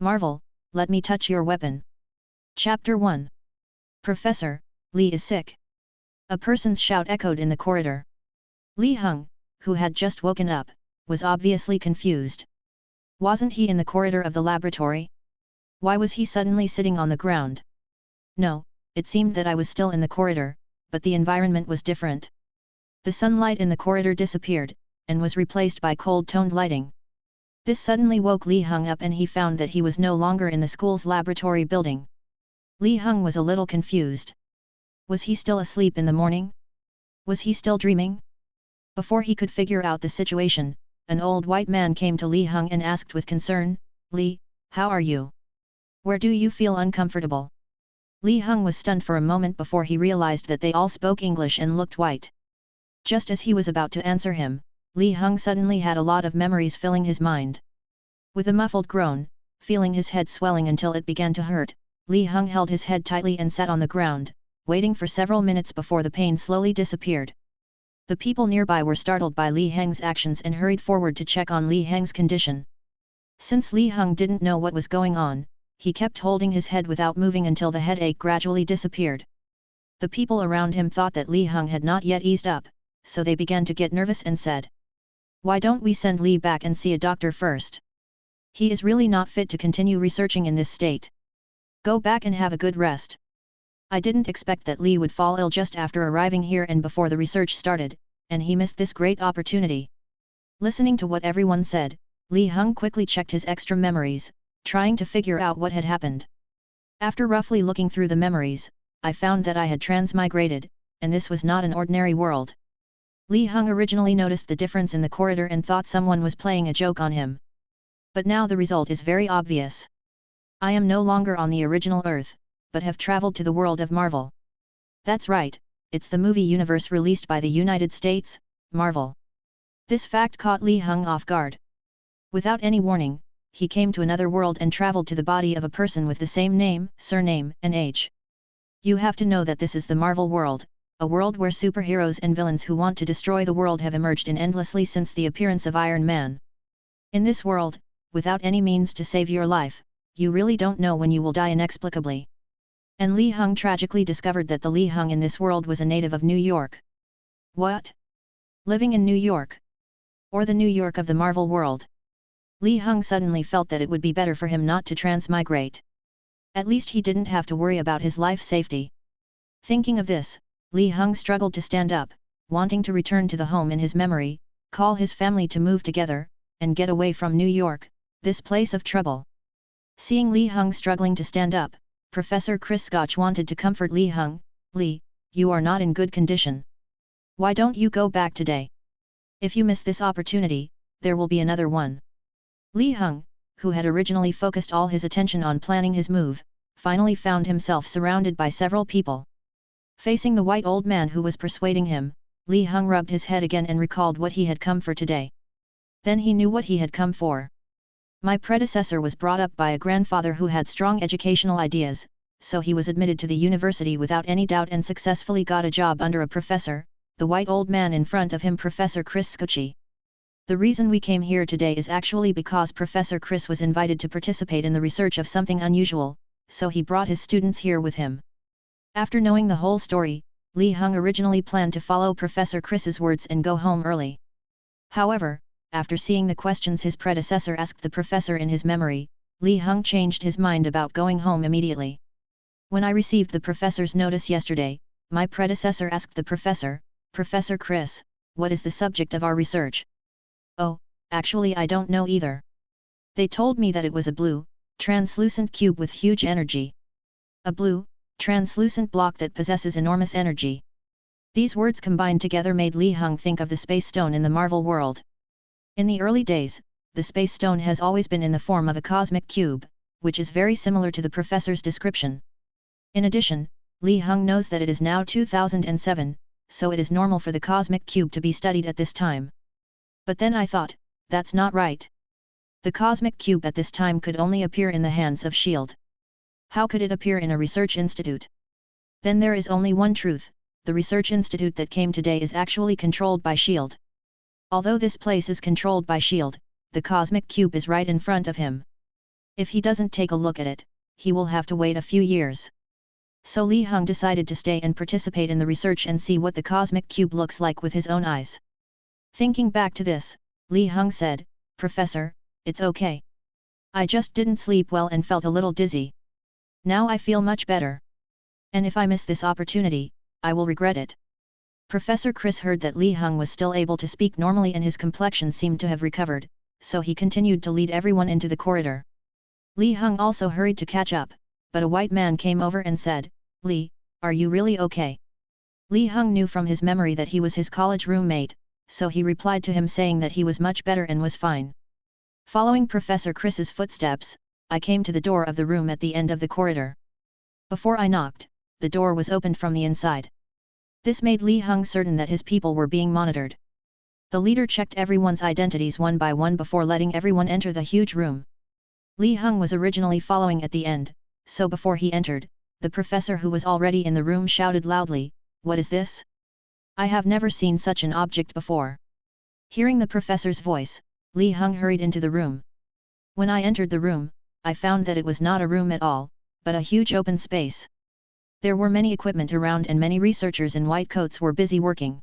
Marvel, let me touch your weapon. Chapter 1. Professor, Li is sick. A person's shout echoed in the corridor. Li Heng, who had just woken up, was obviously confused. Wasn't he in the corridor of the laboratory? Why was he suddenly sitting on the ground? No, it seemed that I was still in the corridor, but the environment was different. The sunlight in the corridor disappeared, and was replaced by cold-toned lighting. This suddenly woke Li Heng up and he found that he was no longer in the school's laboratory building. Li Heng was a little confused. Was he still asleep in the morning? Was he still dreaming? Before he could figure out the situation, an old white man came to Li Heng and asked with concern, "Li, how are you? Where do you feel uncomfortable?" Li Heng was stunned for a moment before he realized that they all spoke English and looked white. Just as he was about to answer him, Li Heng suddenly had a lot of memories filling his mind. With a muffled groan, feeling his head swelling until it began to hurt, Li Heng held his head tightly and sat on the ground, waiting for several minutes before the pain slowly disappeared. The people nearby were startled by Li Heng's actions and hurried forward to check on Li Heng's condition. Since Li Heng didn't know what was going on, he kept holding his head without moving until the headache gradually disappeared. The people around him thought that Li Heng had not yet eased up, so they began to get nervous and said, "Why don't we send Li back and see a doctor first? He is really not fit to continue researching in this state. Go back and have a good rest." I didn't expect that Li would fall ill just after arriving here and before the research started, and he missed this great opportunity. Listening to what everyone said, Li Heng quickly checked his extra memories, trying to figure out what had happened. After roughly looking through the memories, I found that I had transmigrated, and this was not an ordinary world. Li Heng originally noticed the difference in the corridor and thought someone was playing a joke on him. But now the result is very obvious. I am no longer on the original Earth, but have traveled to the world of Marvel. That's right, it's the movie universe released by the United States, Marvel. This fact caught Li Heng off guard. Without any warning, he came to another world and traveled to the body of a person with the same name, surname, and age. You have to know that this is the Marvel world, a world where superheroes and villains who want to destroy the world have emerged in endlessly since the appearance of Iron Man. In this world, without any means to save your life, you really don't know when you will die inexplicably. And Li Heng tragically discovered that the Li Heng in this world was a native of New York. What? Living in New York? Or the New York of the Marvel world? Li Heng suddenly felt that it would be better for him not to transmigrate. At least he didn't have to worry about his life safety. Thinking of this, Li Heng struggled to stand up, wanting to return to the home in his memory, call his family to move together, and get away from New York, this place of trouble. Seeing Li Heng struggling to stand up, Professor Chris Scotch wanted to comfort Li Heng. "Li, you are not in good condition. Why don't you go back today? If you miss this opportunity, there will be another one." Li Heng, who had originally focused all his attention on planning his move, finally found himself surrounded by several people. Facing the white old man who was persuading him, Li Heng rubbed his head again and recalled what he had come for today. Then he knew what he had come for. My predecessor was brought up by a grandfather who had strong educational ideas, so he was admitted to the university without any doubt and successfully got a job under a professor, the white old man in front of him, Professor Chris Scotch. The reason we came here today is actually because Professor Chris was invited to participate in the research of something unusual, so he brought his students here with him. After knowing the whole story, Li Heng originally planned to follow Professor Chris's words and go home early. However, after seeing the questions his predecessor asked the professor in his memory, Li Heng changed his mind about going home immediately. When I received the professor's notice yesterday, my predecessor asked the professor, "Professor Chris, what is the subject of our research?" "Oh, actually I don't know either. They told me that it was a blue, translucent cube with huge energy. A blue, translucent block that possesses enormous energy." These words combined together made Li Heng think of the space stone in the Marvel world. In the early days, the space stone has always been in the form of a cosmic cube, which is very similar to the professor's description. In addition, Li Heng knows that it is now 2007, so it is normal for the cosmic cube to be studied at this time. But then I thought, that's not right. The cosmic cube at this time could only appear in the hands of S.H.I.E.L.D. How could it appear in a research institute? Then there is only one truth: the research institute that came today is actually controlled by S.H.I.E.L.D. Although this place is controlled by S.H.I.E.L.D., the cosmic cube is right in front of him. If he doesn't take a look at it, he will have to wait a few years. So Li Heng decided to stay and participate in the research and see what the cosmic cube looks like with his own eyes. Thinking back to this, Li Heng said, "Professor, it's okay. I just didn't sleep well and felt a little dizzy. Now I feel much better. And if I miss this opportunity, I will regret it." Professor Chris heard that Li Heng was still able to speak normally and his complexion seemed to have recovered, so he continued to lead everyone into the corridor. Li Heng also hurried to catch up, but a white man came over and said, "Li, are you really okay?" Li Heng knew from his memory that he was his college roommate, so he replied to him saying that he was much better and was fine. Following Professor Chris's footsteps, I came to the door of the room at the end of the corridor. Before I knocked, the door was opened from the inside. This made Li Heng certain that his people were being monitored. The leader checked everyone's identities one by one before letting everyone enter the huge room. Li Heng was originally following at the end, so before he entered, the professor who was already in the room shouted loudly, "What is this? I have never seen such an object before." Hearing the professor's voice, Li Heng hurried into the room. When I entered the room, I found that it was not a room at all, but a huge open space. There were many equipment around and many researchers in white coats were busy working.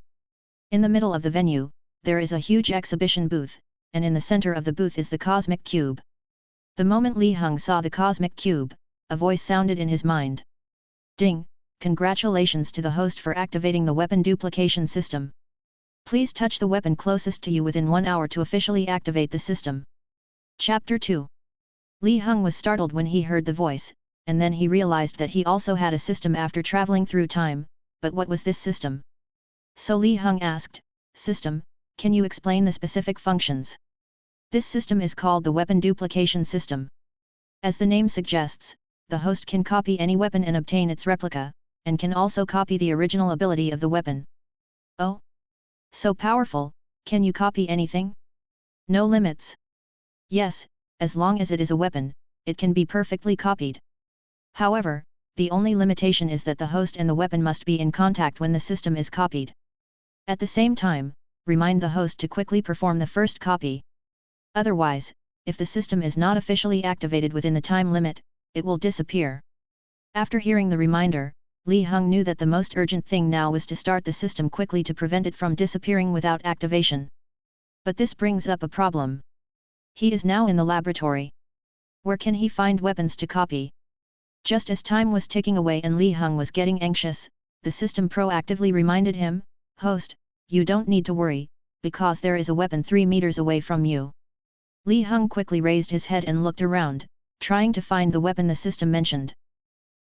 In the middle of the venue, there is a huge exhibition booth, and in the center of the booth is the cosmic cube. The moment Li Heng saw the cosmic cube, a voice sounded in his mind. "Ding, congratulations to the host for activating the weapon duplication system. Please touch the weapon closest to you within 1 hour to officially activate the system." Chapter 2. Li Heng was startled when he heard the voice, and then he realized that he also had a system after traveling through time, but what was this system? So Li Heng asked, "System, can you explain the specific functions?" This system is called the weapon duplication system. As the name suggests, the host can copy any weapon and obtain its replica, and can also copy the original ability of the weapon. Oh? So powerful, can you copy anything? No limits. Yes, as long as it is a weapon, it can be perfectly copied. However, the only limitation is that the host and the weapon must be in contact when the system is copied. At the same time, remind the host to quickly perform the first copy. Otherwise, if the system is not officially activated within the time limit, it will disappear. After hearing the reminder, Li Heng knew that the most urgent thing now was to start the system quickly to prevent it from disappearing without activation. But this brings up a problem. He is now in the laboratory. Where can he find weapons to copy? Just as time was ticking away and Li Heng was getting anxious, the system proactively reminded him, "Host, you don't need to worry, because there is a weapon 3 meters away from you." Li Heng quickly raised his head and looked around, trying to find the weapon the system mentioned.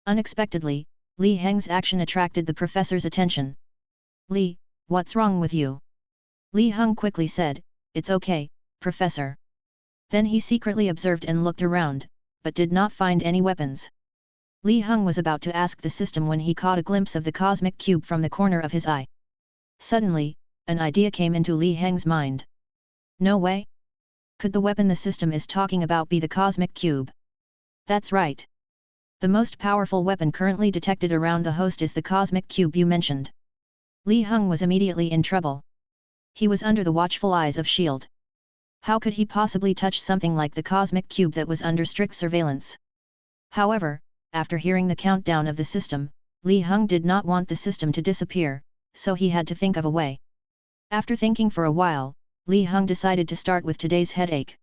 Unexpectedly, Li Heng's action attracted the professor's attention. "Li, what's wrong with you?" Li Heng quickly said, "It's okay, Professor." Then he secretly observed and looked around, but did not find any weapons. Li Heng was about to ask the system when he caught a glimpse of the cosmic cube from the corner of his eye. Suddenly, an idea came into Li Heng's mind. No way! Could the weapon the system is talking about be the cosmic cube? That's right. The most powerful weapon currently detected around the host is the cosmic cube you mentioned. Li Heng was immediately in trouble. He was under the watchful eyes of S.H.I.E.L.D. How could he possibly touch something like the cosmic cube that was under strict surveillance? However, after hearing the countdown of the system, Li Heng did not want the system to disappear, so he had to think of a way. After thinking for a while, Li Heng decided to start with today's headache.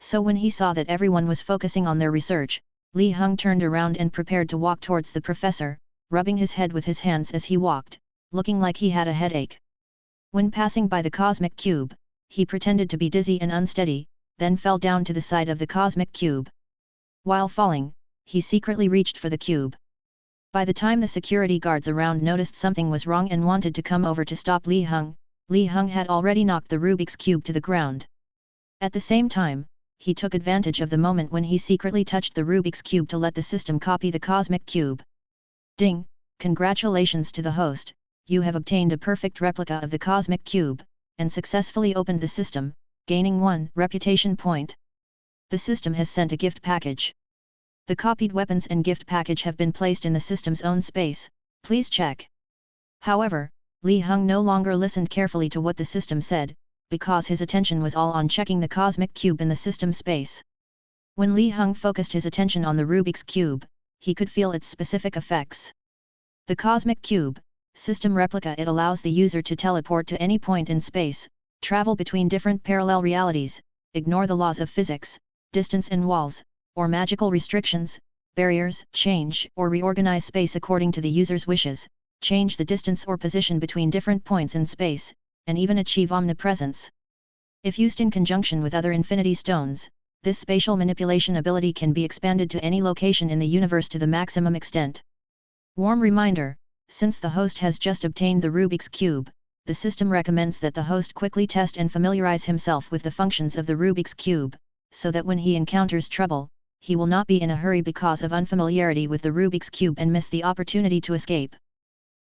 So when he saw that everyone was focusing on their research, Li Heng turned around and prepared to walk towards the professor, rubbing his head with his hands as he walked, looking like he had a headache. When passing by the cosmic cube, he pretended to be dizzy and unsteady, then fell down to the side of the cosmic cube. While falling, he secretly reached for the cube. By the time the security guards around noticed something was wrong and wanted to come over to stop Li Heng had already knocked the Rubik's Cube to the ground. At the same time, he took advantage of the moment when he secretly touched the Rubik's Cube to let the system copy the cosmic cube. Ding! Congratulations to the host, you have obtained a perfect replica of the cosmic cube, and successfully opened the system, gaining 1 reputation point. The system has sent a gift package. The copied weapons and gift package have been placed in the system's own space, please check. However, Li Heng no longer listened carefully to what the system said, because his attention was all on checking the cosmic cube in the system space. When Li Heng focused his attention on the Rubik's Cube, he could feel its specific effects. The Cosmic Cube, system replica. It allows the user to teleport to any point in space, travel between different parallel realities, ignore the laws of physics, distance and walls, or magical restrictions, barriers, change or reorganize space according to the user's wishes, change the distance or position between different points in space, and even achieve omnipresence. If used in conjunction with other infinity stones, this spatial manipulation ability can be expanded to any location in the universe to the maximum extent. Warm reminder, since the host has just obtained the Rubik's Cube, the system recommends that the host quickly test and familiarize himself with the functions of the Rubik's Cube, so that when he encounters trouble, he will not be in a hurry because of unfamiliarity with the Rubik's Cube and miss the opportunity to escape.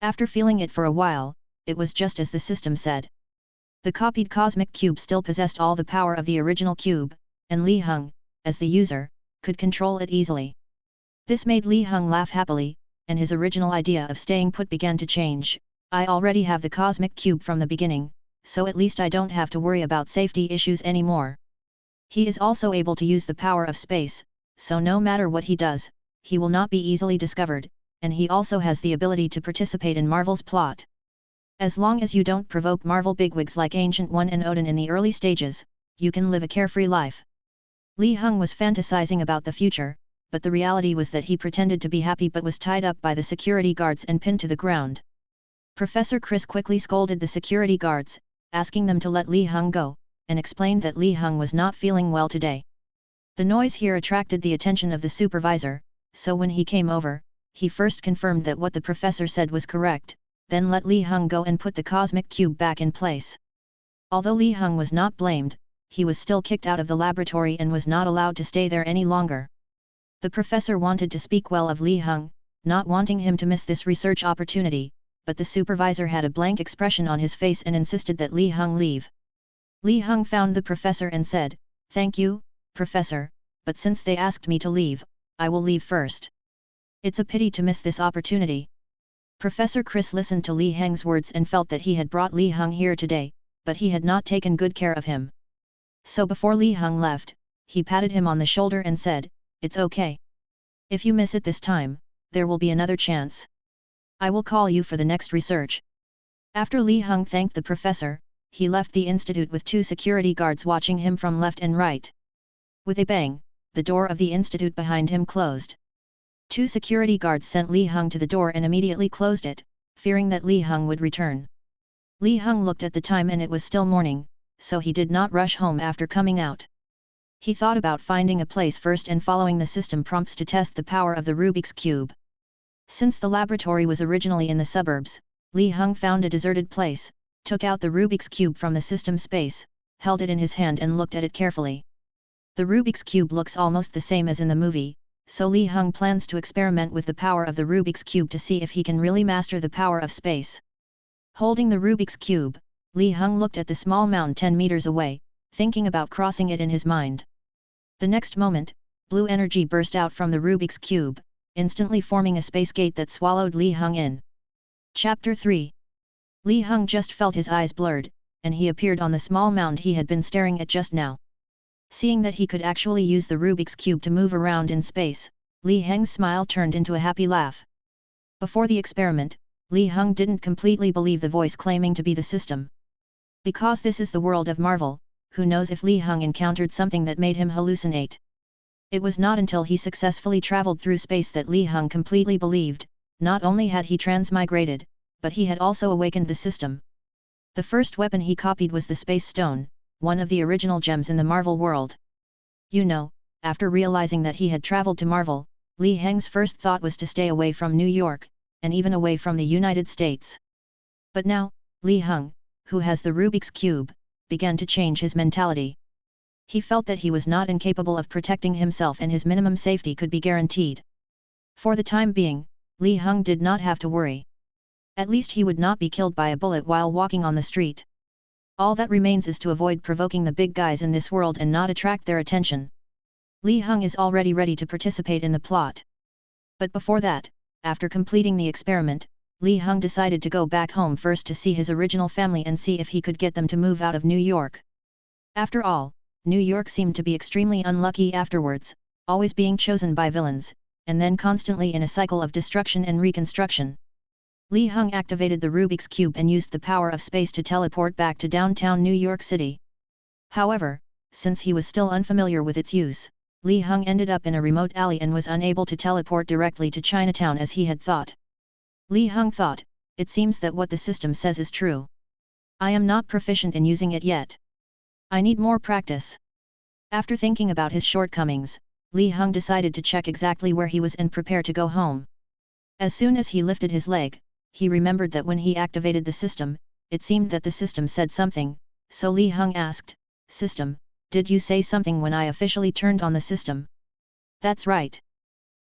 After feeling it for a while, it was just as the system said. The copied Cosmic Cube still possessed all the power of the original cube, and Li Heng, as the user, could control it easily. This made Li Heng laugh happily, and his original idea of staying put began to change. I already have the Cosmic Cube from the beginning, so at least I don't have to worry about safety issues anymore. He is also able to use the power of space, so no matter what he does, he will not be easily discovered, and he also has the ability to participate in Marvel's plot. As long as you don't provoke Marvel bigwigs like Ancient One and Odin in the early stages, you can live a carefree life. Li Heng was fantasizing about the future, but the reality was that he pretended to be happy but was tied up by the security guards and pinned to the ground. Professor Chris quickly scolded the security guards, asking them to let Li Heng go, and explained that Li Heng was not feeling well today. The noise here attracted the attention of the supervisor, so when he came over, he first confirmed that what the professor said was correct, then let Li Heng go and put the Cosmic Cube back in place. Although Li Heng was not blamed, he was still kicked out of the laboratory and was not allowed to stay there any longer. The professor wanted to speak well of Li Heng, not wanting him to miss this research opportunity, but the supervisor had a blank expression on his face and insisted that Li Heng leave. Li Heng found the professor and said, "Thank you, Professor, but since they asked me to leave, I will leave first. It's a pity to miss this opportunity." Professor Chris listened to Li Heng's words and felt that he had brought Li Heng here today, but he had not taken good care of him. So before Li Heng left, he patted him on the shoulder and said, "It's okay. If you miss it this time, there will be another chance. I will call you for the next research." After Li Heng thanked the professor, he left the institute with 2 security guards watching him from left and right. With a bang, the door of the institute behind him closed. 2 security guards sent Li Heng to the door and immediately closed it, fearing that Li Heng would return. Li Heng looked at the time and it was still morning, so he did not rush home after coming out. He thought about finding a place first and following the system prompts to test the power of the Rubik's Cube. Since the laboratory was originally in the suburbs, Li Heng found a deserted place, took out the Rubik's Cube from the system space, held it in his hand and looked at it carefully. The Rubik's Cube looks almost the same as in the movie, so Li Heng plans to experiment with the power of the Rubik's Cube to see if he can really master the power of space. Holding the Rubik's Cube, Li Heng looked at the small mound 10 meters away, thinking about crossing it in his mind. The next moment, blue energy burst out from the Rubik's Cube, instantly forming a space gate that swallowed Li Heng in. Chapter 3. Li Heng just felt his eyes blurred, and he appeared on the small mound he had been staring at just now. Seeing that he could actually use the Rubik's Cube to move around in space, Li Heng's smile turned into a happy laugh. Before the experiment, Li Heng didn't completely believe the voice claiming to be the system. Because this is the world of Marvel, who knows if Li Heng encountered something that made him hallucinate. It was not until he successfully traveled through space that Li Heng completely believed, not only had he transmigrated, but he had also awakened the system. The first weapon he copied was the Space Stone, one of the original gems in the Marvel world. You know, after realizing that he had traveled to Marvel, Li Heng's first thought was to stay away from New York, and even away from the United States. But now, Li Heng, who has the Rubik's Cube, began to change his mentality. He felt that he was not incapable of protecting himself and his minimum safety could be guaranteed. For the time being, Li Heng did not have to worry. At least he would not be killed by a bullet while walking on the street. All that remains is to avoid provoking the big guys in this world and not attract their attention. Li Heng is already ready to participate in the plot. But before that, after completing the experiment, Li Heng decided to go back home first to see his original family and see if he could get them to move out of New York. After all, New York seemed to be extremely unlucky afterwards, always being chosen by villains, and then constantly in a cycle of destruction and reconstruction. Li Hung activated the Rubik's Cube and used the power of space to teleport back to downtown New York City. However, since he was still unfamiliar with its use, Li Hung ended up in a remote alley and was unable to teleport directly to Chinatown as he had thought. Li Hung thought, it seems that what the system says is true. I am not proficient in using it yet. I need more practice. After thinking about his shortcomings, Li Hung decided to check exactly where he was and prepare to go home. As soon as he lifted his leg, he remembered that when he activated the system, it seemed that the system said something, so Li Hung asked, "System, did you say something when I officially turned on the system?" "That's right.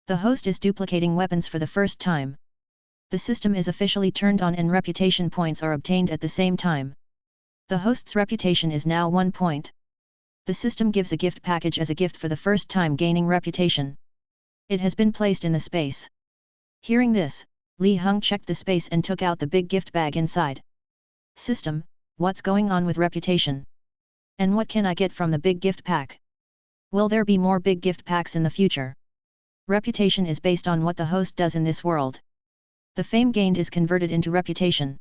The host is duplicating weapons for the first time. The system is officially turned on and reputation points are obtained at the same time. The host's reputation is now 1 point. The system gives a gift package as a gift for the first time gaining reputation. It has been placed in the space." Hearing this, Li Hung checked the space and took out the big gift bag inside. "System, what's going on with reputation? And what can I get from the big gift pack? Will there be more big gift packs in the future?" Reputation is based on what the host does in this world. The fame gained is converted into reputation.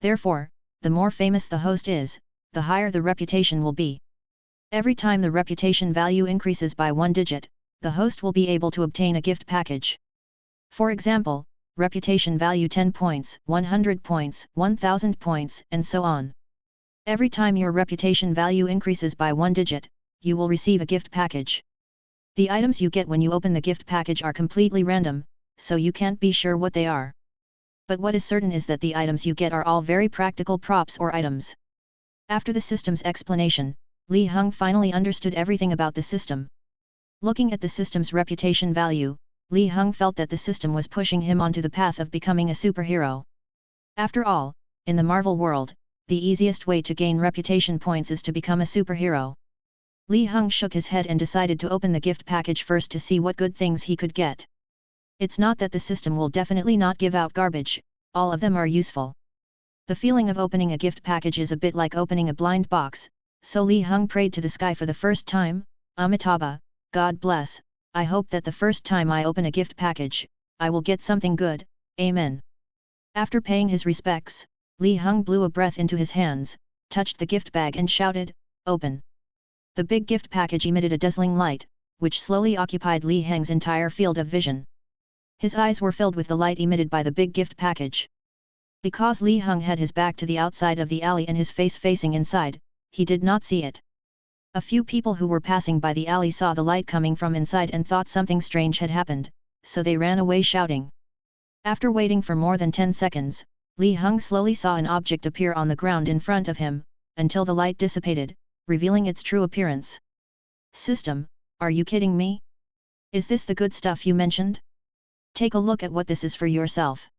Therefore, the more famous the host is, the higher the reputation will be. Every time the reputation value increases by 1 digit, the host will be able to obtain a gift package. For example, reputation value 10 points, 100 points, 1000 points, and so on. Every time your reputation value increases by 1 digit, you will receive a gift package. The items you get when you open the gift package are completely random, so you can't be sure what they are. But what is certain is that the items you get are all very practical props or items. After the system's explanation, Li Hung finally understood everything about the system. Looking at the system's reputation value, Li Hung felt that the system was pushing him onto the path of becoming a superhero. After all, in the Marvel world, the easiest way to gain reputation points is to become a superhero. Li Hung shook his head and decided to open the gift package first to see what good things he could get. It's not that the system will definitely not give out garbage, all of them are useful. The feeling of opening a gift package is a bit like opening a blind box, so Li Hung prayed to the sky for the first time, "Amitabha, God bless, I hope that the first time I open a gift package, I will get something good, Amen." After paying his respects, Li Hung blew a breath into his hands, touched the gift bag and shouted, "Open." The big gift package emitted a dazzling light, which slowly occupied Li Hung's entire field of vision. His eyes were filled with the light emitted by the big gift package. Because Li Hung had his back to the outside of the alley and his face facing inside, he did not see it. A few people who were passing by the alley saw the light coming from inside and thought something strange had happened, so they ran away shouting. After waiting for more than 10 seconds, Li Hung slowly saw an object appear on the ground in front of him, until the light dissipated, revealing its true appearance. "System, are you kidding me? Is this the good stuff you mentioned? Take a look at what this is for yourself."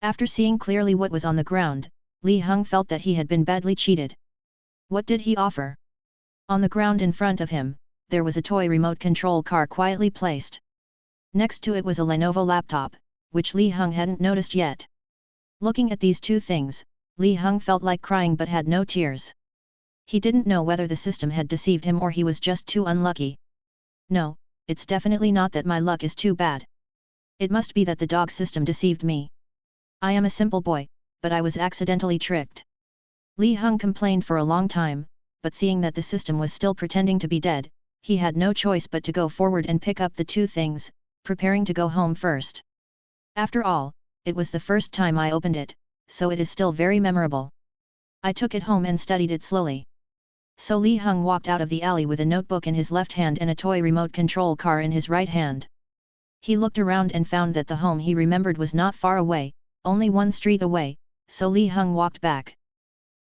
After seeing clearly what was on the ground, Li Hung felt that he had been badly cheated. What did he offer? On the ground in front of him, there was a toy remote control car quietly placed. Next to it was a Lenovo laptop, which Li Hung hadn't noticed yet. Looking at these two things, Li Hung felt like crying but had no tears. He didn't know whether the system had deceived him or he was just too unlucky. No, it's definitely not that my luck is too bad. It must be that the dog system deceived me. I am a simple boy, but I was accidentally tricked. Li Hung complained for a long time, but seeing that the system was still pretending to be dead, he had no choice but to go forward and pick up the two things, preparing to go home first. After all, it was the first time I opened it, so it is still very memorable. I took it home and studied it slowly. So Li Hung walked out of the alley with a notebook in his left hand and a toy remote control car in his right hand. He looked around and found that the home he remembered was not far away, only 1 street away, so Li Hung walked back.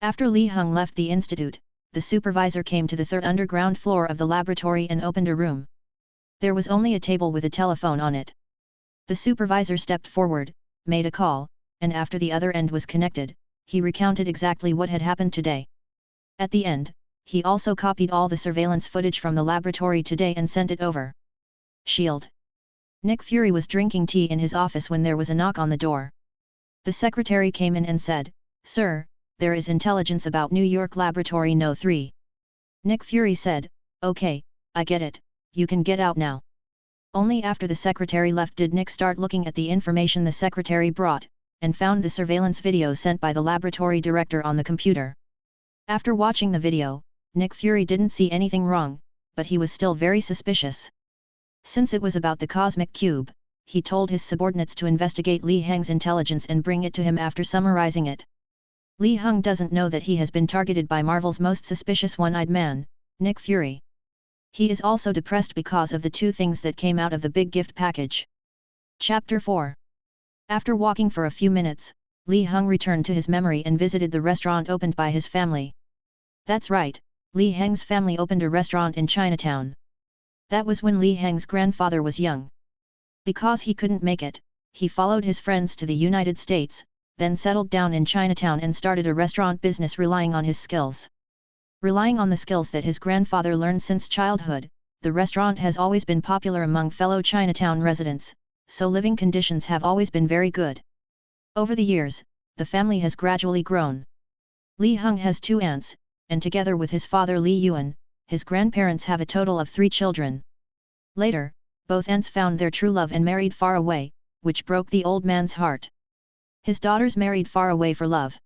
After Li Hung left the institute, the supervisor came to the 3rd underground floor of the laboratory and opened a room. There was only a table with a telephone on it. The supervisor stepped forward, made a call, and after the other end was connected, he recounted exactly what had happened today. At the end, he also copied all the surveillance footage from the laboratory today and sent it over. Shield. Nick Fury was drinking tea in his office when there was a knock on the door. The secretary came in and said, "Sir, there is intelligence about New York Laboratory No. 3. Nick Fury said, "Okay, I get it, you can get out now." Only after the secretary left did Nick start looking at the information the secretary brought, and found the surveillance video sent by the laboratory director on the computer. After watching the video, Nick Fury didn't see anything wrong, but he was still very suspicious. Since it was about the cosmic cube, he told his subordinates to investigate Li Heng's intelligence and bring it to him after summarizing it. Li Heng doesn't know that he has been targeted by Marvel's most suspicious one-eyed man, Nick Fury. He is also depressed because of the two things that came out of the big gift package. Chapter 4. After walking for a few minutes, Li Heng returned to his memory and visited the restaurant opened by his family. That's right, Li Heng's family opened a restaurant in Chinatown. That was when Li Heng's grandfather was young. Because he couldn't make it, he followed his friends to the United States, then settled down in Chinatown and started a restaurant business relying on his skills. Relying on the skills that his grandfather learned since childhood, the restaurant has always been popular among fellow Chinatown residents, so living conditions have always been very good. Over the years, the family has gradually grown. Li Heng has 2 aunts, and together with his father Li Yuan, his grandparents have a total of 3 children. Later, both aunts found their true love and married far away, which broke the old man's heart. His daughters married far away for love.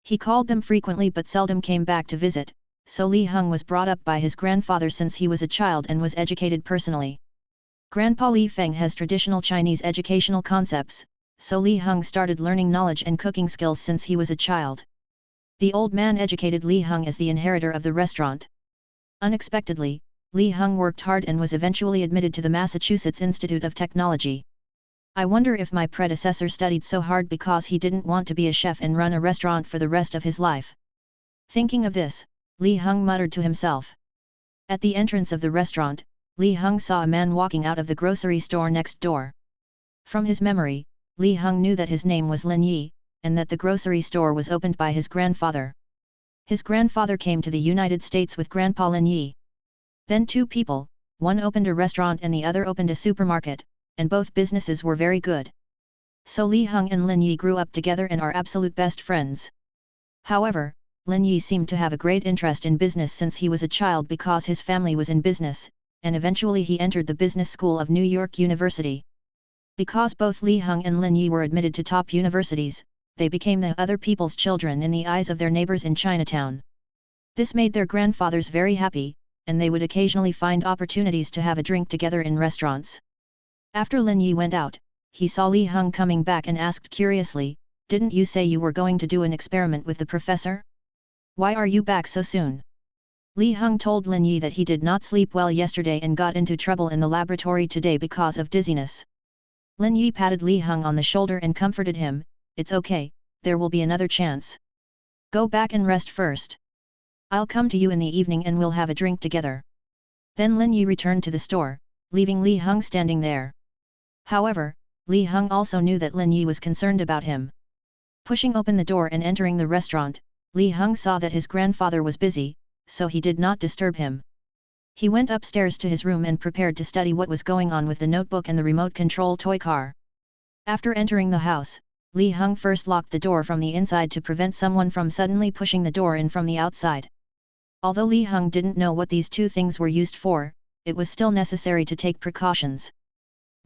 He called them frequently but seldom came back to visit, so Li Heng was brought up by his grandfather since he was a child and was educated personally. Grandpa Li Feng has traditional Chinese educational concepts, so Li Heng started learning knowledge and cooking skills since he was a child. The old man educated Li Heng as the inheritor of the restaurant. Unexpectedly, Li Heng worked hard and was eventually admitted to the Massachusetts Institute of Technology. I wonder if my predecessor studied so hard because he didn't want to be a chef and run a restaurant for the rest of his life. Thinking of this, Li Heng muttered to himself. At the entrance of the restaurant, Li Heng saw a man walking out of the grocery store next door. From his memory, Li Heng knew that his name was Lin Yi, and that the grocery store was opened by his grandfather. His grandfather came to the United States with Grandpa Lin Yi. Then 2 people, one opened a restaurant and the other opened a supermarket, and both businesses were very good. So Li Heng and Lin Yi grew up together and are absolute best friends. However, Lin Yi seemed to have a great interest in business since he was a child because his family was in business, and eventually he entered the business school of New York University. Because both Li Heng and Lin Yi were admitted to top universities, they became the other people's children in the eyes of their neighbors in Chinatown. This made their grandfathers very happy, and they would occasionally find opportunities to have a drink together in restaurants. After Lin Yi went out, he saw Li Heng coming back and asked curiously, "Didn't you say you were going to do an experiment with the professor? Why are you back so soon?" Li Heng told Lin Yi that he did not sleep well yesterday and got into trouble in the laboratory today because of dizziness. Lin Yi patted Li Heng on the shoulder and comforted him, "It's okay, there will be another chance. Go back and rest first. I'll come to you in the evening and we'll have a drink together." Then Lin Yi returned to the store, leaving Li Heng standing there. However, Li Heng also knew that Lin Yi was concerned about him. Pushing open the door and entering the restaurant, Li Heng saw that his grandfather was busy, so he did not disturb him. He went upstairs to his room and prepared to study what was going on with the notebook and the remote control toy car. After entering the house, Li Heng first locked the door from the inside to prevent someone from suddenly pushing the door in from the outside. Although Li Heng didn't know what these 2 things were used for, it was still necessary to take precautions.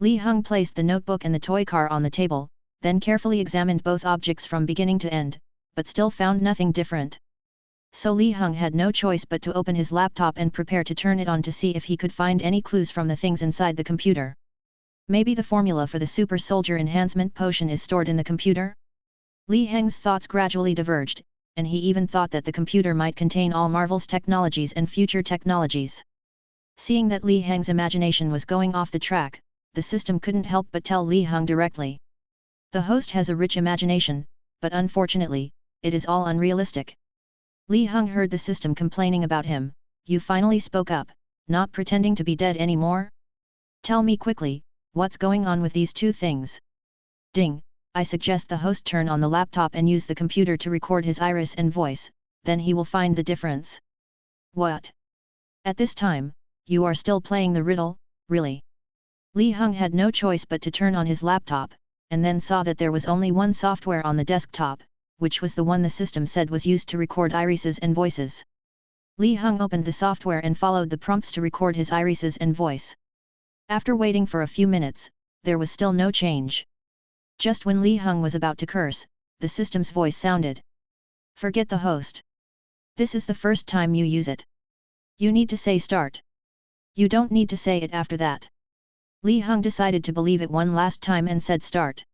Li Heng placed the notebook and the toy car on the table, then carefully examined both objects from beginning to end, but still found nothing different. So Li Heng had no choice but to open his laptop and prepare to turn it on to see if he could find any clues from the things inside the computer. Maybe the formula for the super soldier enhancement potion is stored in the computer? Li Heng's thoughts gradually diverged, and he even thought that the computer might contain all Marvel's technologies and future technologies. Seeing that Li Heng's imagination was going off the track, the system couldn't help but tell Li Heng directly. The host has a rich imagination, but unfortunately, it is all unrealistic. Li Heng heard the system complaining about him. "You finally spoke up, not pretending to be dead anymore? Tell me quickly, what's going on with these 2 things?" Ding, I suggest the host turn on the laptop and use the computer to record his iris and voice, then he will find the difference. What? At this time, you are still playing the riddle, really? Li Heng had no choice but to turn on his laptop, and then saw that there was only one software on the desktop, which was the one the system said was used to record irises and voices. Li Heng opened the software and followed the prompts to record his irises and voice. After waiting for a few minutes, there was still no change. Just when Li Heng was about to curse, the system's voice sounded. Forget the host. This is the first time you use it. You need to say start. You don't need to say it after that. Li Heng decided to believe it one last time and said start.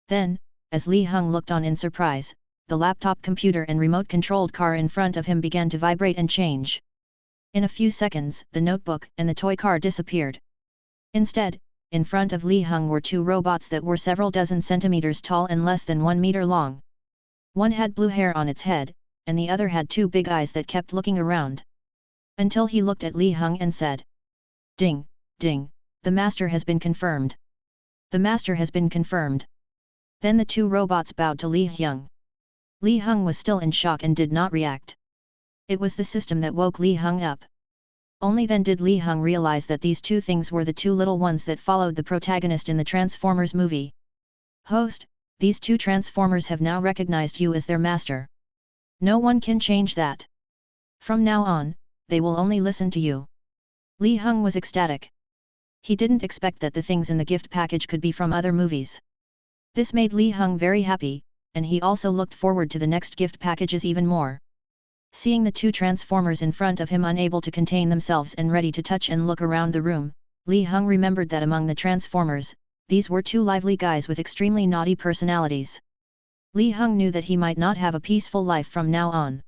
Then, as Li Heng looked on in surprise, the laptop computer and remote-controlled car in front of him began to vibrate and change. In a few seconds, the notebook and the toy car disappeared. Instead, in front of Li Heng were two robots that were several dozen centimeters tall and less than 1 meter long. One had blue hair on its head, and the other had two big eyes that kept looking around. Until he looked at Li Heng and said, "Ding, ding, the master has been confirmed. The master has been confirmed." Then the two robots bowed to Li Heng. Li Heng was still in shock and did not react. It was the system that woke Li Heng up. Only then did Li Heng realize that these two things were the two little ones that followed the protagonist in the Transformers movie. "Host, these two Transformers have now recognized you as their master. No one can change that. From now on, they will only listen to you." Li Heng was ecstatic. He didn't expect that the things in the gift package could be from other movies. This made Li Heng very happy, and he also looked forward to the next gift packages even more. Seeing the two Transformers in front of him unable to contain themselves and ready to touch and look around the room, Li Heng remembered that among the Transformers, these were two lively guys with extremely naughty personalities. Li Heng knew that he might not have a peaceful life from now on.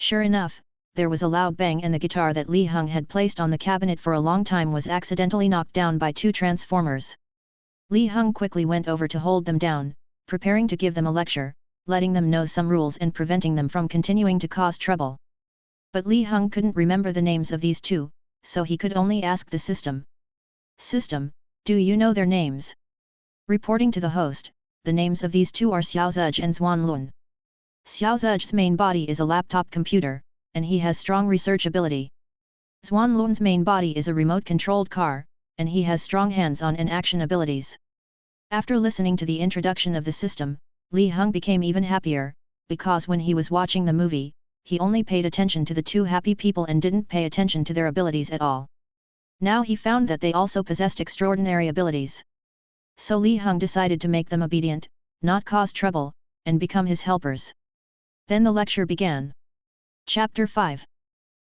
Sure enough, there was a loud bang and the guitar that Li Heng had placed on the cabinet for a long time was accidentally knocked down by two Transformers. Li Heng quickly went over to hold them down, preparing to give them a lecture, letting them know some rules and preventing them from continuing to cause trouble. But Li Heng couldn't remember the names of these two, so he could only ask the system. "System, do you know their names?" Reporting to the host, the names of these two are Xiao Zhej and Xuan Lun. Xiao Zhej's main body is a laptop computer, and he has strong research ability. Xuan Lun's main body is a remote-controlled car, and he has strong hands-on and action abilities. After listening to the introduction of the system, Li Heng became even happier, because when he was watching the movie, he only paid attention to the two happy people and didn't pay attention to their abilities at all. Now he found that they also possessed extraordinary abilities. So Li Heng decided to make them obedient, not cause trouble, and become his helpers. Then the lecture began. Chapter 5.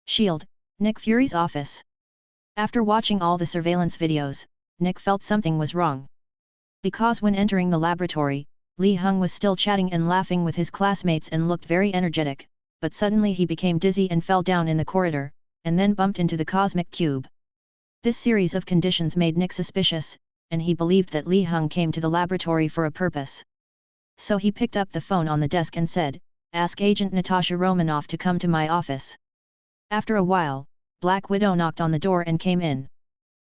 Shield, Nick Fury's office. After watching all the surveillance videos, Nick felt something was wrong. Because when entering the laboratory, Li Heng was still chatting and laughing with his classmates and looked very energetic, but suddenly he became dizzy and fell down in the corridor, and then bumped into the cosmic cube. This series of conditions made Nick suspicious, and he believed that Li Heng came to the laboratory for a purpose. So he picked up the phone on the desk and said, "Ask Agent Natasha Romanoff to come to my office." After a while, Black Widow knocked on the door and came in.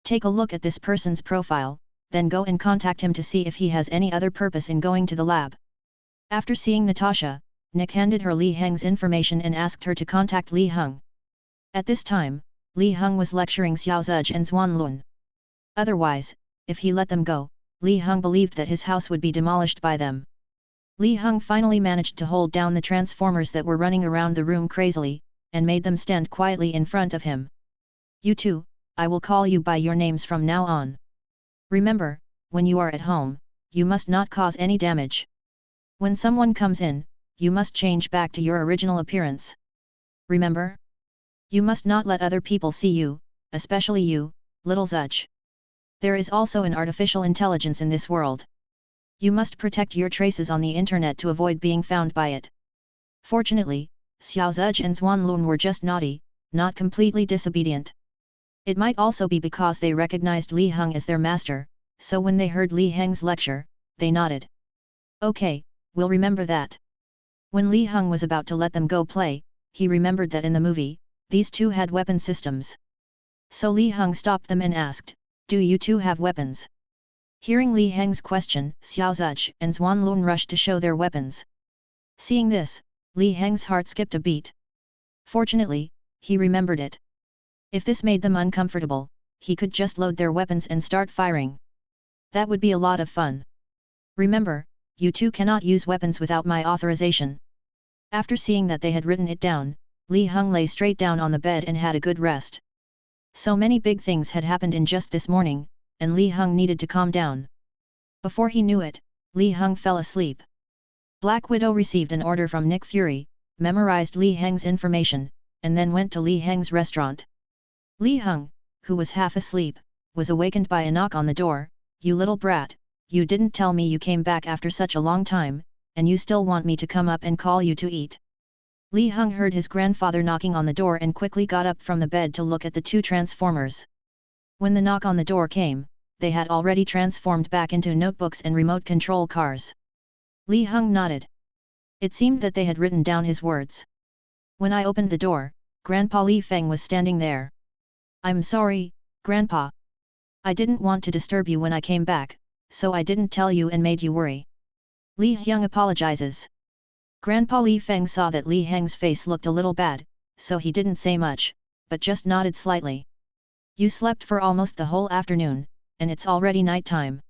"Take a look at this person's profile, then go and contact him to see if he has any other purpose in going to the lab." After seeing Natasha, Nick handed her Li Heng's information and asked her to contact Li Heng. At this time, Li Heng was lecturing Xiao Zhej and Xuan Lun. Otherwise, if he let them go, Li Heng believed that his house would be demolished by them. Li Heng finally managed to hold down the Transformers that were running around the room crazily, and made them stand quietly in front of him. "You two, I will call you by your names from now on. Remember, when you are at home, you must not cause any damage. When someone comes in, you must change back to your original appearance. Remember? You must not let other people see you, especially you, little Zhej. There is also an artificial intelligence in this world. You must protect your traces on the internet to avoid being found by it." Fortunately, Xiao Zhej and Xuan Lun were just naughty, not completely disobedient. It might also be because they recognized Li Heng as their master, so when they heard Li Heng's lecture, they nodded. "Okay, we'll remember that." When Li Heng was about to let them go play, he remembered that in the movie, these two had weapon systems. So Li Heng stopped them and asked, "Do you two have weapons?" Hearing Li Heng's question, Xiao Zhej and Xuan Lun rushed to show their weapons. Seeing this, Li Heng's heart skipped a beat. Fortunately, he remembered it. If this made them uncomfortable, he could just load their weapons and start firing. That would be a lot of fun. "Remember, you two cannot use weapons without my authorization." After seeing that they had written it down, Li Heng lay straight down on the bed and had a good rest. So many big things had happened in just this morning, and Li Heng needed to calm down. Before he knew it, Li Heng fell asleep. Black Widow received an order from Nick Fury, memorized Li Heng's information, and then went to Li Heng's restaurant. Li Heng, who was half asleep, was awakened by a knock on the door. "You little brat, you didn't tell me you came back after such a long time, and you still want me to come up and call you to eat." Li Heng heard his grandfather knocking on the door and quickly got up from the bed to look at the two transformers. When the knock on the door came, they had already transformed back into notebooks and remote control cars. Li Heng nodded. It seemed that they had written down his words. When I opened the door, Grandpa Li Feng was standing there. "I'm sorry, Grandpa. I didn't want to disturb you when I came back, so I didn't tell you and made you worry." Li Heng apologizes. Grandpa Li Feng saw that Li Heng's face looked a little bad, so he didn't say much, but just nodded slightly. "You slept for almost the whole afternoon, and it's already night time.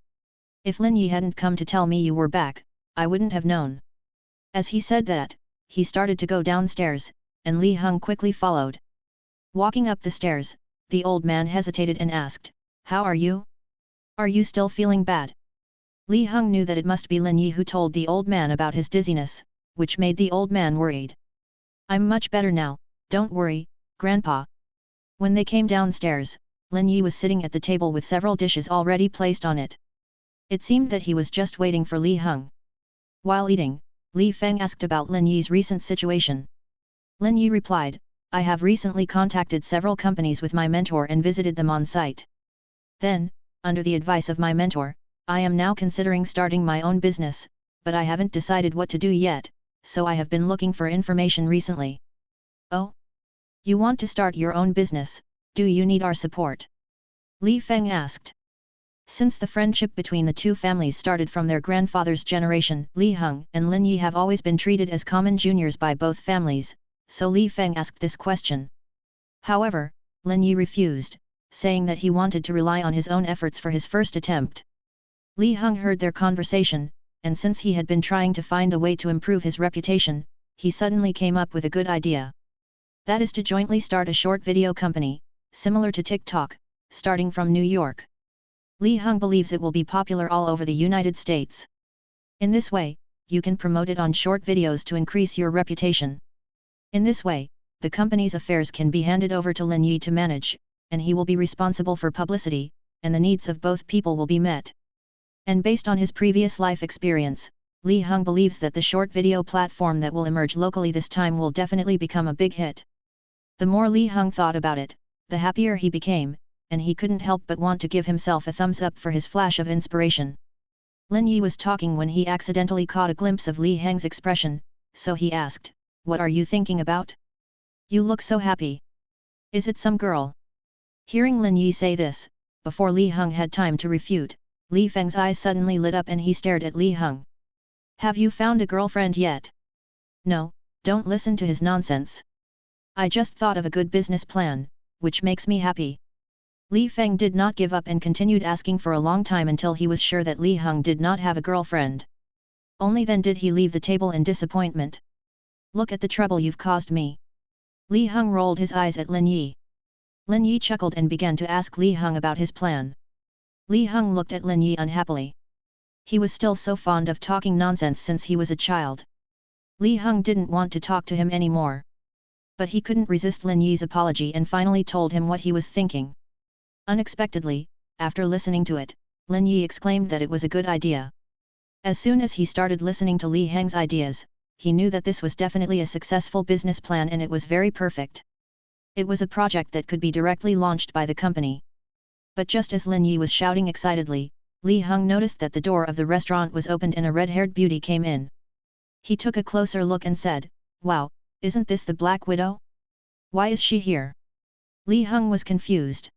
If Lin Yi hadn't come to tell me you were back, I wouldn't have known." As he said that, he started to go downstairs, and Li Heng quickly followed. Walking up the stairs, the old man hesitated and asked, "How are you? Are you still feeling bad?" Li Heng knew that it must be Lin Yi who told the old man about his dizziness, which made the old man worried. "I'm much better now, don't worry, Grandpa." When they came downstairs, Lin Yi was sitting at the table with several dishes already placed on it. It seemed that he was just waiting for Li Heng. While eating, Li Feng asked about Lin Yi's recent situation. Lin Yi replied, "I have recently contacted several companies with my mentor and visited them on site. Then, under the advice of my mentor, I am now considering starting my own business, but I haven't decided what to do yet, so I have been looking for information recently." "Oh? You want to start your own business, do you need our support?" Li Feng asked. Since the friendship between the two families started from their grandfather's generation, Li Heng and Lin Yi have always been treated as common juniors by both families, so Li Feng asked this question. However, Lin Yi refused, saying that he wanted to rely on his own efforts for his first attempt. Li Heng heard their conversation, and since he had been trying to find a way to improve his reputation, he suddenly came up with a good idea. That is to jointly start a short video company, similar to TikTok, starting from New York. Li Heng believes it will be popular all over the United States. In this way, you can promote it on short videos to increase your reputation. In this way, the company's affairs can be handed over to Lin Yi to manage, and he will be responsible for publicity, and the needs of both people will be met. And based on his previous life experience, Li Heng believes that the short video platform that will emerge locally this time will definitely become a big hit. The more Li Heng thought about it, the happier he became, and he couldn't help but want to give himself a thumbs up for his flash of inspiration. Lin Yi was talking when he accidentally caught a glimpse of Li Heng's expression, so he asked, "What are you thinking about? You look so happy. Is it some girl?" Hearing Lin Yi say this, before Li Heng had time to refute, Li Feng's eyes suddenly lit up and he stared at Li Heng. "Have you found a girlfriend yet?" "No, don't listen to his nonsense. I just thought of a good business plan, which makes me happy." Li Feng did not give up and continued asking for a long time until he was sure that Li Heng did not have a girlfriend. Only then did he leave the table in disappointment. "Look at the trouble you've caused me." Li Heng rolled his eyes at Lin Yi. Lin Yi chuckled and began to ask Li Heng about his plan. Li Heng looked at Lin Yi unhappily. He was still so fond of talking nonsense since he was a child. Li Heng didn't want to talk to him anymore. But he couldn't resist Lin Yi's apology and finally told him what he was thinking. Unexpectedly, after listening to it, Lin Yi exclaimed that it was a good idea. As soon as he started listening to Li Heng's ideas, he knew that this was definitely a successful business plan and it was very perfect. It was a project that could be directly launched by the company. But just as Lin Yi was shouting excitedly, Li Heng noticed that the door of the restaurant was opened and a red-haired beauty came in. He took a closer look and said, "Wow, isn't this the Black Widow? Why is she here?" Li Heng was confused.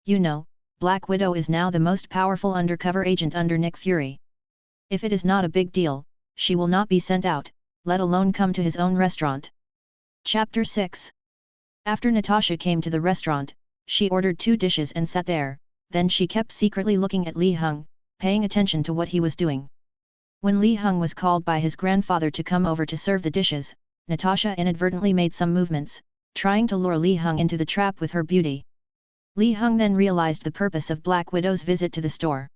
"You know, Black Widow is now the most powerful undercover agent under Nick Fury. If it is not a big deal, she will not be sent out, let alone come to his own restaurant." Chapter 6. After Natasha came to the restaurant, she ordered 2 dishes and sat there, then she kept secretly looking at Li Heng, paying attention to what he was doing. When Li Heng was called by his grandfather to come over to serve the dishes, Natasha inadvertently made some movements, trying to lure Li Heng into the trap with her beauty. Li Heng then realized the purpose of Black Widow's visit to the store.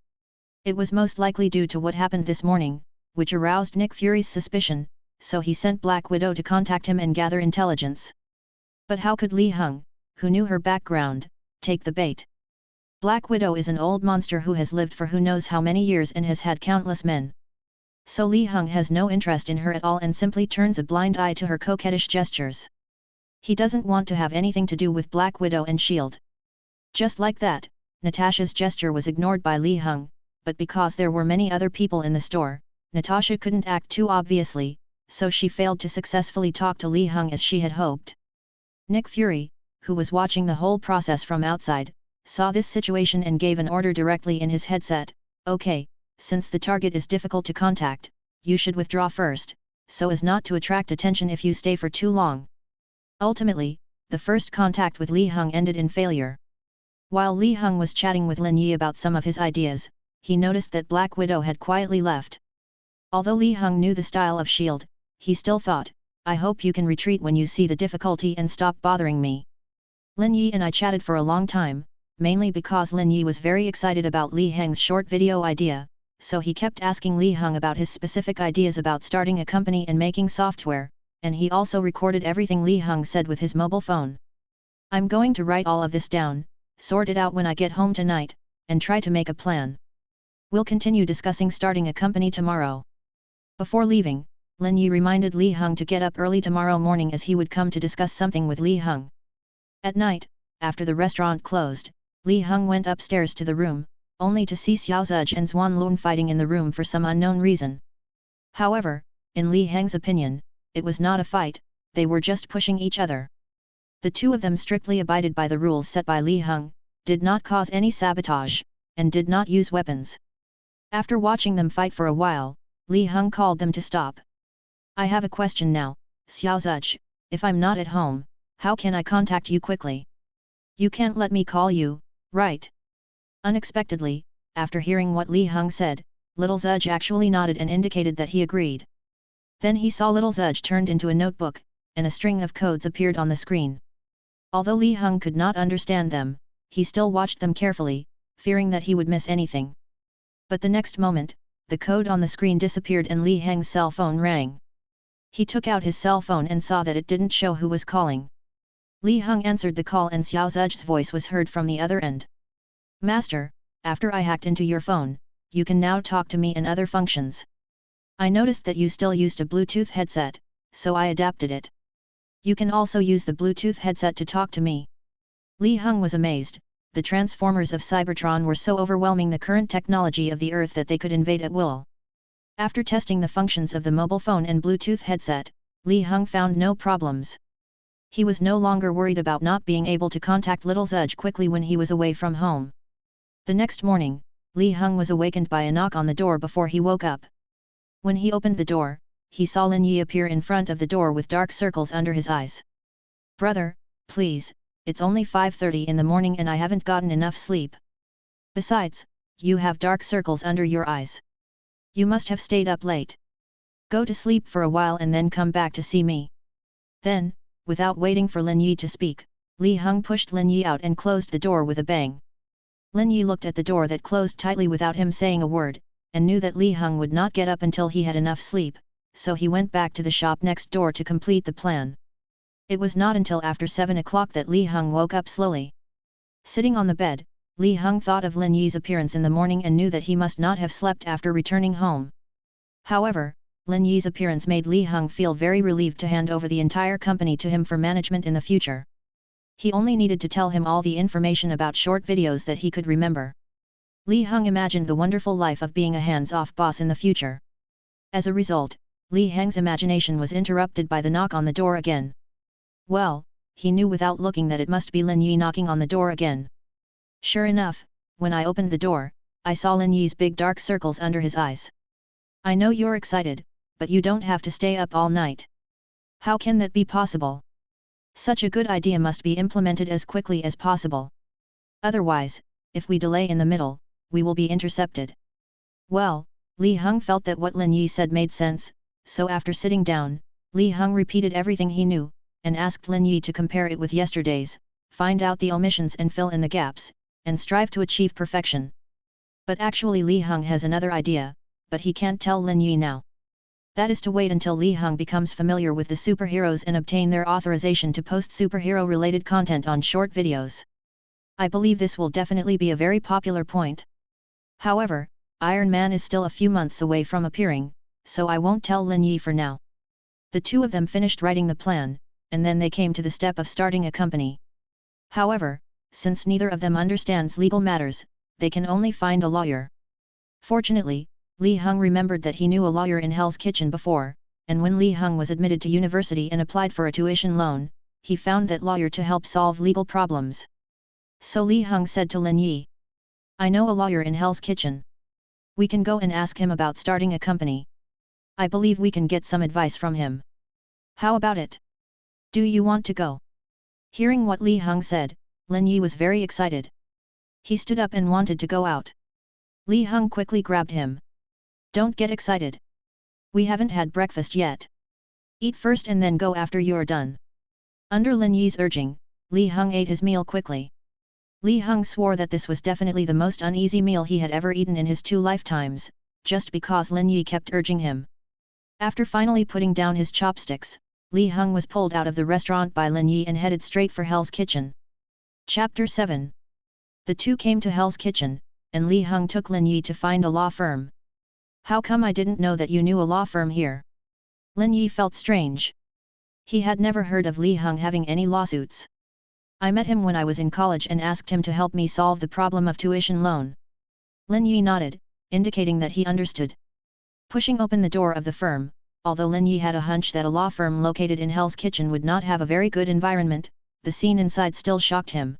It was most likely due to what happened this morning, which aroused Nick Fury's suspicion, so he sent Black Widow to contact him and gather intelligence. But how could Li Heng, who knew her background, take the bait? Black Widow is an old monster who has lived for who knows how many years and has had countless men. So Li Heng has no interest in her at all and simply turns a blind eye to her coquettish gestures. He doesn't want to have anything to do with Black Widow and S.H.I.E.L.D. Just like that, Natasha's gesture was ignored by Li Heng, but because there were many other people in the store, Natasha couldn't act too obviously, so she failed to successfully talk to Li Heng as she had hoped. Nick Fury, who was watching the whole process from outside, saw this situation and gave an order directly in his headset. Okay, since the target is difficult to contact, you should withdraw first, so as not to attract attention if you stay for too long. Ultimately, the first contact with Li Heng ended in failure. While Li Heng was chatting with Lin Yi about some of his ideas, he noticed that Black Widow had quietly left. Although Li Heng knew the style of S.H.I.E.L.D., he still thought, I hope you can retreat when you see the difficulty and stop bothering me. Lin Yi and I chatted for a long time, mainly because Lin Yi was very excited about Li Heng's short video idea, so he kept asking Li Heng about his specific ideas about starting a company and making software, and he also recorded everything Li Heng said with his mobile phone. I'm going to write all of this down, sort it out when I get home tonight, and try to make a plan. We'll continue discussing starting a company tomorrow. Before leaving, Lin Yi reminded Li Heng to get up early tomorrow morning as he would come to discuss something with Li Heng. At night, after the restaurant closed, Li Heng went upstairs to the room, only to see Xiao Zuj and Zhuan Lun fighting in the room for some unknown reason. However, in Li Heng's opinion, it was not a fight, they were just pushing each other. The two of them strictly abided by the rules set by Li Heng, did not cause any sabotage, and did not use weapons. After watching them fight for a while, Li Heng called them to stop. I have a question now, Xiao Zuj, if I'm not at home, how can I contact you quickly? You can't let me call you, right? Unexpectedly, after hearing what Li Heng said, little Zuj actually nodded and indicated that he agreed. Then he saw little Zuj turned into a notebook, and a string of codes appeared on the screen. Although Li Heng could not understand them, he still watched them carefully, fearing that he would miss anything. But the next moment, the code on the screen disappeared and Li Heng's cell phone rang. He took out his cell phone and saw that it didn't show who was calling. Li Heng answered the call and Xiao Zuj's voice was heard from the other end. Master, after I hacked into your phone, you can now talk to me and other functions. I noticed that you still used a Bluetooth headset, so I adapted it. You can also use the Bluetooth headset to talk to me. Li Heng was amazed. The transformers of Cybertron were so overwhelming the current technology of the Earth that they could invade at will. After testing the functions of the mobile phone and Bluetooth headset, Li Heng found no problems. He was no longer worried about not being able to contact little Zuj quickly when he was away from home. The next morning, Li Heng was awakened by a knock on the door before he woke up. When he opened the door, he saw Lin Yi appear in front of the door with dark circles under his eyes. Brother, please, it's only 5:30 in the morning and I haven't gotten enough sleep. Besides, you have dark circles under your eyes. You must have stayed up late. Go to sleep for a while and then come back to see me. Then, without waiting for Lin Yi to speak, Li Heng pushed Lin Yi out and closed the door with a bang. Lin Yi looked at the door that closed tightly without him saying a word, and knew that Li Heng would not get up until he had enough sleep, so he went back to the shop next door to complete the plan. It was not until after 7 o'clock that Li Heng woke up slowly. Sitting on the bed, Li Heng thought of Lin Yi's appearance in the morning and knew that he must not have slept after returning home. However, Lin Yi's appearance made Li Heng feel very relieved to hand over the entire company to him for management in the future. He only needed to tell him all the information about short videos that he could remember. Li Heng imagined the wonderful life of being a hands-off boss in the future. As a result, Li Heng's imagination was interrupted by the knock on the door again. Well, he knew without looking that it must be Lin Yi knocking on the door again. Sure enough, when I opened the door, I saw Lin Yi's big dark circles under his eyes. I know you're excited, but you don't have to stay up all night. How can that be possible? Such a good idea must be implemented as quickly as possible. Otherwise, if we delay in the middle, we will be intercepted. Well, Li Heng felt that what Lin Yi said made sense, so after sitting down, Li Hung repeated everything he knew, and asked Lin Yi to compare it with yesterday's, find out the omissions and fill in the gaps, and strive to achieve perfection. But actually Li Hung has another idea, but he can't tell Lin Yi now. That is to wait until Li Hung becomes familiar with the superheroes and obtain their authorization to post superhero-related content on short videos. I believe this will definitely be a very popular point. However, Iron Man is still a few months away from appearing, so I won't tell Lin Yi for now. The two of them finished writing the plan, and then they came to the step of starting a company. However, since neither of them understands legal matters, they can only find a lawyer. Fortunately, Li Hung remembered that he knew a lawyer in Hell's Kitchen before, and when Li Hung was admitted to university and applied for a tuition loan, he found that lawyer to help solve legal problems. So Li Hung said to Lin Yi, "I know a lawyer in Hell's Kitchen. We can go and ask him about starting a company. I believe we can get some advice from him. How about it? Do you want to go?" Hearing what Li Hung said, Lin Yi was very excited. He stood up and wanted to go out. Li Hung quickly grabbed him. "Don't get excited. We haven't had breakfast yet. Eat first and then go after you're done." Under Lin Yi's urging, Li Hung ate his meal quickly. Li Hung swore that this was definitely the most uneasy meal he had ever eaten in his 2 lifetimes, just because Lin Yi kept urging him. After finally putting down his chopsticks, Li Hung was pulled out of the restaurant by Lin Yi and headed straight for Hell's Kitchen. Chapter 7. The two came to Hell's Kitchen, and Li Hung took Lin Yi to find a law firm. "How come I didn't know that you knew a law firm here?" Lin Yi felt strange. He had never heard of Li Hung having any lawsuits. "I met him when I was in college and asked him to help me solve the problem of tuition loan." Lin Yi nodded, indicating that he understood. Pushing open the door of the firm, although Lin Yi had a hunch that a law firm located in Hell's Kitchen would not have a very good environment, the scene inside still shocked him.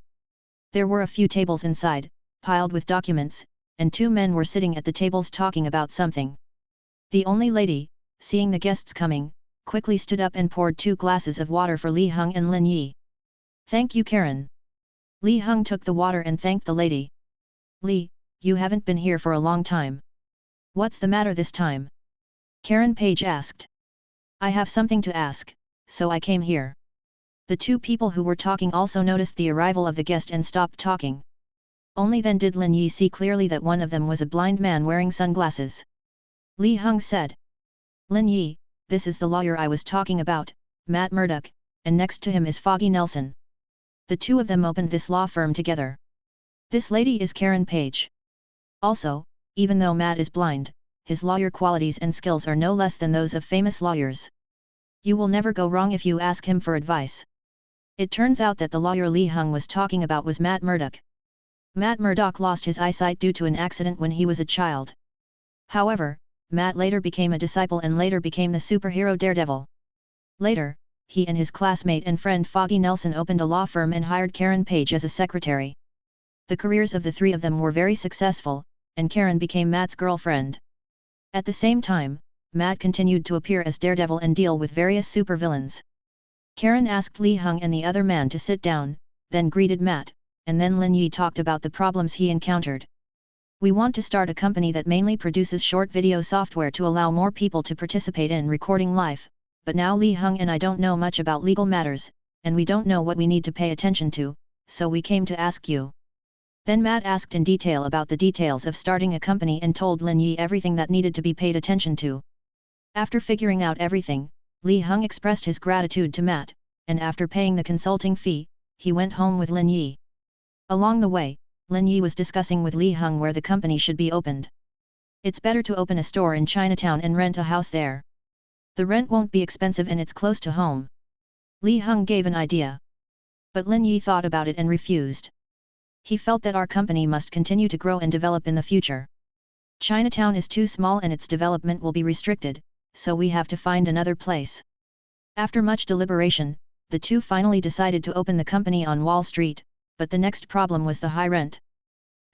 There were a few tables inside, piled with documents, and 2 men were sitting at the tables talking about something. The only lady, seeing the guests coming, quickly stood up and poured 2 glasses of water for Li Hung and Lin Yi. "Thank you, Karen." Li Hung took the water and thanked the lady. "Li, you haven't been here for a long time. What's the matter this time?" Karen Page asked. "I have something to ask, so I came here." The 2 people who were talking also noticed the arrival of the guest and stopped talking. Only then did Lin Yi see clearly that one of them was a blind man wearing sunglasses. Li Hung said, "Lin Yi, this is the lawyer I was talking about, Matt Murdoch, and next to him is Foggy Nelson." The 2 of them opened this law firm together. This lady is Karen Page. Also, even though Matt is blind, his lawyer qualities and skills are no less than those of famous lawyers. You will never go wrong if you ask him for advice. It turns out that the lawyer Li Hung was talking about was Matt Murdoch. Matt Murdoch lost his eyesight due to an accident when he was a child. However, Matt later became a disciple and later became the superhero Daredevil. Later, he and his classmate and friend Foggy Nelson opened a law firm and hired Karen Page as a secretary. The careers of the 3 of them were very successful, and Karen became Matt's girlfriend. At the same time, Matt continued to appear as Daredevil and deal with various supervillains. Karen asked Li Hung and the other man to sit down, then greeted Matt, and then Lin Yi talked about the problems he encountered. "We want to start a company that mainly produces short video software to allow more people to participate in recording live, but now Li Hung and I don't know much about legal matters, and we don't know what we need to pay attention to, so we came to ask you." Then Matt asked in detail about the details of starting a company and told Lin Yi everything that needed to be paid attention to. After figuring out everything, Li Hung expressed his gratitude to Matt, and after paying the consulting fee, he went home with Lin Yi. Along the way, Lin Yi was discussing with Li Hung where the company should be opened. "It's better to open a store in Chinatown and rent a house there. The rent won't be expensive and it's close to home." Li Hung gave an idea. But Lin Yi thought about it and refused. He felt that our company must continue to grow and develop in the future. Chinatown is too small and its development will be restricted, so we have to find another place. After much deliberation, the 2 finally decided to open the company on Wall Street, but the next problem was the high rent.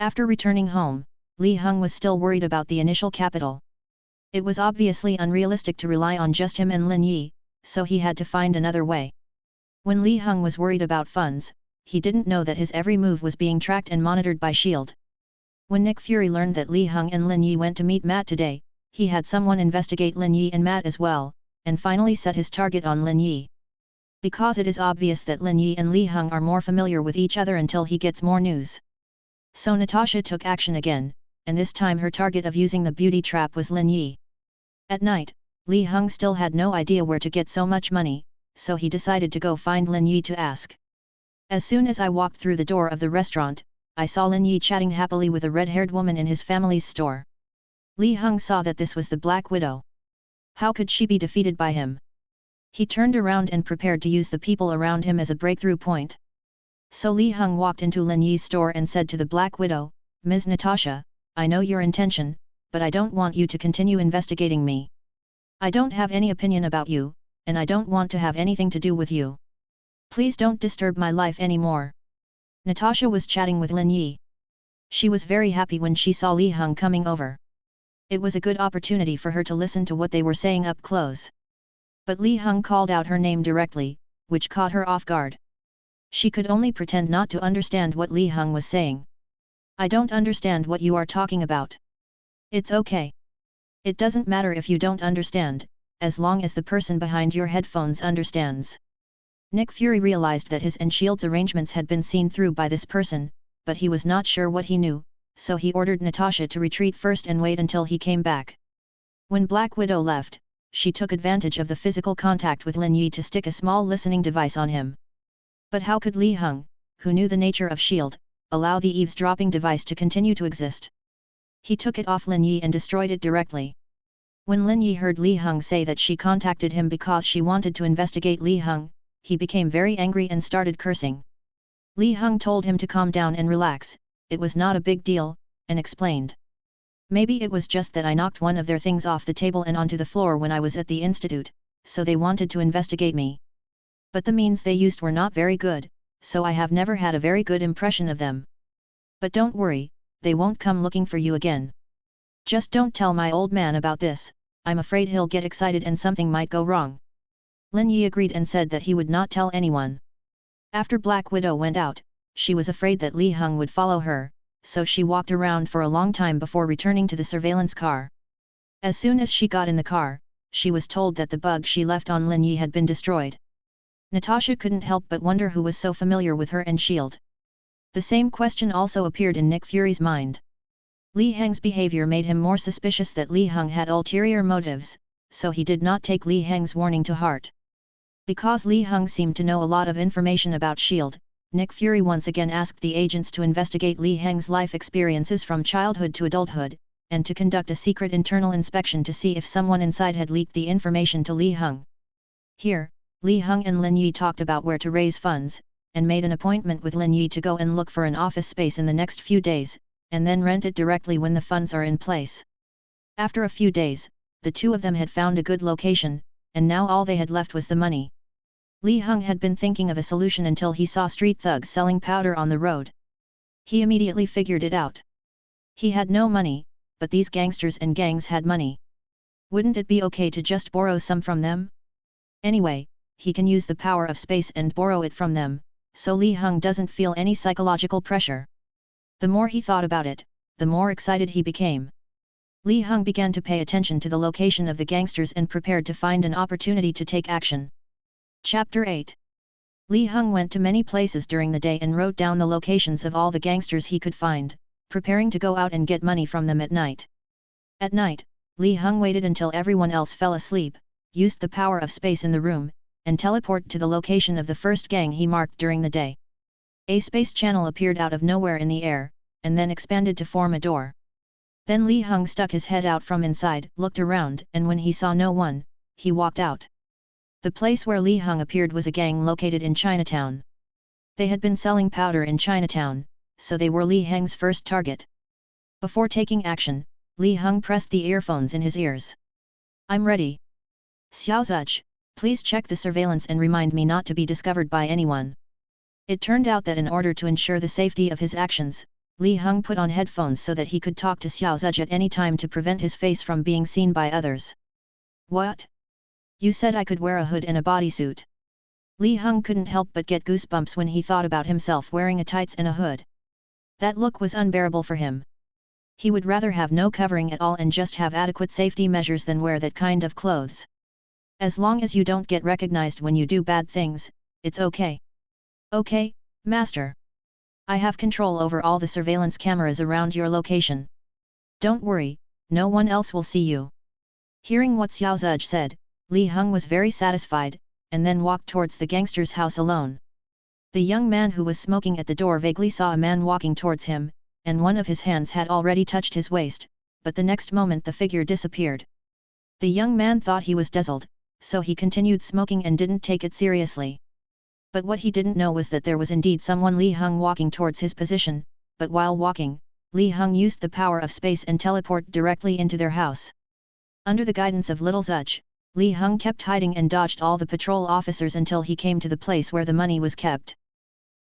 After returning home, Li Hung was still worried about the initial capital. It was obviously unrealistic to rely on just him and Lin Yi, so he had to find another way. When Li Hung was worried about funds, he didn't know that his every move was being tracked and monitored by S.H.I.E.L.D. When Nick Fury learned that Li Hung and Lin Yi went to meet Matt today, he had someone investigate Lin Yi and Matt as well, and finally set his target on Lin Yi. Because it is obvious that Lin Yi and Li Heng are more familiar with each other until he gets more news. So Natasha took action again, and this time her target of using the beauty trap was Lin Yi. At night, Li Heng still had no idea where to get so much money, so he decided to go find Lin Yi to ask. As soon as I walked through the door of the restaurant, I saw Lin Yi chatting happily with a red-haired woman in his family's store. Li Heng saw that this was the Black Widow. How could she be defeated by him? He turned around and prepared to use the people around him as a breakthrough point. So Li Heng walked into Lin Yi's store and said to the Black Widow, "Ms. Natasha, I know your intention, but I don't want you to continue investigating me. I don't have any opinion about you, and I don't want to have anything to do with you. Please don't disturb my life anymore." Natasha was chatting with Lin Yi. She was very happy when she saw Li Heng coming over. It was a good opportunity for her to listen to what they were saying up close. But Li Heng called out her name directly, which caught her off guard. She could only pretend not to understand what Li Heng was saying. "I don't understand what you are talking about." "It's okay. It doesn't matter if you don't understand, as long as the person behind your headphones understands." Nick Fury realized that his and S.H.I.E.L.D.'s arrangements had been seen through by this person, but he was not sure what he knew, so he ordered Natasha to retreat first and wait until he came back. When Black Widow left, she took advantage of the physical contact with Lin Yi to stick a small listening device on him. But how could Li Heng, who knew the nature of S.H.I.E.L.D., allow the eavesdropping device to continue to exist? He took it off Lin Yi and destroyed it directly. When Lin Yi heard Li Heng say that she contacted him because she wanted to investigate Li Heng, he became very angry and started cursing. Li Heng told him to calm down and relax, it was not a big deal, and explained. "Maybe it was just that I knocked one of their things off the table and onto the floor when I was at the institute, so they wanted to investigate me. But the means they used were not very good, so I have never had a very good impression of them. But don't worry, they won't come looking for you again. Just don't tell my old man about this, I'm afraid he'll get excited and something might go wrong." Lin Yi agreed and said that he would not tell anyone. After Black Widow went out, she was afraid that Li Heng would follow her, so she walked around for a long time before returning to the surveillance car. As soon as she got in the car, she was told that the bug she left on Lin Yi had been destroyed. Natasha couldn't help but wonder who was so familiar with her and S.H.I.E.L.D. The same question also appeared in Nick Fury's mind. Li Heng's behavior made him more suspicious that Li Heng had ulterior motives, so he did not take Li Heng's warning to heart. Because Li Heng seemed to know a lot of information about S.H.I.E.L.D., Nick Fury once again asked the agents to investigate Li Heng's life experiences from childhood to adulthood, and to conduct a secret internal inspection to see if someone inside had leaked the information to Li Heng. Here, Li Heng and Lin Yi talked about where to raise funds, and made an appointment with Lin Yi to go and look for an office space in the next few days, and then rent it directly when the funds are in place. After a few days, the two of them had found a good location, and now all they had left was the money. Li Heng had been thinking of a solution until he saw street thugs selling powder on the road. He immediately figured it out. He had no money, but these gangsters and gangs had money. Wouldn't it be okay to just borrow some from them? Anyway, he can use the power of space and borrow it from them, so Li Heng doesn't feel any psychological pressure. The more he thought about it, the more excited he became. Li Heng began to pay attention to the location of the gangsters and prepared to find an opportunity to take action. Chapter 8. Li Heng went to many places during the day and wrote down the locations of all the gangsters he could find, preparing to go out and get money from them at night. At night, Li Heng waited until everyone else fell asleep, used the power of space in the room, and teleported to the location of the first gang he marked during the day. A space channel appeared out of nowhere in the air, and then expanded to form a door. Then Li Heng stuck his head out from inside, looked around, and when he saw no one, he walked out. The place where Li Heng appeared was a gang located in Chinatown. They had been selling powder in Chinatown, so they were Li Heng's first target. Before taking action, Li Heng pressed the earphones in his ears. "I'm ready. Xiaozuch, please check the surveillance and remind me not to be discovered by anyone." It turned out that in order to ensure the safety of his actions, Li Heng put on headphones so that he could talk to Xiaozuch at any time to prevent his face from being seen by others. "What? You said I could wear a hood and a bodysuit." Li Heng couldn't help but get goosebumps when he thought about himself wearing a tights and a hood. That look was unbearable for him. He would rather have no covering at all and just have adequate safety measures than wear that kind of clothes. As long as you don't get recognized when you do bad things, it's okay. Okay, master. I have control over all the surveillance cameras around your location. Don't worry, no one else will see you. Hearing what Xiao Zhuzh said, Li Heng was very satisfied, and then walked towards the gangster's house alone. The young man who was smoking at the door vaguely saw a man walking towards him, and one of his hands had already touched his waist, but the next moment the figure disappeared. The young man thought he was dazzled, so he continued smoking and didn't take it seriously. But what he didn't know was that there was indeed someone Li Heng walking towards his position, but while walking, Li Heng used the power of space and teleport directly into their house. Under the guidance of Little Zhuzh, Li Heng kept hiding and dodged all the patrol officers until he came to the place where the money was kept.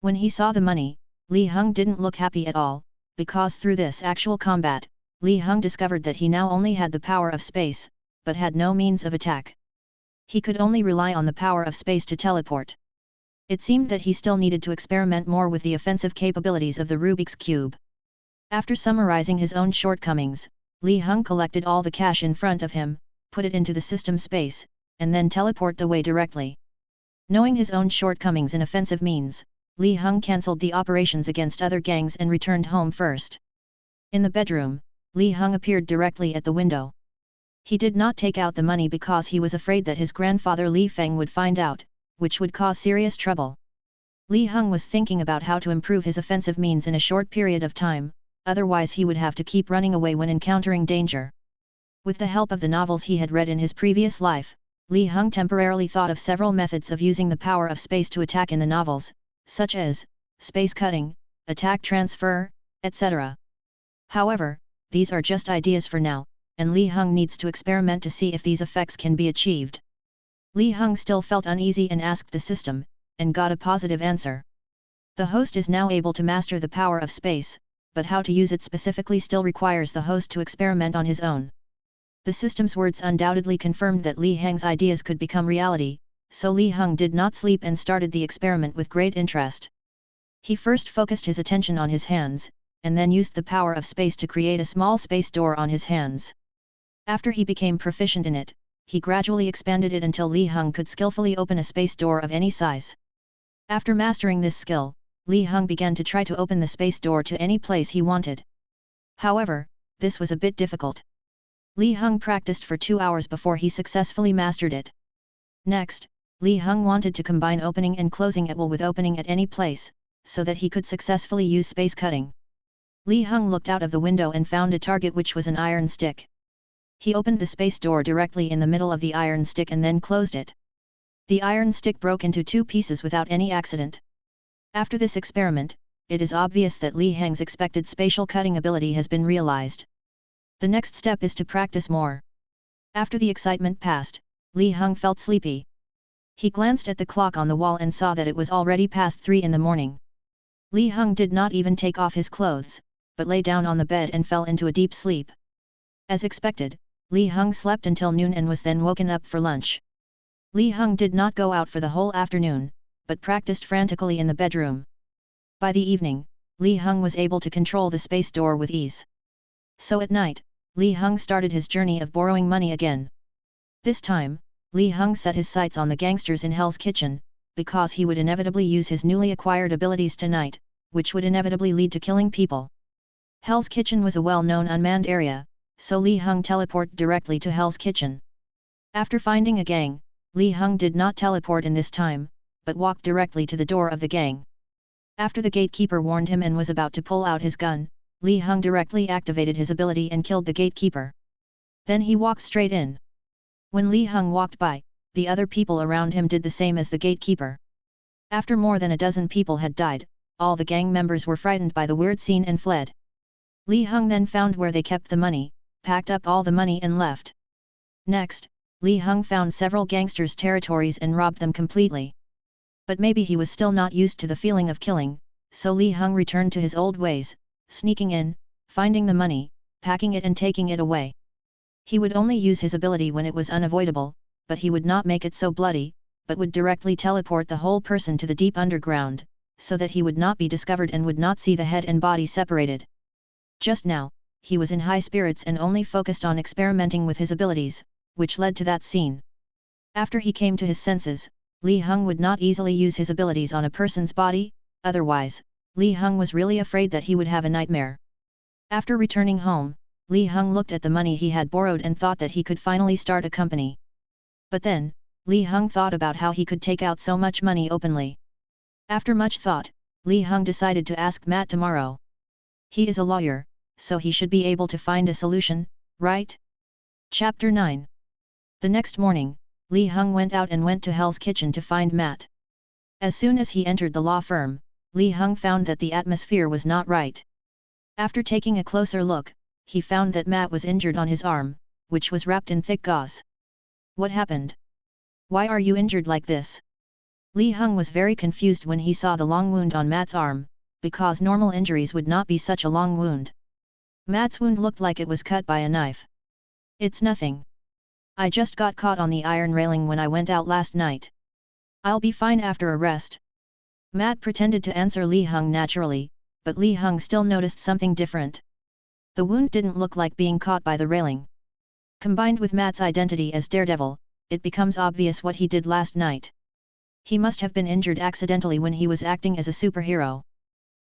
When he saw the money, Li Heng didn't look happy at all, because through this actual combat, Li Heng discovered that he now only had the power of space, but had no means of attack. He could only rely on the power of space to teleport. It seemed that he still needed to experiment more with the offensive capabilities of the Rubik's Cube. After summarizing his own shortcomings, Li Heng collected all the cash in front of him, put it into the system space, and then teleported away directly. Knowing his own shortcomings in offensive means, Li Heng cancelled the operations against other gangs and returned home first. In the bedroom, Li Heng appeared directly at the window. He did not take out the money because he was afraid that his grandfather Li Feng would find out, which would cause serious trouble. Li Heng was thinking about how to improve his offensive means in a short period of time, otherwise he would have to keep running away when encountering danger. With the help of the novels he had read in his previous life, Li Heng temporarily thought of several methods of using the power of space to attack in the novels, such as space cutting, attack transfer, etc. However, these are just ideas for now, and Li Heng needs to experiment to see if these effects can be achieved. Li Heng still felt uneasy and asked the system, and got a positive answer. The host is now able to master the power of space, but how to use it specifically still requires the host to experiment on his own. The system's words undoubtedly confirmed that Li Heng's ideas could become reality, so Li Heng did not sleep and started the experiment with great interest. He first focused his attention on his hands, and then used the power of space to create a small space door on his hands. After he became proficient in it, he gradually expanded it until Li Heng could skillfully open a space door of any size. After mastering this skill, Li Heng began to try to open the space door to any place he wanted. However, this was a bit difficult. Li Heng practiced for 2 hours before he successfully mastered it. Next, Li Heng wanted to combine opening and closing at will with opening at any place, so that he could successfully use space cutting. Li Heng looked out of the window and found a target which was an iron stick. He opened the space door directly in the middle of the iron stick and then closed it. The iron stick broke into 2 pieces without any accident. After this experiment, it is obvious that Li Heng's expected spatial cutting ability has been realized. The next step is to practice more. After the excitement passed, Li Heng felt sleepy. He glanced at the clock on the wall and saw that it was already past 3 in the morning. Li Heng did not even take off his clothes, but lay down on the bed and fell into a deep sleep. As expected, Li Heng slept until noon and was then woken up for lunch. Li Heng did not go out for the whole afternoon, but practiced frantically in the bedroom. By the evening, Li Heng was able to control the space door with ease. So at night, Li Heng started his journey of borrowing money again. This time, Li Heng set his sights on the gangsters in Hell's Kitchen, because he would inevitably use his newly acquired abilities tonight, which would inevitably lead to killing people. Hell's Kitchen was a well-known unmanned area, so Li Heng teleported directly to Hell's Kitchen. After finding a gang, Li Heng did not teleport in this time, but walked directly to the door of the gang. After the gatekeeper warned him and was about to pull out his gun, Li Heng directly activated his ability and killed the gatekeeper. Then he walked straight in. When Li Heng walked by, the other people around him did the same as the gatekeeper. After more than a dozen people had died, all the gang members were frightened by the weird scene and fled. Li Heng then found where they kept the money, packed up all the money and left. Next, Li Heng found several gangsters' territories and robbed them completely. But maybe he was still not used to the feeling of killing, so Li Heng returned to his old ways, sneaking in, finding the money, packing it and taking it away. He would only use his ability when it was unavoidable, but he would not make it so bloody, but would directly teleport the whole person to the deep underground, so that he would not be discovered and would not see the head and body separated. Just now, he was in high spirits and only focused on experimenting with his abilities, which led to that scene. After he came to his senses, Li Heng would not easily use his abilities on a person's body, otherwise, Li Heng was really afraid that he would have a nightmare. After returning home, Li Heng looked at the money he had borrowed and thought that he could finally start a company. But then, Li Heng thought about how he could take out so much money openly. After much thought, Li Heng decided to ask Matt tomorrow. He is a lawyer, so he should be able to find a solution, right? Chapter 9. The next morning, Li Heng went out and went to Hell's Kitchen to find Matt. As soon as he entered the law firm, Li Heng found that the atmosphere was not right. After taking a closer look, he found that Matt was injured on his arm, which was wrapped in thick gauze. What happened? Why are you injured like this? Li Heng was very confused when he saw the long wound on Matt's arm, because normal injuries would not be such a long wound. Matt's wound looked like it was cut by a knife. It's nothing. I just got caught on the iron railing when I went out last night. I'll be fine after a rest. Matt pretended to answer Li Heng naturally, but Li Heng still noticed something different. The wound didn't look like being caught by the railing. Combined with Matt's identity as Daredevil, it becomes obvious what he did last night. He must have been injured accidentally when he was acting as a superhero.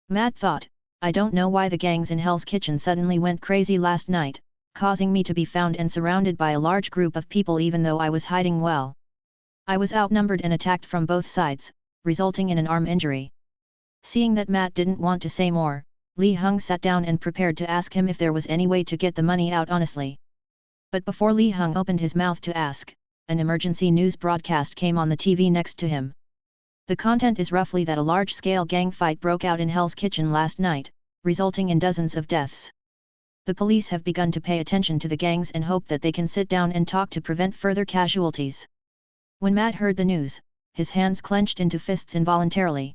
Matt thought, I don't know why the gangs in Hell's Kitchen suddenly went crazy last night, causing me to be found and surrounded by a large group of people even though I was hiding well. I was outnumbered and attacked from both sides, resulting in an arm injury. Seeing that Matt didn't want to say more, Li Heng sat down and prepared to ask him if there was any way to get the money out honestly. But before Li Heng opened his mouth to ask, an emergency news broadcast came on the TV next to him. The content is roughly that a large-scale gang fight broke out in Hell's Kitchen last night, resulting in dozens of deaths. The police have begun to pay attention to the gangs and hope that they can sit down and talk to prevent further casualties. When Matt heard the news, his hands clenched into fists involuntarily.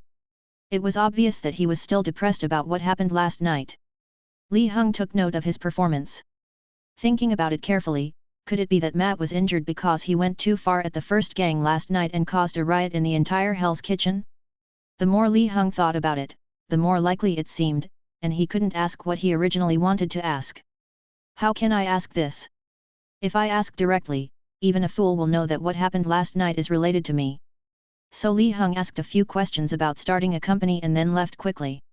It was obvious that he was still depressed about what happened last night. Li Heng took note of his performance. Thinking about it carefully, could it be that Matt was injured because he went too far at the first gang last night and caused a riot in the entire Hell's Kitchen? The more Li Heng thought about it, the more likely it seemed, and he couldn't ask what he originally wanted to ask. How can I ask this? If I ask directly, even a fool will know that what happened last night is related to me. So Li Heng asked a few questions about starting a company and then left quickly.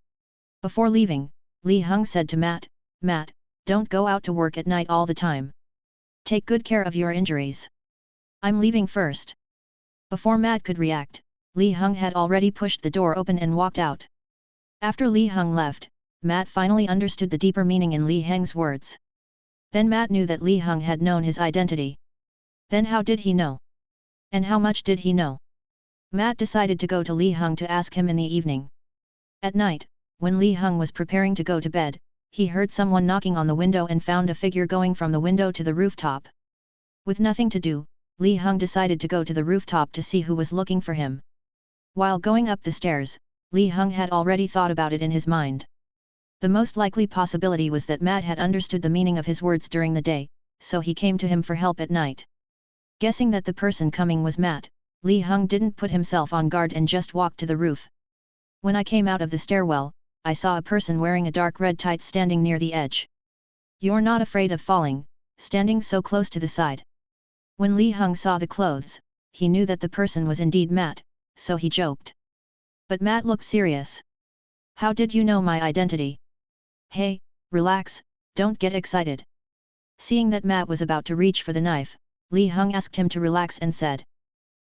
Before leaving, Li Heng said to Matt, Matt, don't go out to work at night all the time. Take good care of your injuries. I'm leaving first. Before Matt could react, Li Heng had already pushed the door open and walked out. After Li Heng left, Matt finally understood the deeper meaning in Li Heng's words. Then Matt knew that Li Heng had known his identity. Then how did he know? And how much did he know? Matt decided to go to Li Heng to ask him in the evening. At night, when Li Heng was preparing to go to bed, he heard someone knocking on the window and found a figure going from the window to the rooftop. With nothing to do, Li Heng decided to go to the rooftop to see who was looking for him. While going up the stairs, Li Heng had already thought about it in his mind. The most likely possibility was that Matt had understood the meaning of his words during the day, so he came to him for help at night. Guessing that the person coming was Matt, Li Heng didn't put himself on guard and just walked to the roof. When I came out of the stairwell, I saw a person wearing a dark red tights standing near the edge. You're not afraid of falling, standing so close to the side. When Li Heng saw the clothes, he knew that the person was indeed Matt, so he joked. But Matt looked serious. How did you know my identity? Hey, relax, don't get excited. Seeing that Matt was about to reach for the knife, Li Heng asked him to relax and said.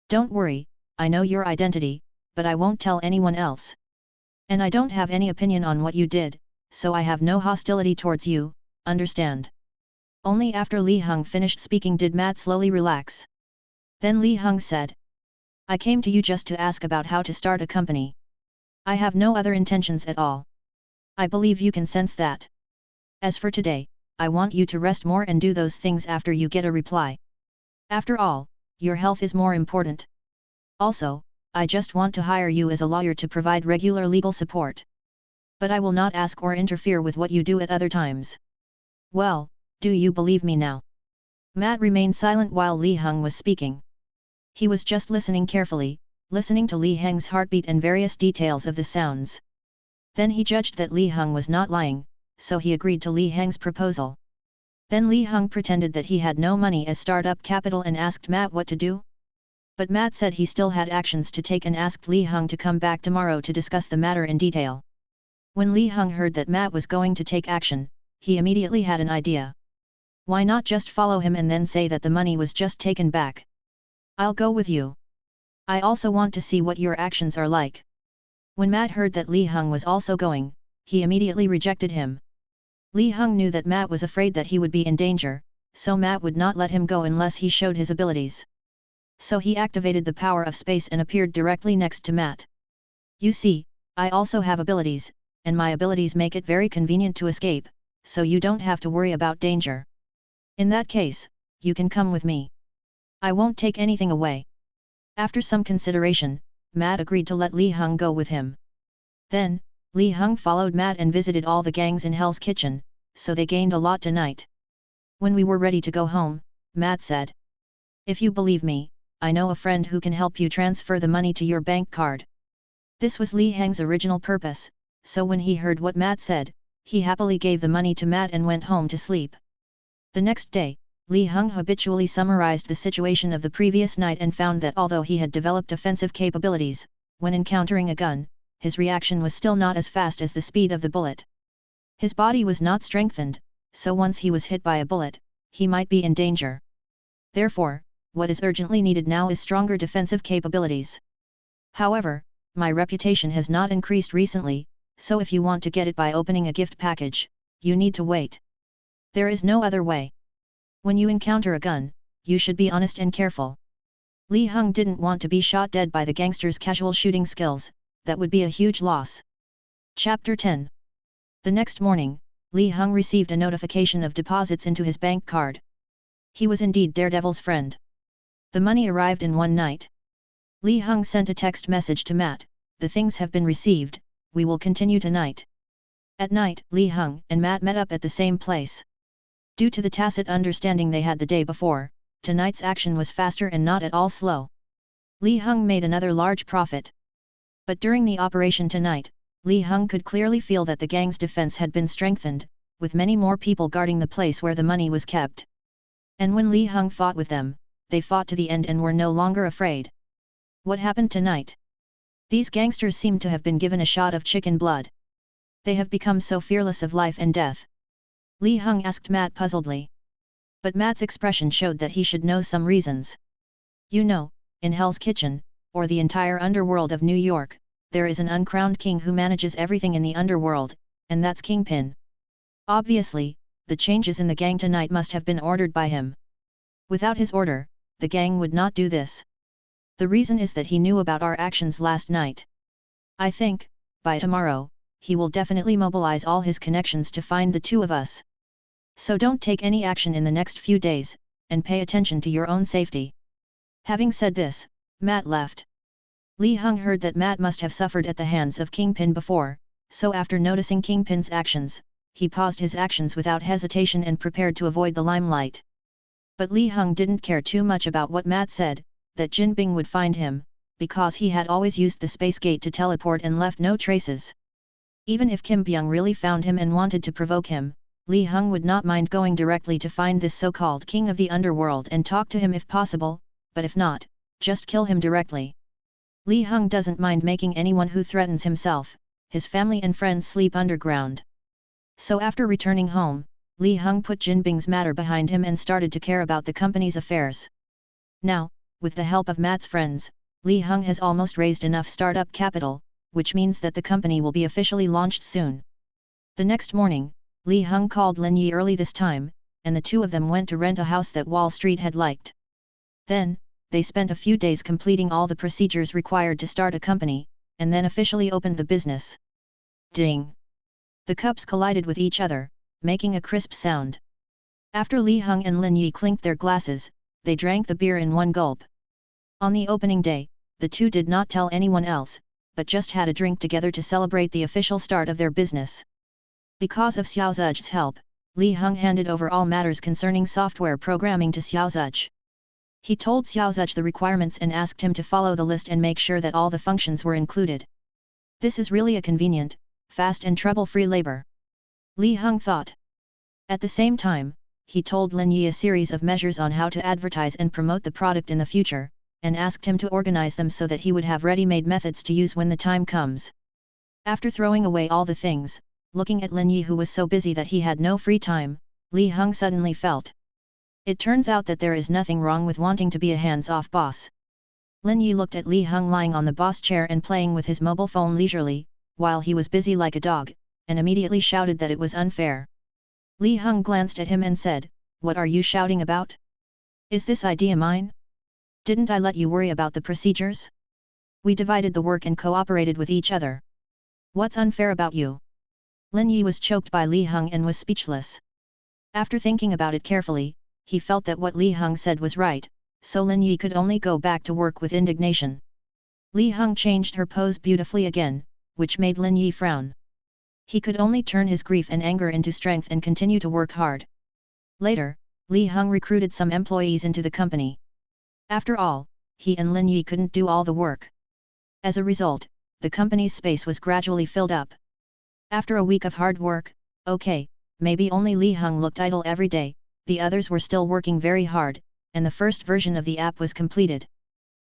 Don't worry, I know your identity, but I won't tell anyone else. And I don't have any opinion on what you did, so I have no hostility towards you, understand? Only after Li Heng finished speaking did Matt slowly relax. Then Li Heng said. I came to you just to ask about how to start a company. I have no other intentions at all. I believe you can sense that. As for today, I want you to rest more and do those things after you get a reply. After all, your health is more important. Also, I just want to hire you as a lawyer to provide regular legal support. But I will not ask or interfere with what you do at other times. Well, do you believe me now? Matt remained silent while Li Heng was speaking. He was just listening carefully, listening to Li Heng's heartbeat and various details of the sounds. Then he judged that Li Heng was not lying, so he agreed to Li Heng's proposal. Then Li Heng pretended that he had no money as startup capital and asked Matt what to do. But Matt said he still had actions to take and asked Li Heng to come back tomorrow to discuss the matter in detail. When Li Heng heard that Matt was going to take action, he immediately had an idea. Why not just follow him and then say that the money was just taken back? I'll go with you. I also want to see what your actions are like. When Matt heard that Li Heng was also going, he immediately rejected him. Li Heng knew that Matt was afraid that he would be in danger, so Matt would not let him go unless he showed his abilities. So he activated the power of space and appeared directly next to Matt. You see, I also have abilities, and my abilities make it very convenient to escape, so you don't have to worry about danger. In that case, you can come with me. I won't take anything away. After some consideration, Matt agreed to let Li Heng go with him. Then, Li Heng followed Matt and visited all the gangs in Hell's Kitchen, so they gained a lot tonight. When we were ready to go home, Matt said, "If you believe me, I know a friend who can help you transfer the money to your bank card." This was Li Heng's original purpose, so when he heard what Matt said, he happily gave the money to Matt and went home to sleep. The next day, Li Heng habitually summarized the situation of the previous night and found that although he had developed offensive capabilities, when encountering a gun, his reaction was still not as fast as the speed of the bullet. His body was not strengthened, so once he was hit by a bullet, he might be in danger. Therefore, what is urgently needed now is stronger defensive capabilities. However, my reputation has not increased recently, so if you want to get it by opening a gift package, you need to wait. There is no other way. When you encounter a gun, you should be honest and careful. Li Heng didn't want to be shot dead by the gangster's casual shooting skills, that would be a huge loss. Chapter 10. The next morning, Li Heng received a notification of deposits into his bank card. He was indeed Daredevil's friend. The money arrived in one night. Li Heng sent a text message to Matt, "The things have been received, we will continue tonight." At night, Li Heng and Matt met up at the same place. Due to the tacit understanding they had the day before, tonight's action was faster and not at all slow. Li Heng made another large profit. But during the operation tonight, Li Heng could clearly feel that the gang's defense had been strengthened, with many more people guarding the place where the money was kept. And when Li Heng fought with them, they fought to the end and were no longer afraid. What happened tonight? These gangsters seemed to have been given a shot of chicken blood. They have become so fearless of life and death. Li Heng asked Matt puzzledly. But Matt's expression showed that he should know some reasons. You know, in Hell's Kitchen, or the entire underworld of New York, there is an uncrowned king who manages everything in the underworld, and that's Kingpin. Obviously, the changes in the gang tonight must have been ordered by him. Without his order, the gang would not do this. The reason is that he knew about our actions last night. I think, by tomorrow, he will definitely mobilize all his connections to find the two of us. So don't take any action in the next few days, and pay attention to your own safety. Having said this, Matt left. Li Heng heard that Matt must have suffered at the hands of Kingpin before, so after noticing Kingpin's actions, he paused his actions without hesitation and prepared to avoid the limelight. But Li Heng didn't care too much about what Matt said, that Jin Bing would find him, because he had always used the space gate to teleport and left no traces. Even if Kim Byung really found him and wanted to provoke him, Li Heng would not mind going directly to find this so-called king of the underworld and talk to him if possible, but if not, just kill him directly. Li Heng doesn't mind making anyone who threatens himself, his family and friends sleep underground. So after returning home, Li Heng put Jin Bing's matter behind him and started to care about the company's affairs. Now, with the help of Matt's friends, Li Heng has almost raised enough startup capital, which means that the company will be officially launched soon. The next morning, Li Heng called Lin Yi early this time, and the two of them went to rent a house that Wall Street had liked. Then, they spent a few days completing all the procedures required to start a company, and then officially opened the business. Ding! The cups collided with each other, making a crisp sound. After Li Heng and Lin Yi clinked their glasses, they drank the beer in one gulp. On the opening day, the two did not tell anyone else, but just had a drink together to celebrate the official start of their business. Because of Xiao Zhuz's help, Li Heng handed over all matters concerning software programming to Xiao Zhuj. He told Xiao Zhuj the requirements and asked him to follow the list and make sure that all the functions were included. This is really a convenient, fast and trouble-free labor. Li Heng thought. At the same time, he told Lin Yi a series of measures on how to advertise and promote the product in the future, and asked him to organize them so that he would have ready-made methods to use when the time comes. After throwing away all the things, looking at Lin Yi who was so busy that he had no free time, Li Heng suddenly felt. It turns out that there is nothing wrong with wanting to be a hands-off boss. Lin Yi looked at Li Heng lying on the boss chair and playing with his mobile phone leisurely, while he was busy like a dog, and immediately shouted that it was unfair. Li Heng glanced at him and said, "What are you shouting about? Is this idea mine? Didn't I let you worry about the procedures? We divided the work and cooperated with each other. What's unfair about you?" Lin Yi was choked by Li Heng and was speechless. After thinking about it carefully, he felt that what Li Heng said was right, so Lin Yi could only go back to work with indignation. Li Heng changed her pose beautifully again, which made Lin Yi frown. He could only turn his grief and anger into strength and continue to work hard. Later, Li Heng recruited some employees into the company. After all, he and Lin Yi couldn't do all the work. As a result, the company's space was gradually filled up. After a week of hard work, okay, maybe only Li Heng looked idle every day, the others were still working very hard, and the first version of the app was completed.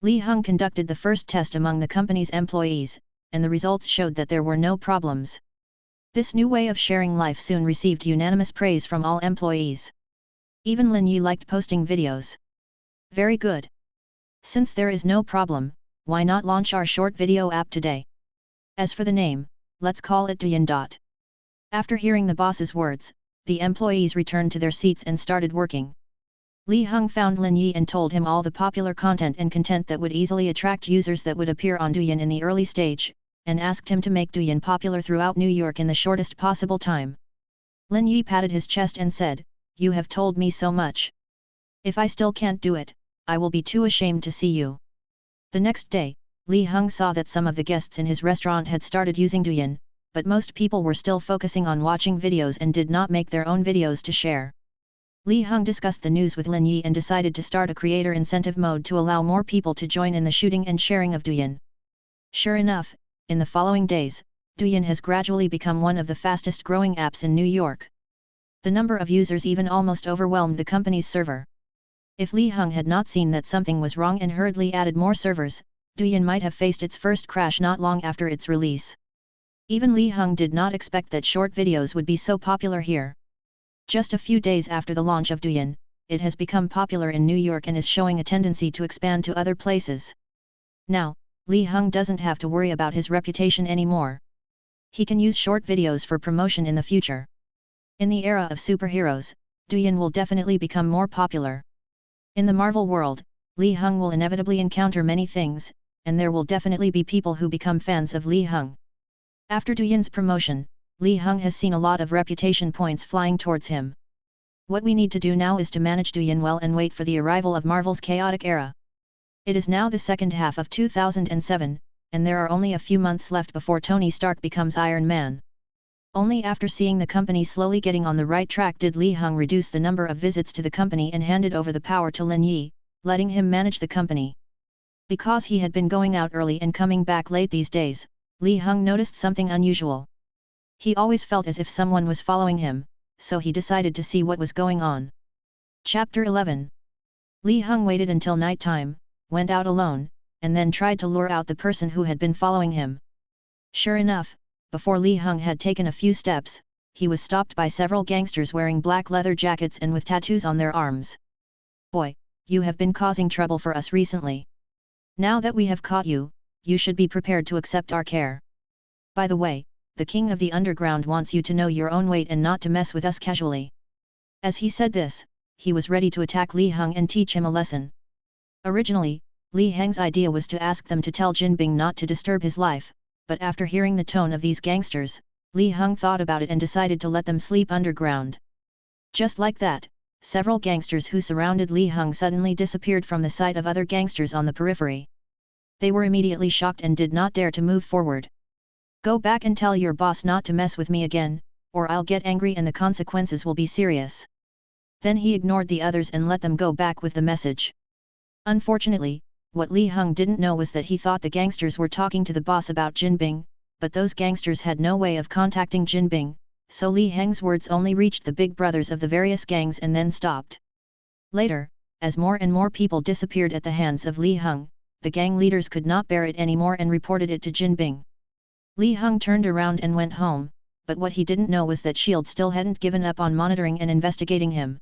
Li Heng conducted the first test among the company's employees, and the results showed that there were no problems. This new way of sharing life soon received unanimous praise from all employees. Even Lin Yi liked posting videos. Very good. Since there is no problem, why not launch our short video app today? As for the name, let's call it Douyin. After hearing the boss's words, the employees returned to their seats and started working. Li Heng found Lin Yi and told him all the popular content and content that would easily attract users that would appear on Douyin in the early stage, and asked him to make Douyin popular throughout New York in the shortest possible time. Lin Yi patted his chest and said, "You have told me so much. If I still can't do it, I will be too ashamed to see you." The next day, Li Heng saw that some of the guests in his restaurant had started using Douyin, but most people were still focusing on watching videos and did not make their own videos to share. Li Heng discussed the news with Lin Yi and decided to start a creator incentive mode to allow more people to join in the shooting and sharing of Douyin. Sure enough, in the following days, Douyin has gradually become one of the fastest growing apps in New York. The number of users even almost overwhelmed the company's server. If Li Heng had not seen that something was wrong and hurriedly added more servers, Douyin might have faced its first crash not long after its release. Even Li Heng did not expect that short videos would be so popular here. Just a few days after the launch of Douyin, it has become popular in New York and is showing a tendency to expand to other places. Now, Li Heng doesn't have to worry about his reputation anymore. He can use short videos for promotion in the future. In the era of superheroes, Douyin will definitely become more popular. In the Marvel world, Li Heng will inevitably encounter many things, and there will definitely be people who become fans of Li Heng. After Douyin's promotion, Li Heng has seen a lot of reputation points flying towards him. What we need to do now is to manage Douyin well and wait for the arrival of Marvel's chaotic era. It is now the second half of 2007, and there are only a few months left before Tony Stark becomes Iron Man. Only after seeing the company slowly getting on the right track did Li Heng reduce the number of visits to the company and handed over the power to Lin Yi, letting him manage the company. Because he had been going out early and coming back late these days, Li Heng noticed something unusual. He always felt as if someone was following him, so he decided to see what was going on. Chapter 11. Li Heng waited until night time, went out alone, and then tried to lure out the person who had been following him. Sure enough, before Li Heng had taken a few steps, he was stopped by several gangsters wearing black leather jackets and with tattoos on their arms. "Boy, you have been causing trouble for us recently. Now that we have caught you, you should be prepared to accept our care. By the way, the king of the underground wants you to know your own weight and not to mess with us casually." As he said this, he was ready to attack Li Heng and teach him a lesson. Originally, Li Heng's idea was to ask them to tell Jinbing not to disturb his life, but after hearing the tone of these gangsters, Li Heng thought about it and decided to let them sleep underground. Just like that, several gangsters who surrounded Li Heng suddenly disappeared from the sight of other gangsters on the periphery. They were immediately shocked and did not dare to move forward. "Go back and tell your boss not to mess with me again, or I'll get angry and the consequences will be serious." Then he ignored the others and let them go back with the message. Unfortunately, what Li Heng didn't know was that he thought the gangsters were talking to the boss about Jinbing, but those gangsters had no way of contacting Jinbing, so Li Heng's words only reached the big brothers of the various gangs and then stopped. Later, as more and more people disappeared at the hands of Li Heng, the gang leaders could not bear it anymore and reported it to Jin Bing. Li Heng turned around and went home, but what he didn't know was that S.H.I.E.L.D. still hadn't given up on monitoring and investigating him.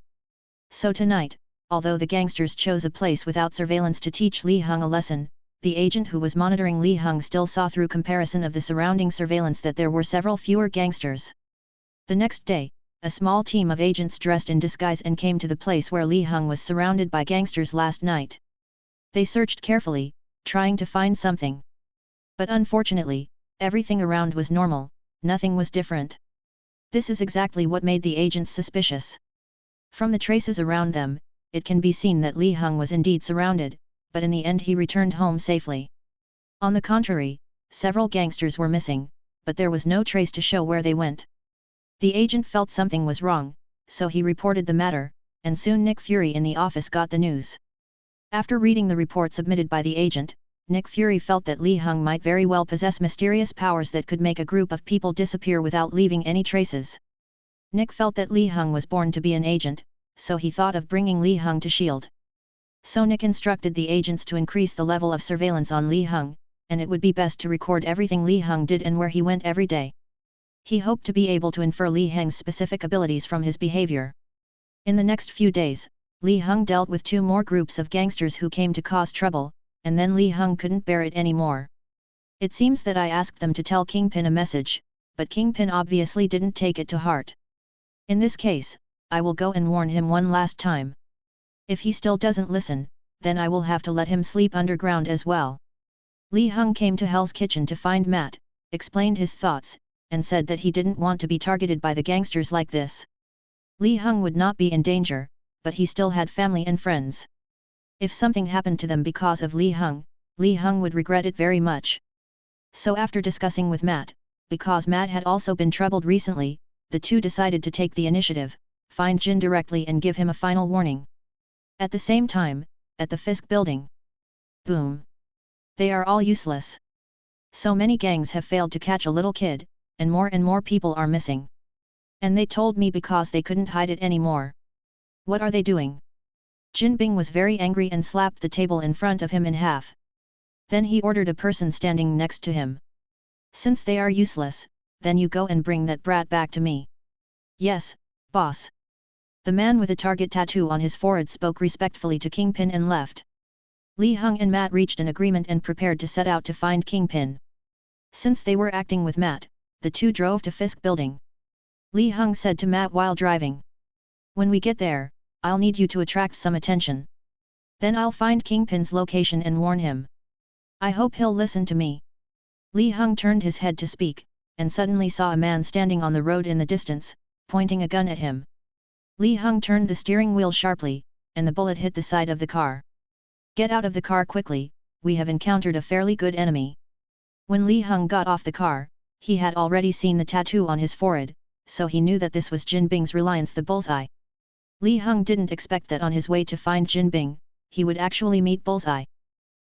So tonight, although the gangsters chose a place without surveillance to teach Li Heng a lesson, the agent who was monitoring Li Heng still saw through comparison of the surrounding surveillance that there were several fewer gangsters. The next day, a small team of agents dressed in disguise and came to the place where Li Heng was surrounded by gangsters last night. They searched carefully, trying to find something. But unfortunately, everything around was normal, nothing was different. This is exactly what made the agents suspicious. From the traces around them, it can be seen that Li Heng was indeed surrounded, but in the end he returned home safely. On the contrary, several gangsters were missing, but there was no trace to show where they went. The agent felt something was wrong, so he reported the matter, and soon Nick Fury in the office got the news. After reading the report submitted by the agent, Nick Fury felt that Li Heng might very well possess mysterious powers that could make a group of people disappear without leaving any traces. Nick felt that Li Heng was born to be an agent, so he thought of bringing Li Heng to S.H.I.E.L.D. So Nick instructed the agents to increase the level of surveillance on Li Heng, and it would be best to record everything Li Heng did and where he went every day. He hoped to be able to infer Li Heng's specific abilities from his behavior. In the next few days, Li Heng dealt with 2 more groups of gangsters who came to cause trouble, and then Li Heng couldn't bear it anymore. It seems that I asked them to tell Kingpin a message, but Kingpin obviously didn't take it to heart. In this case, I will go and warn him one last time. If he still doesn't listen, then I will have to let him sleep underground as well. Li Heng came to Hell's Kitchen to find Matt, explained his thoughts, and said that he didn't want to be targeted by the gangsters like this. Li Heng would not be in danger, but he still had family and friends. If something happened to them because of Li Heng would regret it very much. So after discussing with Matt, because Matt had also been troubled recently, the two decided to take the initiative, find Jin directly and give him a final warning. At the same time, at the Fisk building. Boom! They are all useless. So many gangs have failed to catch a little kid, and more people are missing. And they told me because they couldn't hide it anymore. What are they doing? Jin Bing was very angry and slapped the table in front of him in half. Then he ordered a person standing next to him. Since they are useless, then you go and bring that brat back to me. Yes, boss. The man with a target tattoo on his forehead spoke respectfully to Kingpin and left. Li Heng and Matt reached an agreement and prepared to set out to find Kingpin. Since they were acting with Matt, the two drove to Fisk building. Li Heng said to Matt while driving. When we get there, I'll need you to attract some attention. Then I'll find Kingpin's location and warn him. I hope he'll listen to me. Li Heng turned his head to speak, and suddenly saw a man standing on the road in the distance, pointing a gun at him. Li Heng turned the steering wheel sharply, and the bullet hit the side of the car. Get out of the car quickly, we have encountered a fairly good enemy. When Li Heng got off the car, he had already seen the tattoo on his forehead, so he knew that this was Jin Bing's Reliance the Bullseye. Li Heng didn't expect that on his way to find Jin Bing, he would actually meet Bullseye.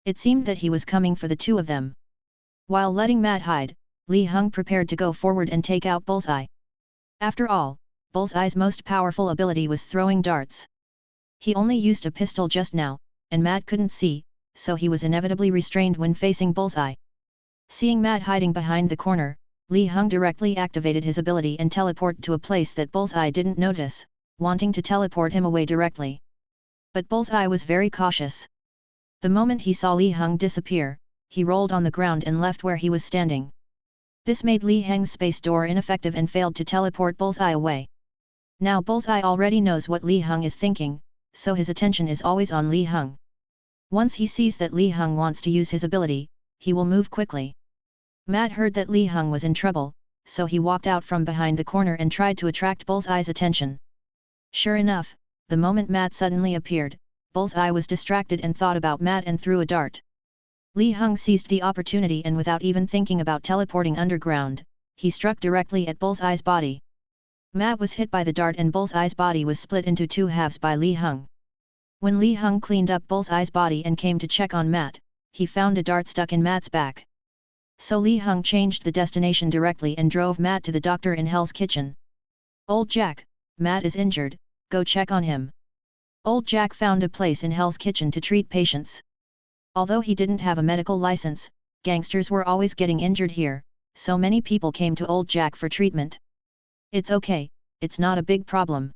It seemed that he was coming for the two of them. While letting Matt hide, Li Heng prepared to go forward and take out Bullseye. After all, Bullseye's most powerful ability was throwing darts. He only used a pistol just now, and Matt couldn't see, so he was inevitably restrained when facing Bullseye. Seeing Matt hiding behind the corner, Li Heng directly activated his ability and teleported to a place that Bullseye didn't notice, wanting to teleport him away directly. But Bullseye was very cautious. The moment he saw Li Heng disappear, he rolled on the ground and left where he was standing. This made Li Heng's space door ineffective and failed to teleport Bullseye away. Now Bullseye already knows what Li Heng is thinking, so his attention is always on Li Heng. Once he sees that Li Heng wants to use his ability, he will move quickly. Matt heard that Li Heng was in trouble, so he walked out from behind the corner and tried to attract Bullseye's attention. Sure enough, the moment Matt suddenly appeared, Bullseye was distracted and thought about Matt and threw a dart. Li Heng seized the opportunity and without even thinking about teleporting underground, he struck directly at Bullseye's body. Matt was hit by the dart and Bullseye's body was split into 2 halves by Li Heng. When Li Heng cleaned up Bullseye's body and came to check on Matt, he found a dart stuck in Matt's back. So Li Heng changed the destination directly and drove Matt to the doctor in Hell's Kitchen. Old Jack, Matt is injured, go check on him. Old Jack found a place in Hell's Kitchen to treat patients. Although he didn't have a medical license, gangsters were always getting injured here, so many people came to Old Jack for treatment. It's okay, it's not a big problem.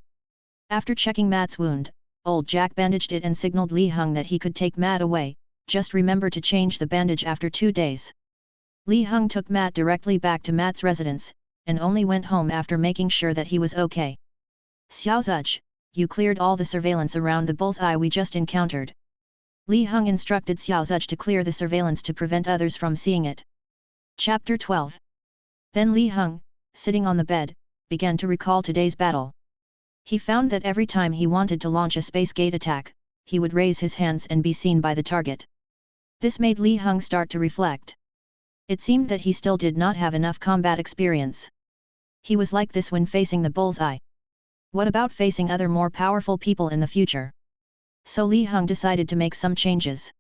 After checking Matt's wound, Old Jack bandaged it and signaled Li Hung that he could take Matt away, just remember to change the bandage after 2 days. Li Hung took Matt directly back to Matt's residence, and only went home after making sure that he was okay. Xiao Zuch, you cleared all the surveillance around the bullseye we just encountered. Li Hung instructed Xiao Zuch to clear the surveillance to prevent others from seeing it. Chapter 12. Then Li Hung, sitting on the bed, began to recall today's battle. He found that every time he wanted to launch a space gate attack, he would raise his hands and be seen by the target. This made Li Hung start to reflect. It seemed that he still did not have enough combat experience. He was like this when facing the bullseye. What about facing other more powerful people in the future? So Li Hung decided to make some changes.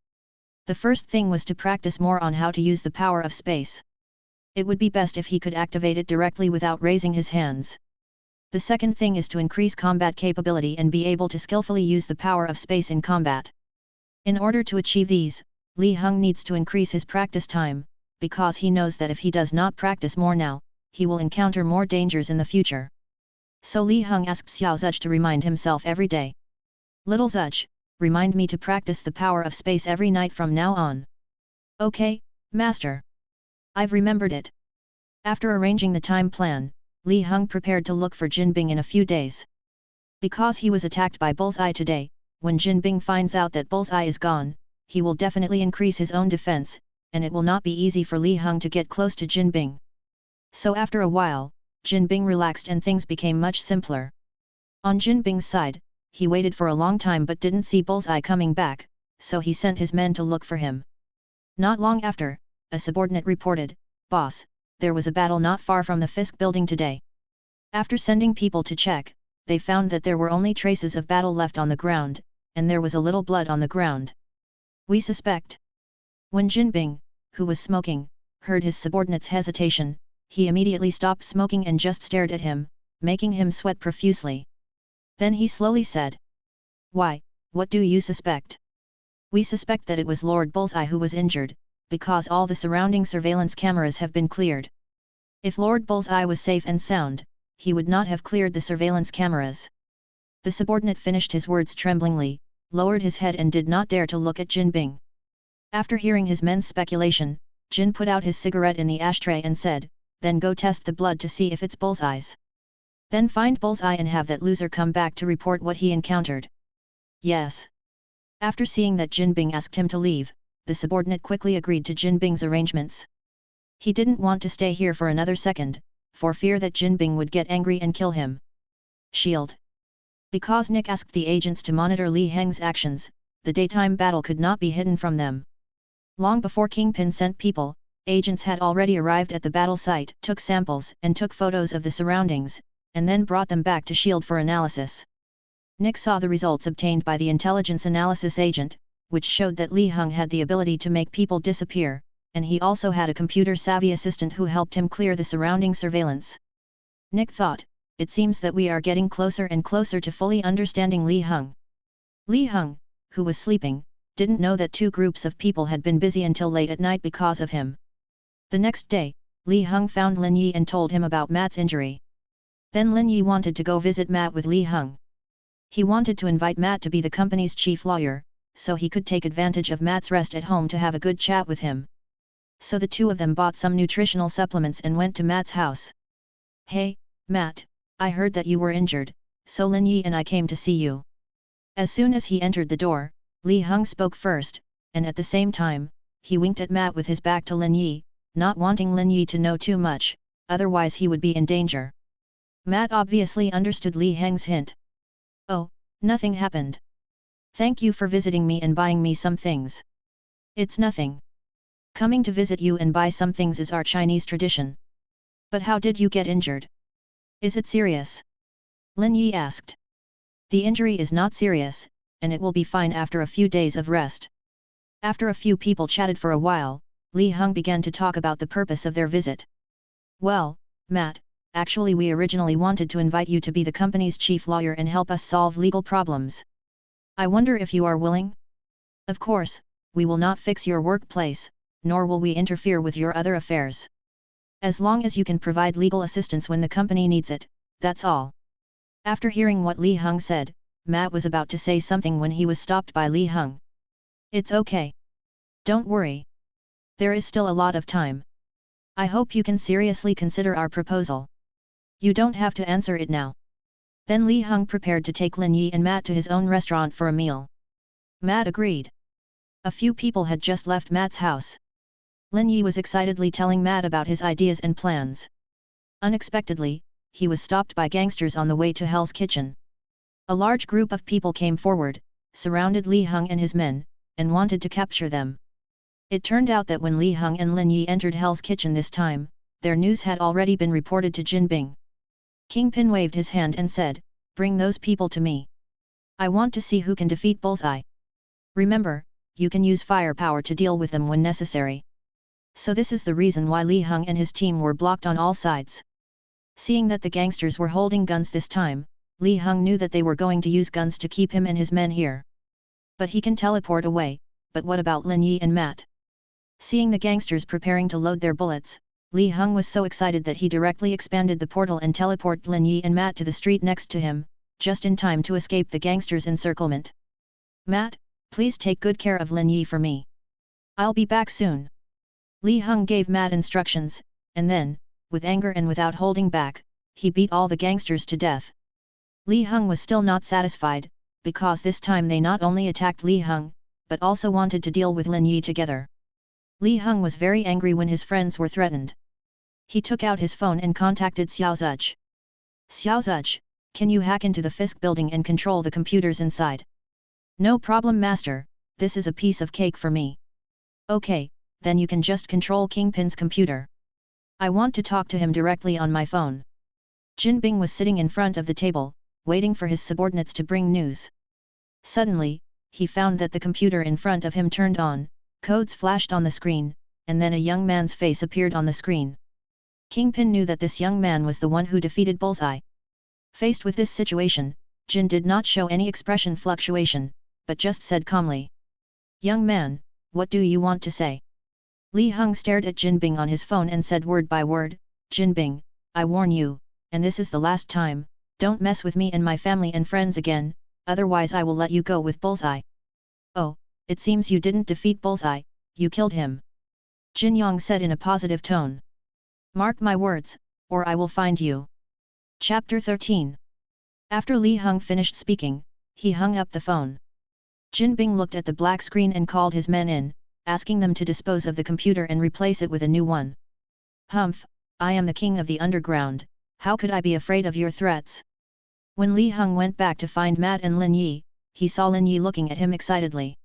The first thing was to practice more on how to use the power of space. It would be best if he could activate it directly without raising his hands. The second thing is to increase combat capability and be able to skillfully use the power of space in combat. In order to achieve these, Li Hung needs to increase his practice time, because he knows that if he does not practice more now, he will encounter more dangers in the future. So Li Hung asked Xiao Zuch to remind himself every day. Little Zuch, remind me to practice the power of space every night from now on. Okay, Master. I've remembered it. After arranging the time plan, Li Hung prepared to look for Jin Bing in a few days. Because he was attacked by Bullseye today, when Jin Bing finds out that Bullseye is gone, he will definitely increase his own defense, and it will not be easy for Li Hung to get close to Jin Bing. So after a while, Jin Bing relaxed and things became much simpler. On Jin Bing's side, he waited for a long time but didn't see Bullseye coming back, so he sent his men to look for him. Not long after, a subordinate reported, "Boss, there was a battle not far from the Fisk building today." After sending people to check, they found that there were only traces of battle left on the ground, and there was a little blood on the ground. We suspect. When Jin Bing, who was smoking, heard his subordinate's hesitation, he immediately stopped smoking and just stared at him, making him sweat profusely. Then he slowly said, "Why, what do you suspect?" "We suspect that it was Lord Bullseye who was injured, because all the surrounding surveillance cameras have been cleared. If Lord Bullseye was safe and sound, he would not have cleared the surveillance cameras." The subordinate finished his words tremblingly, lowered his head and did not dare to look at Jin Bing. After hearing his men's speculation, Jin put out his cigarette in the ashtray and said, "Then go test the blood to see if it's Bullseye's. Then find Bullseye and have that loser come back to report what he encountered." "Yes." After seeing that Jin Bing asked him to leave, the subordinate quickly agreed to Jin Bing's arrangements. He didn't want to stay here for another second, for fear that Jin Bing would get angry and kill him. Shield. Because Nick asked the agents to monitor Li Heng's actions, the daytime battle could not be hidden from them. Long before Kingpin sent people, agents had already arrived at the battle site, took samples and took photos of the surroundings, and then brought them back to SHIELD for analysis. Nick saw the results obtained by the intelligence analysis agent, which showed that Li Hung had the ability to make people disappear, and he also had a computer-savvy assistant who helped him clear the surrounding surveillance. Nick thought, "It seems that we are getting closer and closer to fully understanding Li Hung." Li Hung, who was sleeping, didn't know that two groups of people had been busy until late at night because of him. The next day, Li Hung found Lin Yi and told him about Matt's injury. Then Lin Yi wanted to go visit Matt with Li Hung. He wanted to invite Matt to be the company's chief lawyer, so he could take advantage of Matt's rest at home to have a good chat with him. So the two of them bought some nutritional supplements and went to Matt's house. "Hey, Matt, I heard that you were injured, so Lin Yi and I came to see you." As soon as he entered the door, Li Hung spoke first, and at the same time, he winked at Matt with his back to Lin Yi, not wanting Lin Yi to know too much, otherwise he would be in danger. Matt obviously understood Li Heng's hint. "Oh, nothing happened. Thank you for visiting me and buying me some things." "It's nothing. Coming to visit you and buy some things is our Chinese tradition." "But how did you get injured? Is it serious?" Lin Yi asked. "The injury is not serious, and it will be fine after a few days of rest." After a few people chatted for a while, Li Hung began to talk about the purpose of their visit. "Well, Matt, actually we originally wanted to invite you to be the company's chief lawyer and help us solve legal problems. I wonder if you are willing? Of course, we will not fix your workplace, nor will we interfere with your other affairs. As long as you can provide legal assistance when the company needs it, that's all. After hearing what Li Heng said, Matt was about to say something when he was stopped by Li Heng. It's okay. Don't worry. There is still a lot of time. I hope you can seriously consider our proposal. You don't have to answer it now. Then Li Heng prepared to take Lin Yi and Matt to his own restaurant for a meal. Matt agreed. A few people had just left Matt's house. Lin Yi was excitedly telling Matt about his ideas and plans. Unexpectedly, he was stopped by gangsters on the way to Hell's Kitchen. A large group of people came forward, surrounded Li Heng and his men, and wanted to capture them. It turned out that when Li Heng and Lin Yi entered Hell's Kitchen this time, their news had already been reported to Jin Bing. Kingpin waved his hand and said, "Bring those people to me. I want to see who can defeat Bullseye. Remember, you can use firepower to deal with them when necessary." So this is the reason why Li Heng and his team were blocked on all sides. Seeing that the gangsters were holding guns this time, Li Heng knew that they were going to use guns to keep him and his men here. But he can teleport away, but what about Lin Yi and Matt? Seeing the gangsters preparing to load their bullets, Li Heng was so excited that he directly expanded the portal and teleported Lin Yi and Matt to the street next to him, just in time to escape the gangsters' encirclement. "Matt, please take good care of Lin Yi for me. I'll be back soon." Li Heng gave Matt instructions, and then, with anger and without holding back, he beat all the gangsters to death. Li Heng was still not satisfied, because this time they not only attacked Li Heng, but also wanted to deal with Lin Yi together. Li Heng was very angry when his friends were threatened. He took out his phone and contacted Xiao Zuch. "Xiao Zuch, can you hack into the Fisk building and control the computers inside?" "No problem, master, this is a piece of cake for me." "Okay, then you can just control Kingpin's computer. I want to talk to him directly on my phone." Jin Bing was sitting in front of the table, waiting for his subordinates to bring news. Suddenly, he found that the computer in front of him turned on, codes flashed on the screen, and then a young man's face appeared on the screen. Kingpin knew that this young man was the one who defeated Bullseye. Faced with this situation, Jin did not show any expression fluctuation, but just said calmly, "Young man, what do you want to say?" Li Heng stared at Jin Bing on his phone and said word by word, "Jin Bing, I warn you, and this is the last time, don't mess with me and my family and friends again, otherwise I will let you go with Bullseye." "Oh, it seems you didn't defeat Bullseye, you killed him," Jin Yong said in a positive tone. "Mark my words, or I will find you." Chapter 13. After Li Heng finished speaking, he hung up the phone. Jin Bing looked at the black screen and called his men in, asking them to dispose of the computer and replace it with a new one. "Humph, I am the king of the underground, how could I be afraid of your threats?" When Li Heng went back to find Matt and Lin Yi, he saw Lin Yi looking at him excitedly.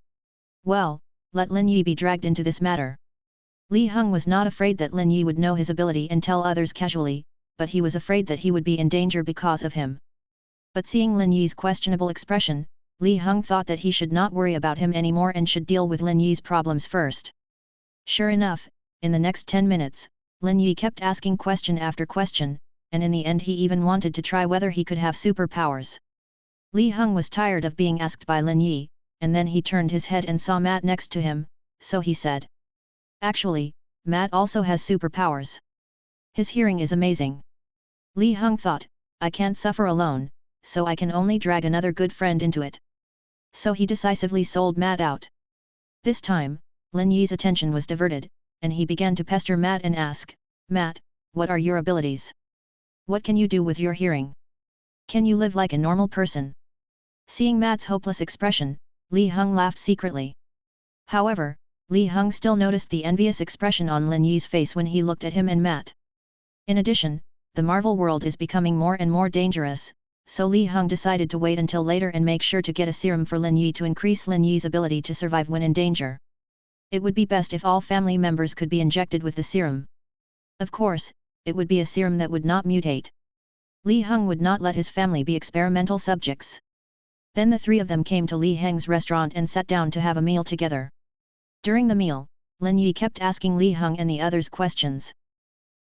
"Well, let Lin Yi be dragged into this matter." Li Heng was not afraid that Lin Yi would know his ability and tell others casually, but he was afraid that he would be in danger because of him. But seeing Lin Yi's questionable expression, Li Heng thought that he should not worry about him anymore and should deal with Lin Yi's problems first. Sure enough, in the next 10 minutes, Lin Yi kept asking question after question, and in the end he even wanted to try whether he could have superpowers. Li Heng was tired of being asked by Lin Yi, and then he turned his head and saw Matt next to him, so he said, "Actually, Matt also has superpowers. His hearing is amazing." Li Heng thought, "I can't suffer alone, so I can only drag another good friend into it." So he decisively sold Matt out. This time, Lin Yi's attention was diverted, and he began to pester Matt and ask, "Matt, what are your abilities? What can you do with your hearing? Can you live like a normal person?" Seeing Matt's hopeless expression, Li Heng laughed secretly. However, Li Heng still noticed the envious expression on Lin Yi's face when he looked at him and Matt. In addition, the Marvel world is becoming more and more dangerous, so Li Heng decided to wait until later and make sure to get a serum for Lin Yi to increase Lin Yi's ability to survive when in danger. It would be best if all family members could be injected with the serum. Of course, it would be a serum that would not mutate. Li Heng would not let his family be experimental subjects. Then the three of them came to Li Heng's restaurant and sat down to have a meal together. During the meal, Lin Yi kept asking Li Heng and the others questions.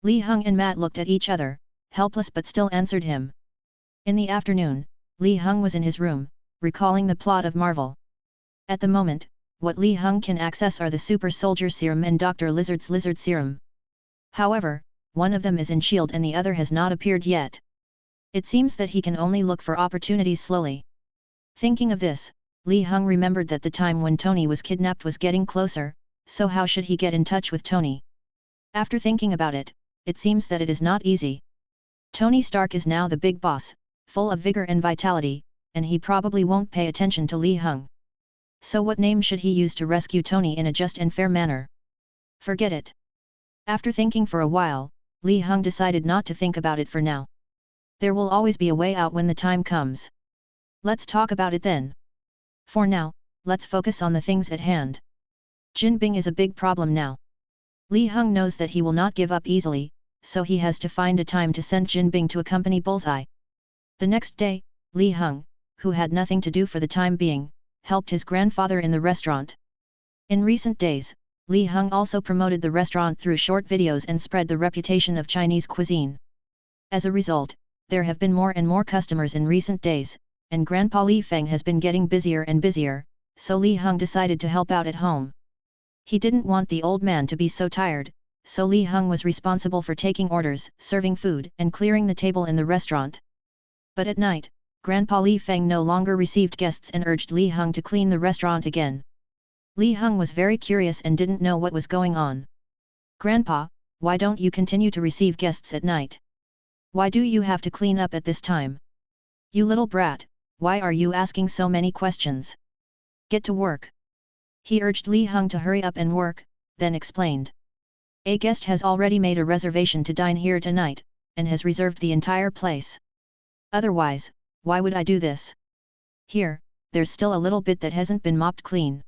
Li Heng and Matt looked at each other, helpless but still answered him. In the afternoon, Li Heng was in his room, recalling the plot of Marvel. At the moment, what Li Heng can access are the Super Soldier Serum and Dr. Lizard's Lizard Serum. However, one of them is in shield and the other has not appeared yet. It seems that he can only look for opportunities slowly. Thinking of this, Li Heng remembered that the time when Tony was kidnapped was getting closer, so how should he get in touch with Tony? After thinking about it, it seems that it is not easy. Tony Stark is now the big boss, full of vigor and vitality, and he probably won't pay attention to Li Heng. So what name should he use to rescue Tony in a just and fair manner? Forget it. After thinking for a while, Li Heng decided not to think about it for now. There will always be a way out when the time comes. Let's talk about it then. For now, let's focus on the things at hand. Jin Bing is a big problem now. Li Heng knows that he will not give up easily, so he has to find a time to send Jin Bing to accompany Bullseye. The next day, Li Heng, who had nothing to do for the time being, helped his grandfather in the restaurant. In recent days, Li Heng also promoted the restaurant through short videos and spread the reputation of Chinese cuisine. As a result, there have been more and more customers in recent days, and Grandpa Li Feng has been getting busier and busier, so Li Heng decided to help out at home. He didn't want the old man to be so tired, so Li Heng was responsible for taking orders, serving food, and clearing the table in the restaurant. But at night, Grandpa Li Feng no longer received guests and urged Li Heng to clean the restaurant again. Li Heng was very curious and didn't know what was going on. "Grandpa, why don't you continue to receive guests at night? Why do you have to clean up at this time? You little brat, why are you asking so many questions? Get to work." He urged Li Heng to hurry up and work, then explained. "A guest has already made a reservation to dine here tonight, and has reserved the entire place. Otherwise, why would I do this? Here, there's still a little bit that hasn't been mopped clean."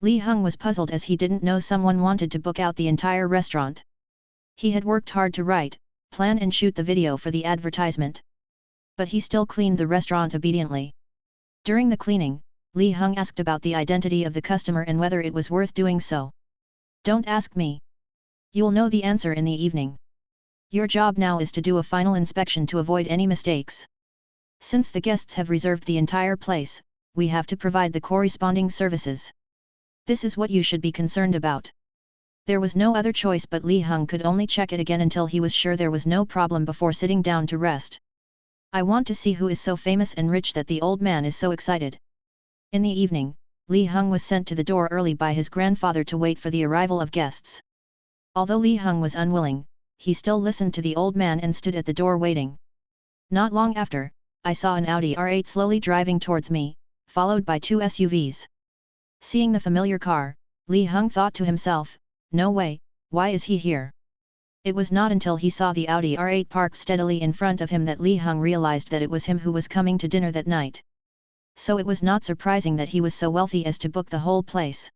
Li Heng was puzzled as he didn't know someone wanted to book out the entire restaurant. He had worked hard to write, plan and shoot the video for the advertisement. But he still cleaned the restaurant obediently. During the cleaning, Li Heng asked about the identity of the customer and whether it was worth doing so. "Don't ask me. You'll know the answer in the evening. Your job now is to do a final inspection to avoid any mistakes. Since the guests have reserved the entire place, we have to provide the corresponding services. This is what you should be concerned about." There was no other choice, but Li Heng could only check it again until he was sure there was no problem before sitting down to rest. "I want to see who is so famous and rich that the old man is so excited." In the evening, Li Heng was sent to the door early by his grandfather to wait for the arrival of guests. Although Li Heng was unwilling, he still listened to the old man and stood at the door waiting. Not long after, I saw an Audi R8 slowly driving towards me, followed by two SUVs. Seeing the familiar car, Li Heng thought to himself, "No way, why is he here?" It was not until he saw the Audi R8 parked steadily in front of him that Li Heng realized that it was him who was coming to dinner that night. So it was not surprising that he was so wealthy as to book the whole place.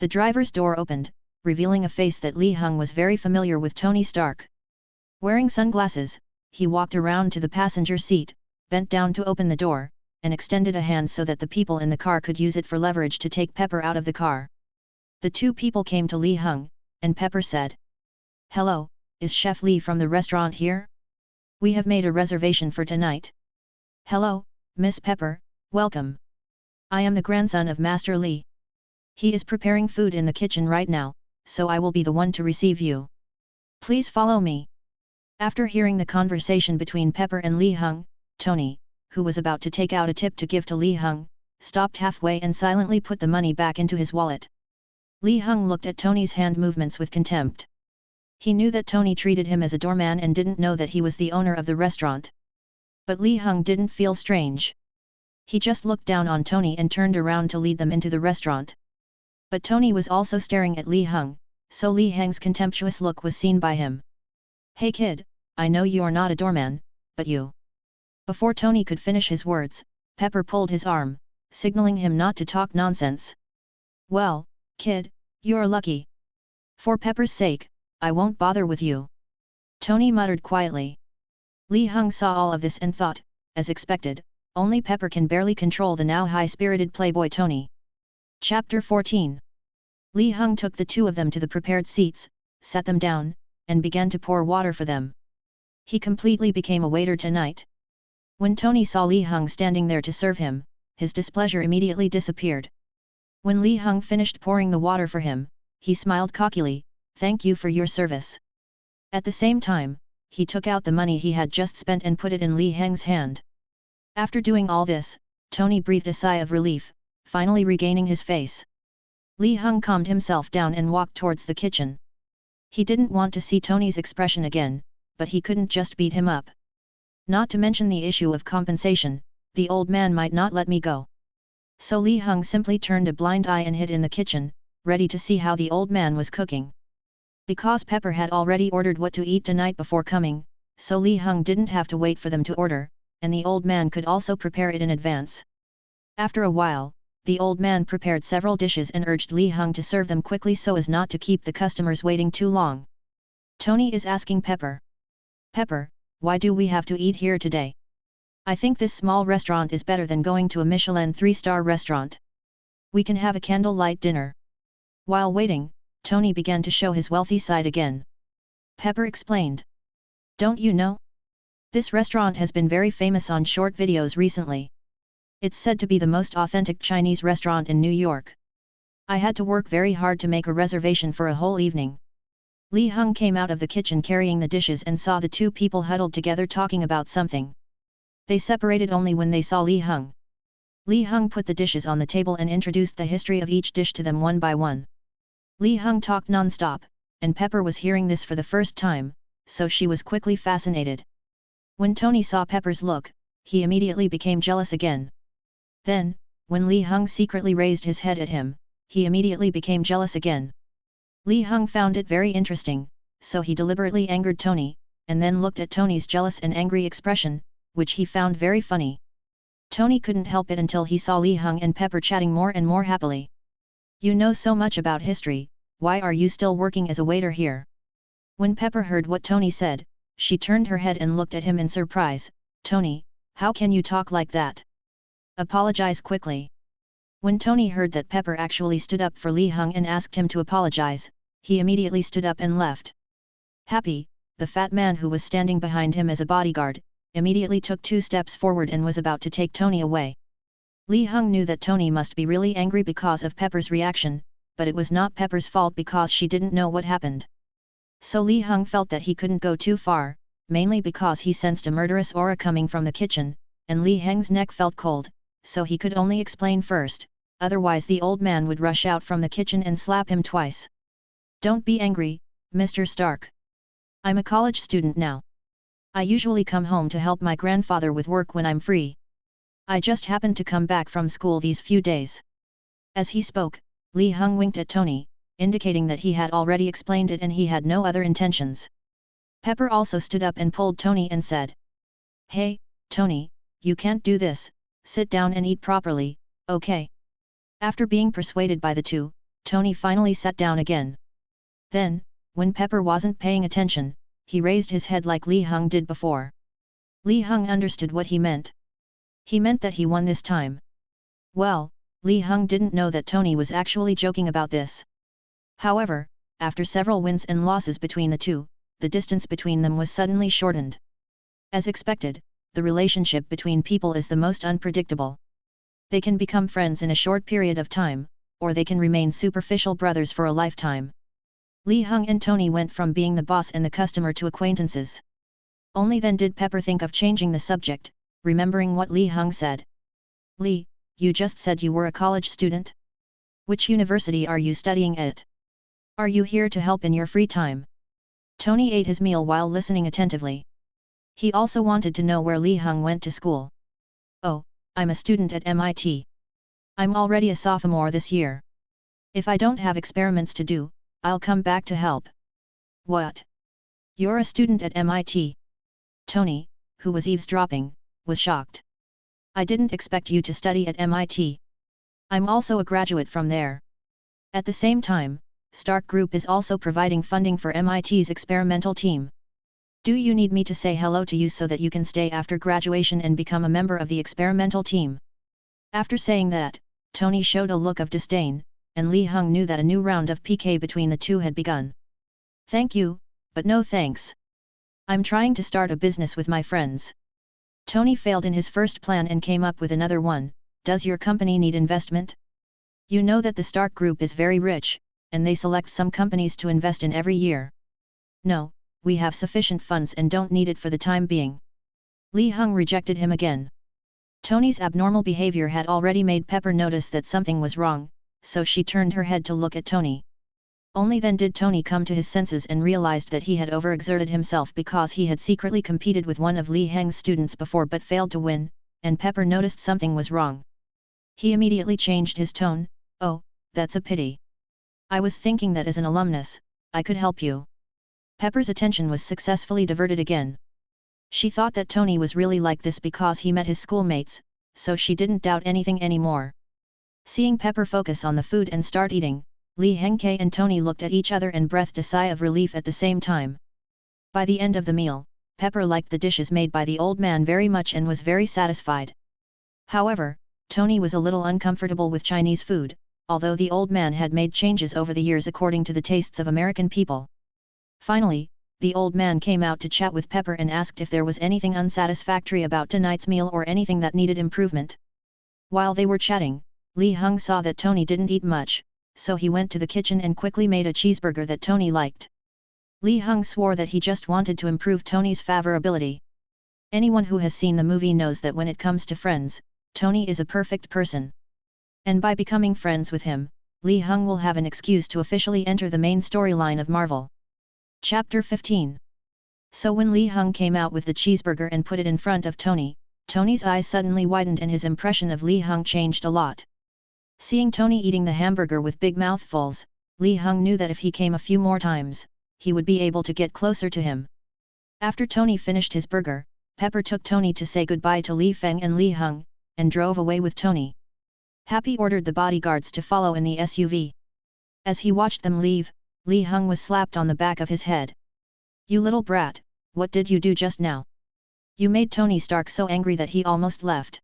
The driver's door opened, revealing a face that Li Heng was very familiar with: Tony Stark. Wearing sunglasses, he walked around to the passenger seat, bent down to open the door, and extended a hand so that the people in the car could use it for leverage to take Pepper out of the car. The two people came to Li Heng, and Pepper said, "Hello, is Chef Li from the restaurant here? We have made a reservation for tonight." "Hello, Miss Pepper, welcome. I am the grandson of Master Li. He is preparing food in the kitchen right now, so I will be the one to receive you. Please follow me." After hearing the conversation between Pepper and Li Heng, Tony, who was about to take out a tip to give to Li Heng, stopped halfway and silently put the money back into his wallet. Li Heng looked at Tony's hand movements with contempt. He knew that Tony treated him as a doorman and didn't know that he was the owner of the restaurant. But Li Heng didn't feel strange. He just looked down on Tony and turned around to lead them into the restaurant. But Tony was also staring at Li Heng, so Li Heng's contemptuous look was seen by him. "Hey kid, I know you're not a doorman, but you..." Before Tony could finish his words, Pepper pulled his arm, signaling him not to talk nonsense. "Well, kid, you're lucky. For Pepper's sake, I won't bother with you," Tony muttered quietly. Li Heng saw all of this and thought, as expected, only Pepper can barely control the now high-spirited playboy Tony. Chapter 14. Li Heng took the two of them to the prepared seats, sat them down, and began to pour water for them. He completely became a waiter tonight. When Tony saw Li Heng standing there to serve him, his displeasure immediately disappeared. When Li Heng finished pouring the water for him, he smiled cockily, "Thank you for your service." At the same time, he took out the money he had just spent and put it in Li Heng's hand. After doing all this, Tony breathed a sigh of relief, finally regaining his face. Li Heng calmed himself down and walked towards the kitchen. He didn't want to see Tony's expression again, but he couldn't just beat him up. Not to mention the issue of compensation, the old man might not let me go. So Li Heng simply turned a blind eye and hid in the kitchen, ready to see how the old man was cooking. Because Pepper had already ordered what to eat tonight before coming, so Li Heng didn't have to wait for them to order, and the old man could also prepare it in advance. After a while, the old man prepared several dishes and urged Li Heng to serve them quickly so as not to keep the customers waiting too long. Tony is asking Pepper. "Pepper, why do we have to eat here today? I think this small restaurant is better than going to a Michelin 3-star restaurant. We can have a candlelight dinner." While waiting, Tony began to show his wealthy side again. Pepper explained. "Don't you know? This restaurant has been very famous on short videos recently. It's said to be the most authentic Chinese restaurant in New York. I had to work very hard to make a reservation for a whole evening." Li Heng came out of the kitchen carrying the dishes and saw the two people huddled together talking about something. They separated only when they saw Li Heng. Li Heng put the dishes on the table and introduced the history of each dish to them one by one. Li Heng talked non-stop, and Pepper was hearing this for the first time, so she was quickly fascinated. When Tony saw Pepper's look, he immediately became jealous again. Then, when Li Heng secretly raised his head at him, he immediately became jealous again. Li Heng found it very interesting, so he deliberately angered Tony, and then looked at Tony's jealous and angry expression, which he found very funny. Tony couldn't help it until he saw Li Heng and Pepper chatting more and more happily. "You know so much about history, why are you still working as a waiter here?" When Pepper heard what Tony said, she turned her head and looked at him in surprise. "Tony, how can you talk like that? Apologize quickly." When Tony heard that Pepper actually stood up for Li Heng and asked him to apologize, he immediately stood up and left. Happy, the fat man who was standing behind him as a bodyguard, immediately took 2 steps forward and was about to take Tony away. Li Heng knew that Tony must be really angry because of Pepper's reaction, but it was not Pepper's fault because she didn't know what happened. So Li Heng felt that he couldn't go too far, mainly because he sensed a murderous aura coming from the kitchen, and Li Heng's neck felt cold, so he could only explain first, otherwise the old man would rush out from the kitchen and slap him twice. "Don't be angry, Mr. Stark. I'm a college student now. I usually come home to help my grandfather with work when I'm free. I just happened to come back from school these few days." As he spoke, Li Heng winked at Tony, indicating that he had already explained it and he had no other intentions. Pepper also stood up and pulled Tony and said, "Hey, Tony, you can't do this, sit down and eat properly, okay?" After being persuaded by the two, Tony finally sat down again. Then, when Pepper wasn't paying attention, he raised his head like Li Heng did before. Li Heng understood what he meant. He meant that he won this time. Well, Li Heng didn't know that Tony was actually joking about this. However, after several wins and losses between the two, the distance between them was suddenly shortened. As expected, the relationship between people is the most unpredictable. They can become friends in a short period of time, or they can remain superficial brothers for a lifetime. Li Heng and Tony went from being the boss and the customer to acquaintances. Only then did Pepper think of changing the subject, remembering what Li Heng said. "Li, you just said you were a college student? Which university are you studying at? Are you here to help in your free time?" Tony ate his meal while listening attentively. He also wanted to know where Li Heng went to school. "Oh, I'm a student at MIT. I'm already a sophomore this year. If I don't have experiments to do, I'll come back to help." "What? You're a student at MIT?" Tony, who was eavesdropping, was shocked. "I didn't expect you to study at MIT. I'm also a graduate from there. At the same time, Stark Group is also providing funding for MIT's experimental team. Do you need me to say hello to you so that you can stay after graduation and become a member of the experimental team?" After saying that, Tony showed a look of disdain, and Li Heng knew that a new round of PK between the two had begun. "Thank you, but no thanks. I'm trying to start a business with my friends." Tony failed in his first plan and came up with another one, Does your company need investment? You know that the Stark Group is very rich, and they select some companies to invest in every year. No, we have sufficient funds and don't need it for the time being. Li Heng rejected him again. Tony's abnormal behavior had already made Pepper notice that something was wrong, so she turned her head to look at Tony. Only then did Tony come to his senses and realized that he had overexerted himself because he had secretly competed with one of Li Heng's students before but failed to win, and Pepper noticed something was wrong. He immediately changed his tone. Oh, that's a pity. I was thinking that as an alumnus, I could help you. Pepper's attention was successfully diverted again. She thought that Tony was really like this because he met his schoolmates, so she didn't doubt anything anymore. Seeing Pepper focus on the food and start eating, Li Hengke and Tony looked at each other and breathed a sigh of relief at the same time. By the end of the meal, Pepper liked the dishes made by the old man very much and was very satisfied. However, Tony was a little uncomfortable with Chinese food, although the old man had made changes over the years according to the tastes of American people. Finally, the old man came out to chat with Pepper and asked if there was anything unsatisfactory about tonight's meal or anything that needed improvement. While they were chatting, Li Heng saw that Tony didn't eat much, so he went to the kitchen and quickly made a cheeseburger that Tony liked. Li Heng swore that he just wanted to improve Tony's favorability. Anyone who has seen the movie knows that when it comes to friends, Tony is a perfect person. And by becoming friends with him, Li Heng will have an excuse to officially enter the main storyline of Marvel. Chapter 15. So when Li Heng came out with the cheeseburger and put it in front of Tony, Tony's eyes suddenly widened and his impression of Li Heng changed a lot. Seeing Tony eating the hamburger with big mouthfuls, Li Heng knew that if he came a few more times, he would be able to get closer to him. After Tony finished his burger, Pepper took Tony to say goodbye to Li Feng and Li Heng, and drove away with Tony. Happy ordered the bodyguards to follow in the SUV. As he watched them leave, Li Heng was slapped on the back of his head. You little brat, what did you do just now? You made Tony Stark so angry that he almost left.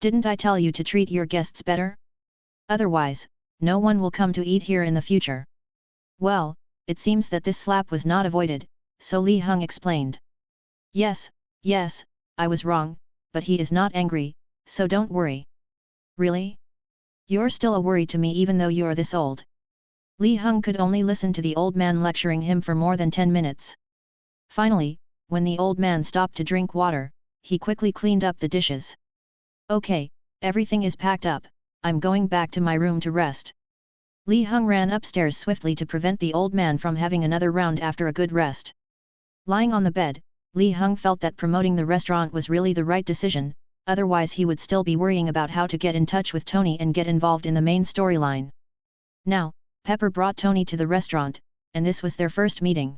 Didn't I tell you to treat your guests better? Otherwise, no one will come to eat here in the future. Well, it seems that this slap was not avoided, so Li Heng explained. Yes, I was wrong, but he is not angry, so don't worry. Really? You're still a worry to me even though you're this old. Li Heng could only listen to the old man lecturing him for more than 10 minutes. Finally, when the old man stopped to drink water, he quickly cleaned up the dishes. Okay, everything is packed up, I'm going back to my room to rest. Li Heng ran upstairs swiftly to prevent the old man from having another round after a good rest. Lying on the bed, Li Heng felt that promoting the restaurant was really the right decision, otherwise he would still be worrying about how to get in touch with Tony and get involved in the main storyline. Now, Pepper brought Tony to the restaurant, and this was their first meeting.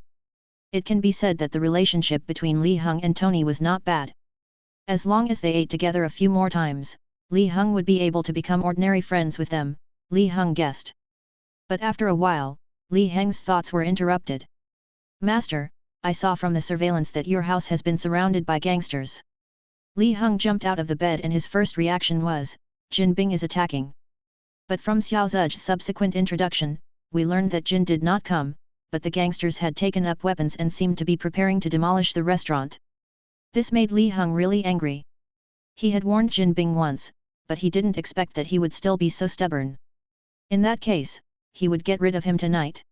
It can be said that the relationship between Li Heng and Tony was not bad. As long as they ate together a few more times, Li Heng would be able to become ordinary friends with them, Li Heng guessed. But after a while, Li Heng's thoughts were interrupted. Master, I saw from the surveillance that your house has been surrounded by gangsters. Li Heng jumped out of the bed and his first reaction was, Jin Bing is attacking. But from Xiao Zej's subsequent introduction, we learned that Jin did not come, but the gangsters had taken up weapons and seemed to be preparing to demolish the restaurant. This made Li Heng really angry. He had warned Jin Bing once, but he didn't expect that he would still be so stubborn. In that case, he would get rid of him tonight.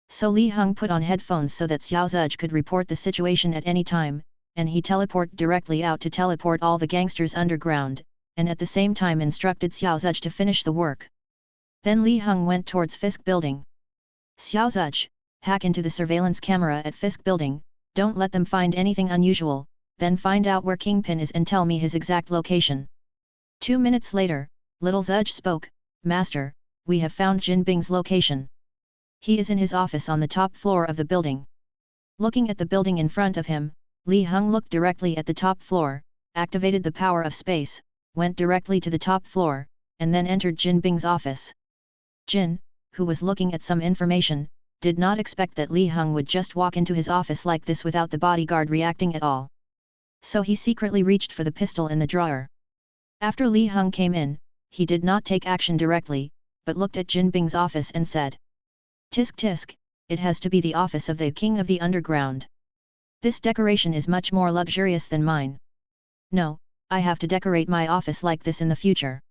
So Li Heng put on headphones so that Xiao Zej could report the situation at any time, and he teleported directly out to teleport all the gangsters underground, and at the same time instructed Xiao Zej to finish the work. Then Li Heng went towards Fisk Building. Xiao Zej, hack into the surveillance camera at Fisk Building, don't let them find anything unusual, then find out where Kingpin is and tell me his exact location. 2 minutes later, Little Zej spoke, Master, we have found Jin Bing's location. He is in his office on the top floor of the building. Looking at the building in front of him, Li Heng looked directly at the top floor, activated the power of space, went directly to the top floor, and then entered Jin Bing's office. Jin, who was looking at some information, did not expect that Li Heng would just walk into his office like this without the bodyguard reacting at all. So he secretly reached for the pistol in the drawer. After Li Heng came in, he did not take action directly, but looked at Jin Bing's office and said, Tisk tisk, it has to be the office of the King of the Underground. This decoration is much more luxurious than mine. No, I have to decorate my office like this in the future.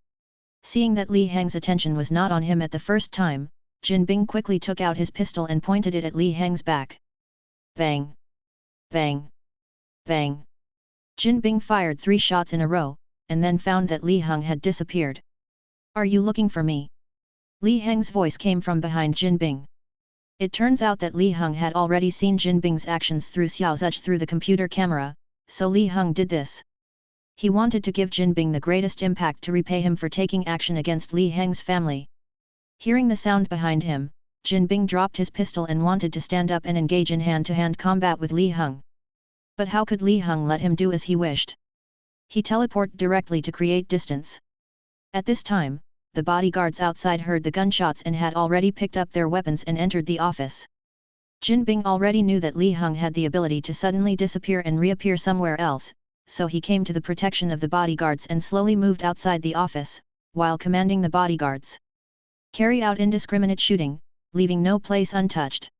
Seeing that Li Hang's attention was not on him at the first time, Jin Bing quickly took out his pistol and pointed it at Li Hang's back. Bang! Bang! Bang! Jin Bing fired 3 shots in a row, and then found that Li Hang had disappeared. Are you looking for me? Li Hang's voice came from behind Jin Bing. It turns out that Li Hang had already seen Jin Bing's actions through Xiao Zuch through the computer camera, so Li Hang did this. He wanted to give Jin Bing the greatest impact to repay him for taking action against Li Hang's family. Hearing the sound behind him, Jin Bing dropped his pistol and wanted to stand up and engage in hand-to-hand combat with Li Hang. But how could Li Hang let him do as he wished? He teleported directly to create distance. At this time, the bodyguards outside heard the gunshots and had already picked up their weapons and entered the office. Jin Bing already knew that Li Hang had the ability to suddenly disappear and reappear somewhere else, so he came to the protection of the bodyguards and slowly moved outside the office, while commanding the bodyguards. Carry out indiscriminate shooting, leaving no place untouched.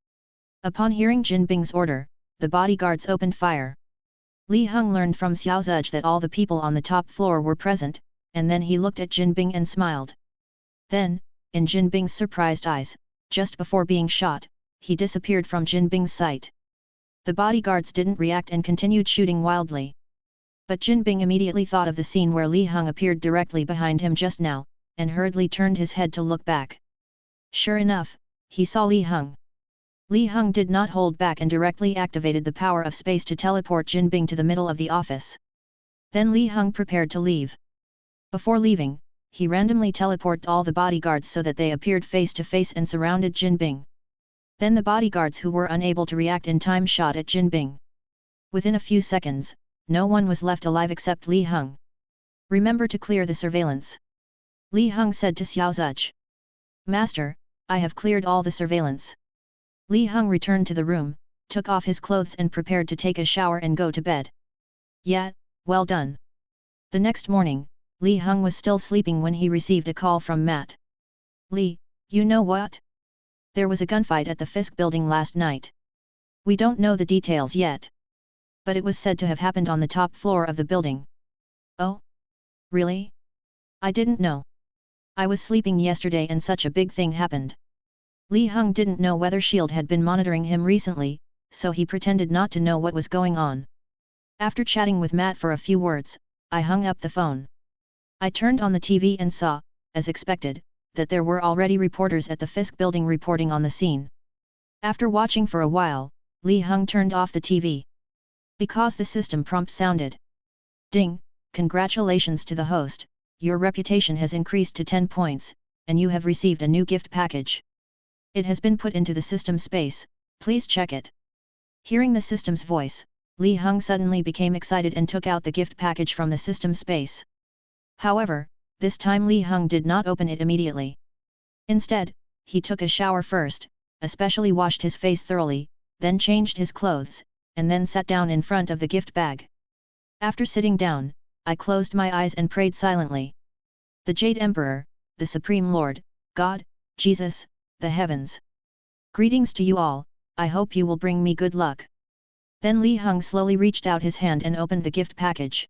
Upon hearing Jin Bing's order, the bodyguards opened fire. Li Hang learned from Xiao Zuch that all the people on the top floor were present, and then he looked at Jin Bing and smiled. Then, in Jin Bing's surprised eyes, just before being shot, he disappeared from Jin Bing's sight. The bodyguards didn't react and continued shooting wildly. But Jin Bing immediately thought of the scene where Li Hang appeared directly behind him just now, and hurriedly turned his head to look back. Sure enough, he saw Li Hang. Li Hang did not hold back and directly activated the power of space to teleport Jin Bing to the middle of the office. Then Li Hang prepared to leave. Before leaving, he randomly teleported all the bodyguards so that they appeared face to face and surrounded Jin Bing. Then the bodyguards who were unable to react in time shot at Jin Bing. Within a few seconds, no one was left alive except Li Hang. Remember to clear the surveillance. Li Hang said to Xiao Zuch. Master, I have cleared all the surveillance. Li Hang returned to the room, took off his clothes and prepared to take a shower and go to bed. Yeah, well done. The next morning, Li Hang was still sleeping when he received a call from Matt. Li, you know what? There was a gunfight at the Fisk building last night. We don't know the details yet. But it was said to have happened on the top floor of the building. Oh? Really? I didn't know. I was sleeping yesterday and such a big thing happened. Li Hang didn't know whether S.H.I.E.L.D. had been monitoring him recently, so he pretended not to know what was going on. After chatting with Matt for a few words, I hung up the phone. I turned on the TV and saw, as expected, that there were already reporters at the Fisk building reporting on the scene. After watching for a while, Li Hang turned off the TV. Because the system prompt sounded. Ding, congratulations to the host, your reputation has increased to 10 points, and you have received a new gift package. It has been put into the system space, please check it. Hearing the system's voice, Li Hang suddenly became excited and took out the gift package from the system space. However, this time Li Hang did not open it immediately. Instead, he took a shower first, especially washed his face thoroughly, then changed his clothes, and then sat down in front of the gift bag. After sitting down, I closed my eyes and prayed silently. The Jade Emperor, the Supreme Lord, God, Jesus, the heavens. Greetings to you all, I hope you will bring me good luck. Then Li Hang slowly reached out his hand and opened the gift package.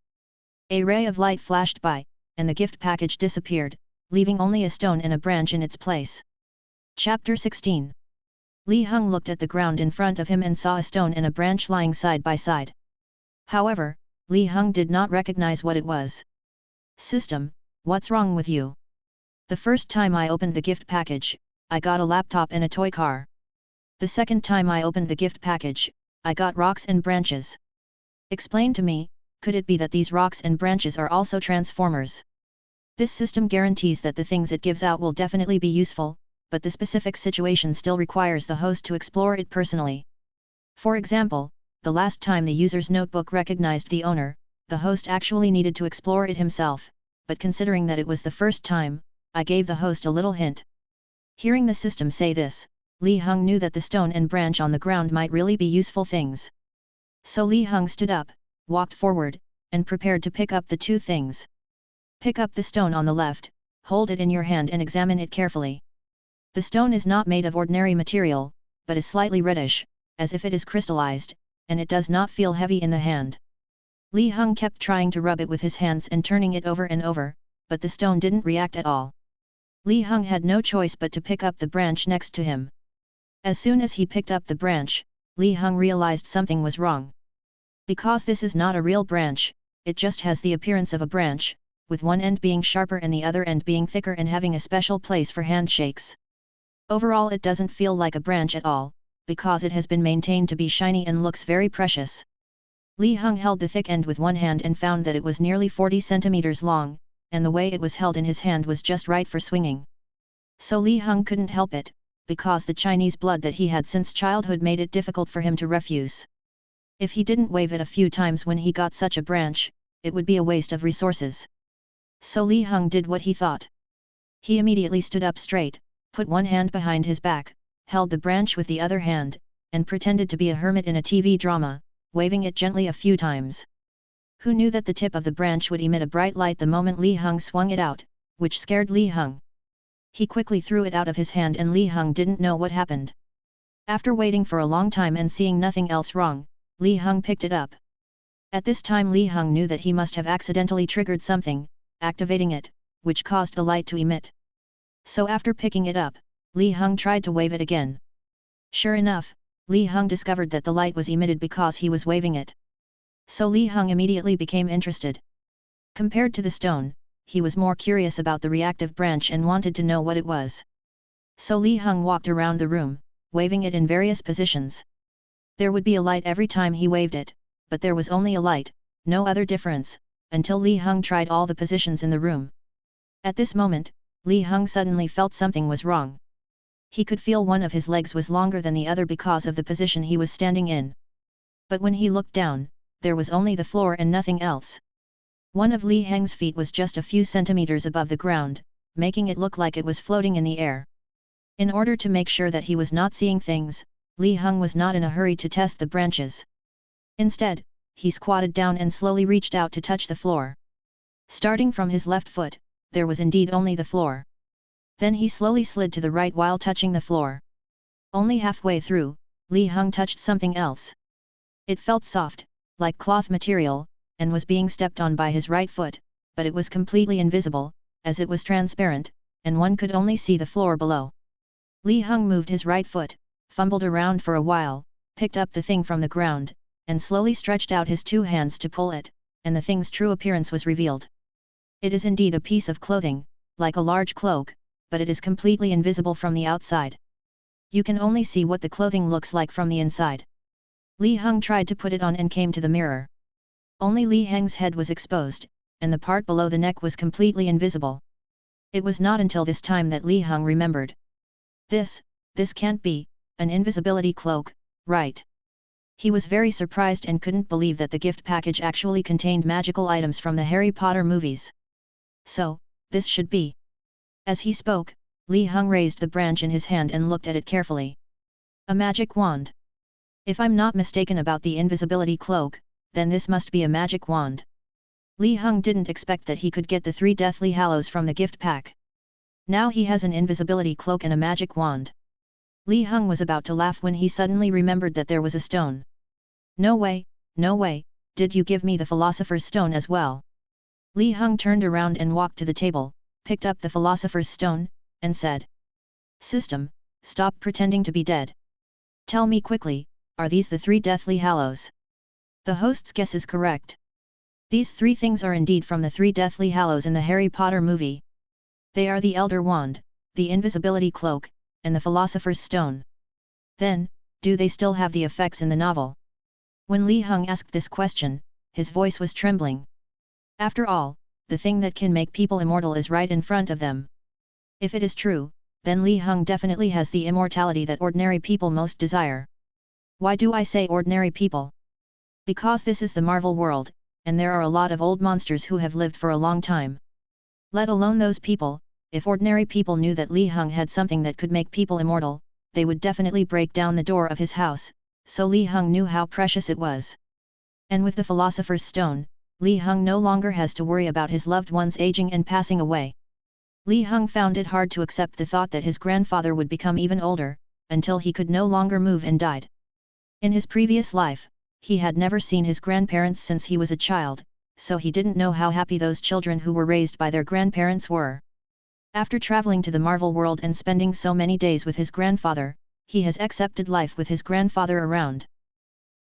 A ray of light flashed by, and the gift package disappeared, leaving only a stone and a branch in its place. Chapter 16. Li Hang looked at the ground in front of him and saw a stone and a branch lying side by side. However, Li Hang did not recognize what it was. System, what's wrong with you? The first time I opened the gift package, I got a laptop and a toy car. The second time I opened the gift package, I got rocks and branches. Explain to me, could it be that these rocks and branches are also transformers? This system guarantees that the things it gives out will definitely be useful, but the specific situation still requires the host to explore it personally. For example, the last time the user's notebook recognized the owner, the host actually needed to explore it himself, but considering that it was the first time, I gave the host a little hint. Hearing the system say this, Li Hang knew that the stone and branch on the ground might really be useful things. So Li Hang stood up, walked forward, and prepared to pick up the two things. Pick up the stone on the left, hold it in your hand and examine it carefully. The stone is not made of ordinary material, but is slightly reddish, as if it is crystallized, and it does not feel heavy in the hand. Li Hang kept trying to rub it with his hands and turning it over and over, but the stone didn't react at all. Li Heng had no choice but to pick up the branch next to him. As soon as he picked up the branch, Li Heng realized something was wrong. Because this is not a real branch, it just has the appearance of a branch, with one end being sharper and the other end being thicker and having a special place for handshakes. Overall it doesn't feel like a branch at all, because it has been maintained to be shiny and looks very precious. Li Heng held the thick end with one hand and found that it was nearly 40 centimeters long, and the way it was held in his hand was just right for swinging. So Li Heng couldn't help it, because the Chinese blood that he had since childhood made it difficult for him to refuse. If he didn't wave it a few times when he got such a branch, it would be a waste of resources. So Li Heng did what he thought. He immediately stood up straight, put one hand behind his back, held the branch with the other hand, and pretended to be a hermit in a TV drama, waving it gently a few times. Who knew that the tip of the branch would emit a bright light the moment Li Heng swung it out, which scared Li Heng. He quickly threw it out of his hand and Li Heng didn't know what happened. After waiting for a long time and seeing nothing else wrong, Li Heng picked it up. At this time Li Heng knew that he must have accidentally triggered something, activating it, which caused the light to emit. So after picking it up, Li Heng tried to wave it again. Sure enough, Li Heng discovered that the light was emitted because he was waving it. So Li Heng immediately became interested. Compared to the stone, he was more curious about the reactive branch and wanted to know what it was. So Li Heng walked around the room, waving it in various positions. There would be a light every time he waved it, but there was only a light, no other difference, until Li Heng tried all the positions in the room. At this moment, Li Heng suddenly felt something was wrong. He could feel one of his legs was longer than the other because of the position he was standing in. But when he looked down, there was only the floor and nothing else. One of Li Heng's feet was just a few centimeters above the ground, making it look like it was floating in the air. In order to make sure that he was not seeing things, Li Heng was not in a hurry to test the branches. Instead, he squatted down and slowly reached out to touch the floor. Starting from his left foot, there was indeed only the floor. Then he slowly slid to the right while touching the floor. Only halfway through, Li Heng touched something else. It felt soft, like cloth material, and was being stepped on by his right foot, but it was completely invisible, as it was transparent, and one could only see the floor below. Li Heng moved his right foot, fumbled around for a while, picked up the thing from the ground, and slowly stretched out his two hands to pull it, and the thing's true appearance was revealed. It is indeed a piece of clothing, like a large cloak, but it is completely invisible from the outside. You can only see what the clothing looks like from the inside. Li Heng tried to put it on and came to the mirror. Only Li Heng's head was exposed, and the part below the neck was completely invisible. It was not until this time that Li Heng remembered. This can't be an invisibility cloak, right? He was very surprised and couldn't believe that the gift package actually contained magical items from the Harry Potter movies. So, this should be. As he spoke, Li Heng raised the branch in his hand and looked at it carefully. A magic wand. If I'm not mistaken about the invisibility cloak, then this must be a magic wand. Li Heng didn't expect that he could get the 3 Deathly Hallows from the gift pack. Now he has an invisibility cloak and a magic wand. Li Heng was about to laugh when he suddenly remembered that there was a stone. No way, did you give me the Philosopher's Stone as well? Li Heng turned around and walked to the table, picked up the Philosopher's Stone, and said. System, stop pretending to be dead. Tell me quickly, are these the 3 Deathly Hallows? The host's guess is correct. These 3 things are indeed from the 3 Deathly Hallows in the Harry Potter movie. They are the Elder Wand, the Invisibility Cloak, and the Philosopher's Stone. Then, do they still have the effects in the novel? When Li Heng asked this question, his voice was trembling. After all, the thing that can make people immortal is right in front of them. If it is true, then Li Heng definitely has the immortality that ordinary people most desire. Why do I say ordinary people? Because this is the Marvel world, and there are a lot of old monsters who have lived for a long time. Let alone those people, if ordinary people knew that Li Heng had something that could make people immortal, they would definitely break down the door of his house, so Li Heng knew how precious it was. And with the Philosopher's Stone, Li Heng no longer has to worry about his loved ones aging and passing away. Li Heng found it hard to accept the thought that his grandfather would become even older, until he could no longer move and died. In his previous life, he had never seen his grandparents since he was a child, so he didn't know how happy those children who were raised by their grandparents were. After traveling to the Marvel world and spending so many days with his grandfather, he has accepted life with his grandfather around.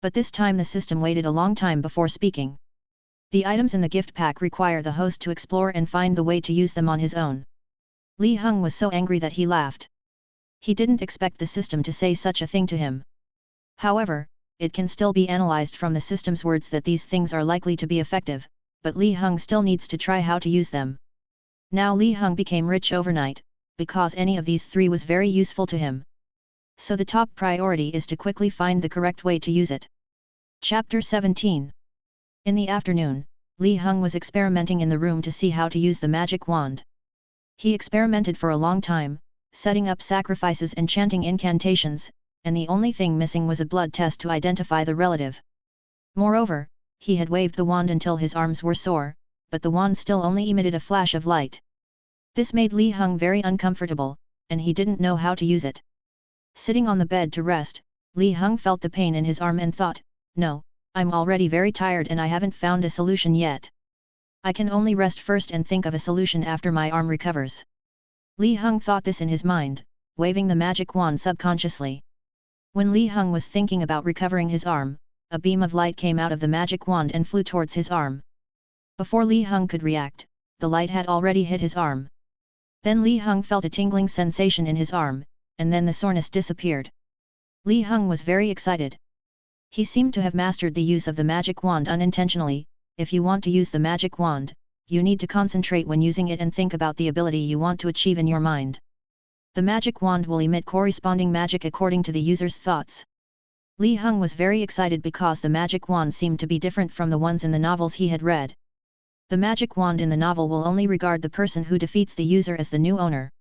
But this time the system waited a long time before speaking. The items in the gift pack require the host to explore and find the way to use them on his own. Li Heng was so angry that he laughed. He didn't expect the system to say such a thing to him. However, it can still be analyzed from the system's words that these things are likely to be effective, but Li Heng still needs to try how to use them. Now Li Heng became rich overnight, because any of these three was very useful to him. So the top priority is to quickly find the correct way to use it. Chapter 17. In the afternoon, Li Heng was experimenting in the room to see how to use the magic wand. He experimented for a long time, setting up sacrifices and chanting incantations, and the only thing missing was a blood test to identify the relative. Moreover, he had waved the wand until his arms were sore, but the wand still only emitted a flash of light. This made Li Heng very uncomfortable, and he didn't know how to use it. Sitting on the bed to rest, Li Heng felt the pain in his arm and thought, "No, I'm already very tired and I haven't found a solution yet. I can only rest first and think of a solution after my arm recovers." Li Heng thought this in his mind, waving the magic wand subconsciously. When Li Heng was thinking about recovering his arm, a beam of light came out of the magic wand and flew towards his arm. Before Li Heng could react, the light had already hit his arm. Then Li Heng felt a tingling sensation in his arm, and then the soreness disappeared. Li Heng was very excited. He seemed to have mastered the use of the magic wand unintentionally. If you want to use the magic wand, you need to concentrate when using it and think about the ability you want to achieve in your mind. The magic wand will emit corresponding magic according to the user's thoughts. Li Heng was very excited because the magic wand seemed to be different from the ones in the novels he had read. The magic wand in the novel will only regard the person who defeats the user as the new owner.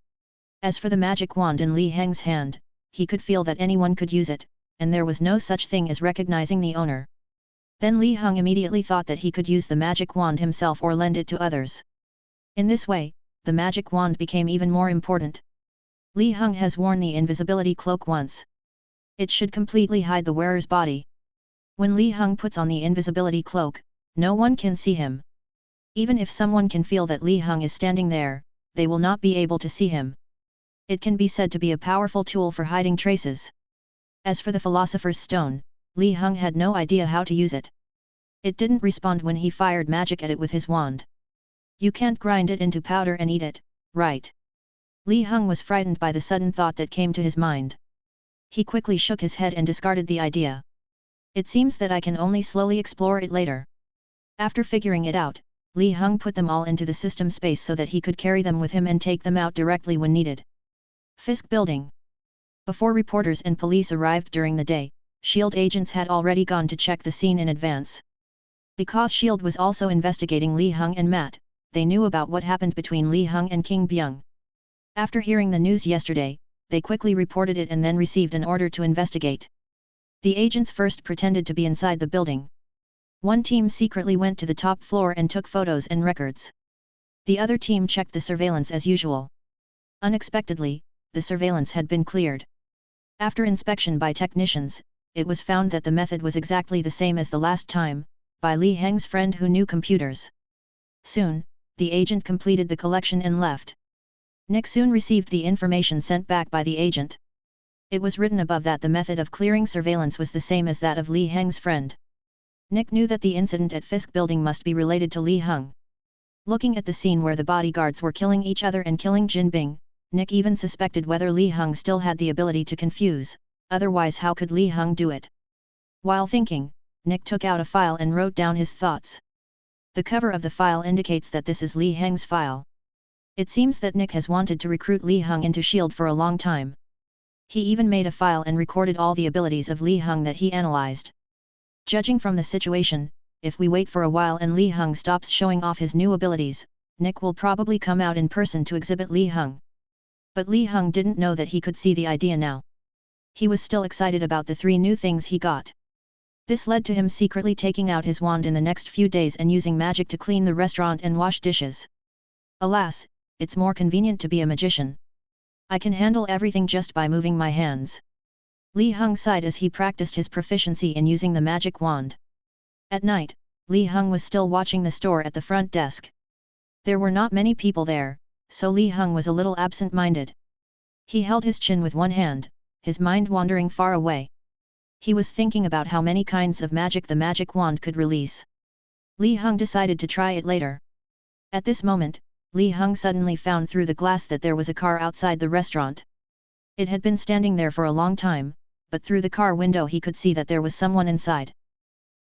As for the magic wand in Li Heng's hand, he could feel that anyone could use it, and there was no such thing as recognizing the owner. Then Li Heng immediately thought that he could use the magic wand himself or lend it to others. In this way, the magic wand became even more important. Li Heng has worn the invisibility cloak once. It should completely hide the wearer's body. When Li Heng puts on the invisibility cloak, no one can see him. Even if someone can feel that Li Heng is standing there, they will not be able to see him. It can be said to be a powerful tool for hiding traces. As for the Philosopher's Stone, Li Heng had no idea how to use it. It didn't respond when he fired magic at it with his wand. You can't grind it into powder and eat it, right? Li Heng was frightened by the sudden thought that came to his mind. He quickly shook his head and discarded the idea. It seems that I can only slowly explore it later. After figuring it out, Li Heng put them all into the system space so that he could carry them with him and take them out directly when needed. Fisk Building. Before reporters and police arrived during the day, S.H.I.E.L.D. agents had already gone to check the scene in advance. Because S.H.I.E.L.D. was also investigating Li Heng and Matt, they knew about what happened between Li Heng and King Byung. After hearing the news yesterday, they quickly reported it and then received an order to investigate. The agents first pretended to be inside the building. One team secretly went to the top floor and took photos and records. The other team checked the surveillance as usual. Unexpectedly, the surveillance had been cleared. After inspection by technicians, it was found that the method was exactly the same as the last time, by Li Heng's friend who knew computers. Soon, the agent completed the collection and left. Nick soon received the information sent back by the agent. It was written above that the method of clearing surveillance was the same as that of Li Heng's friend. Nick knew that the incident at Fisk Building must be related to Li Heng. Looking at the scene where the bodyguards were killing each other and killing Jin Bing, Nick even suspected whether Li Heng still had the ability to confuse, otherwise how could Li Heng do it? While thinking, Nick took out a file and wrote down his thoughts. The cover of the file indicates that this is Li Heng's file. It seems that Nick has wanted to recruit Li Heng into S.H.I.E.L.D. for a long time. He even made a file and recorded all the abilities of Li Heng that he analyzed. Judging from the situation, if we wait for a while and Li Heng stops showing off his new abilities, Nick will probably come out in person to exhibit Li Heng. But Li Heng didn't know that he could see the idea now. He was still excited about the 3 new things he got. This led to him secretly taking out his wand in the next few days and using magic to clean the restaurant and wash dishes. Alas, it's more convenient to be a magician. I can handle everything just by moving my hands. Li Heng sighed as he practiced his proficiency in using the magic wand. At night, Li Heng was still watching the store at the front desk. There were not many people there, so Li Heng was a little absent-minded. He held his chin with one hand, his mind wandering far away. He was thinking about how many kinds of magic the magic wand could release. Li Heng decided to try it later. At this moment, Li Heng suddenly found through the glass that there was a car outside the restaurant. It had been standing there for a long time, but through the car window he could see that there was someone inside.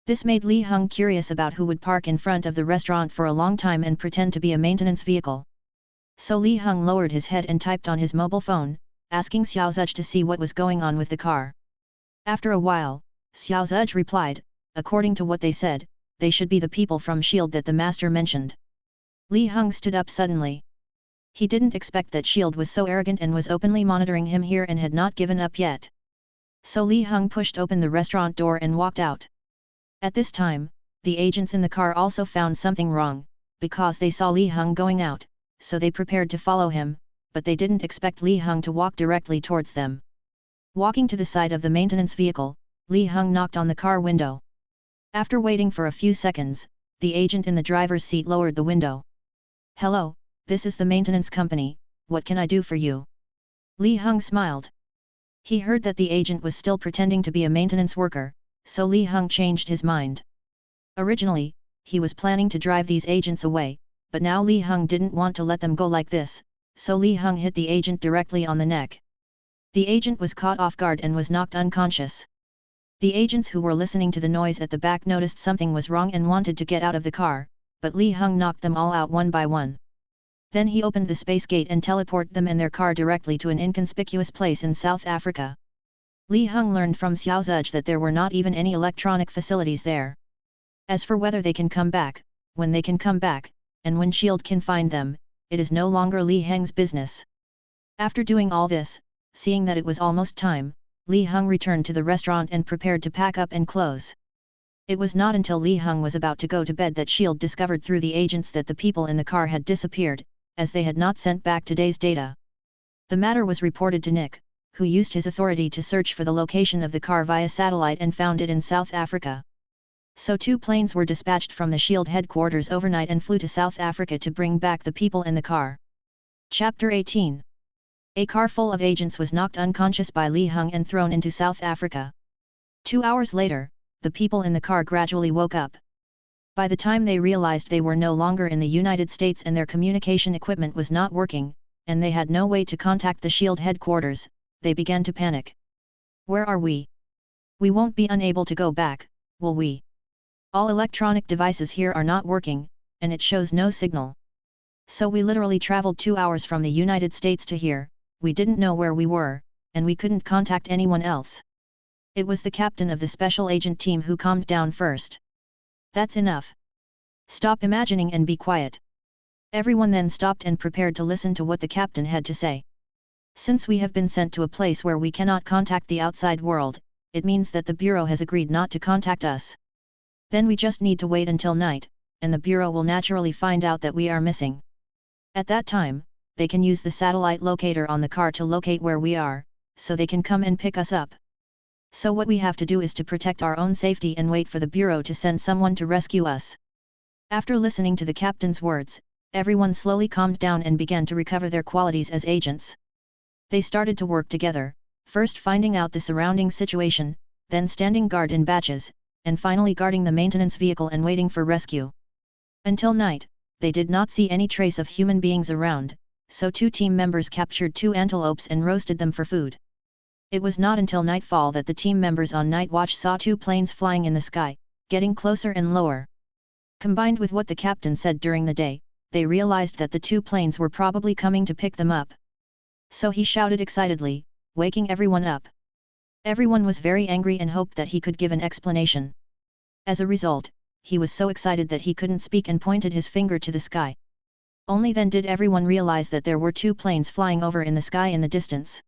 This made Li Heng curious about who would park in front of the restaurant for a long time and pretend to be a maintenance vehicle. So Li Heng lowered his head and typed on his mobile phone, asking Xiao Zuj to see what was going on with the car. After a while, Xiao Zuj replied, according to what they said, they should be the people from S.H.I.E.L.D. that the master mentioned. Li Heng stood up suddenly. He didn't expect that S.H.I.E.L.D. was so arrogant and was openly monitoring him here and had not given up yet. So Li Heng pushed open the restaurant door and walked out. At this time, the agents in the car also found something wrong, because they saw Li Heng going out, so they prepared to follow him, but they didn't expect Li Heng to walk directly towards them. Walking to the side of the maintenance vehicle, Li Heng knocked on the car window. After waiting for a few seconds, the agent in the driver's seat lowered the window. "Hello, this is the maintenance company, what can I do for you?" Li Heng smiled. He heard that the agent was still pretending to be a maintenance worker, so Li Heng changed his mind. Originally, he was planning to drive these agents away, but now Li Heng didn't want to let them go like this, so Li Heng hit the agent directly on the neck. The agent was caught off guard and was knocked unconscious. The agents who were listening to the noise at the back noticed something was wrong and wanted to get out of the car, but Li Heng knocked them all out one by one. Then he opened the space gate and teleported them and their car directly to an inconspicuous place in South Africa. Li Heng learned from Xiao Zuj that there were not even any electronic facilities there. As for whether they can come back, when they can come back, and when S.H.I.E.L.D. can find them, it is no longer Li Heng's business. After doing all this, seeing that it was almost time, Li Heng returned to the restaurant and prepared to pack up and close. It was not until Li Heng was about to go to bed that S.H.I.E.L.D. discovered through the agents that the people in the car had disappeared, as they had not sent back today's data. The matter was reported to Nick, who used his authority to search for the location of the car via satellite and found it in South Africa. So 2 planes were dispatched from the S.H.I.E.L.D. headquarters overnight and flew to South Africa to bring back the people in the car. Chapter 18. A car full of agents was knocked unconscious by Li Heng and thrown into South Africa. 2 hours later, the people in the car gradually woke up. By the time they realized they were no longer in the United States and their communication equipment was not working, and they had no way to contact the S.H.I.E.L.D. headquarters, they began to panic. "Where are we? We won't be unable to go back, will we? All electronic devices here are not working, and it shows no signal. So we literally traveled 2 hours from the United States to here, we didn't know where we were, and we couldn't contact anyone else." It was the captain of the special agent team who calmed down first. "That's enough. Stop imagining and be quiet." Everyone then stopped and prepared to listen to what the captain had to say. "Since we have been sent to a place where we cannot contact the outside world, it means that the Bureau has agreed not to contact us. Then we just need to wait until night, and the Bureau will naturally find out that we are missing. At that time, they can use the satellite locator on the car to locate where we are, so they can come and pick us up. So what we have to do is to protect our own safety and wait for the Bureau to send someone to rescue us." After listening to the captain's words, everyone slowly calmed down and began to recover their qualities as agents. They started to work together, first finding out the surrounding situation, then standing guard in batches, and finally guarding the maintenance vehicle and waiting for rescue. Until night, they did not see any trace of human beings around, so 2 team members captured 2 antelopes and roasted them for food. It was not until nightfall that the team members on night watch saw 2 planes flying in the sky, getting closer and lower. Combined with what the captain said during the day, they realized that the 2 planes were probably coming to pick them up. So he shouted excitedly, waking everyone up. Everyone was very angry and hoped that he could give an explanation. As a result, he was so excited that he couldn't speak and pointed his finger to the sky. Only then did everyone realize that there were 2 planes flying over in the sky in the distance.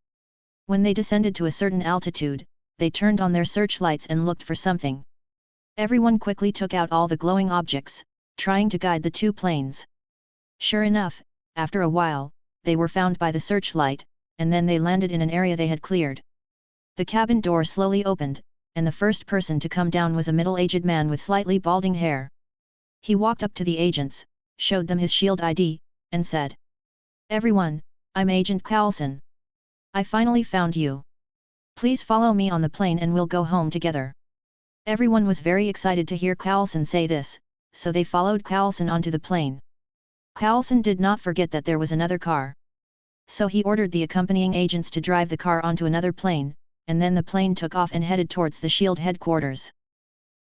When they descended to a certain altitude, they turned on their searchlights and looked for something. Everyone quickly took out all the glowing objects, trying to guide the 2 planes. Sure enough, after a while, they were found by the searchlight, and then they landed in an area they had cleared. The cabin door slowly opened, and the first person to come down was a middle-aged man with slightly balding hair. He walked up to the agents, showed them his shield ID, and said, "Everyone, I'm Agent Carlson. I finally found you. Please follow me on the plane and we'll go home together." Everyone was very excited to hear Carlson say this, so they followed Carlson onto the plane. Carlson did not forget that there was another car. So he ordered the accompanying agents to drive the car onto another plane, and then the plane took off and headed towards the SHIELD headquarters.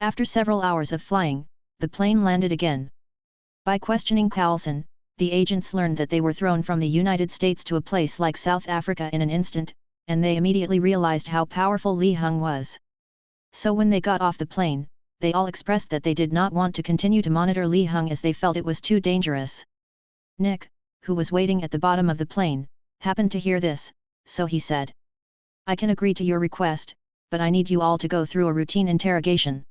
After several hours of flying, the plane landed again. By questioning Carlson, the agents learned that they were thrown from the United States to a place like South Africa in an instant, and they immediately realized how powerful Li Heng was. So when they got off the plane, they all expressed that they did not want to continue to monitor Li Heng as they felt it was too dangerous. Nick, who was waiting at the bottom of the plane, happened to hear this, so he said, "I can agree to your request, but I need you all to go through a routine interrogation.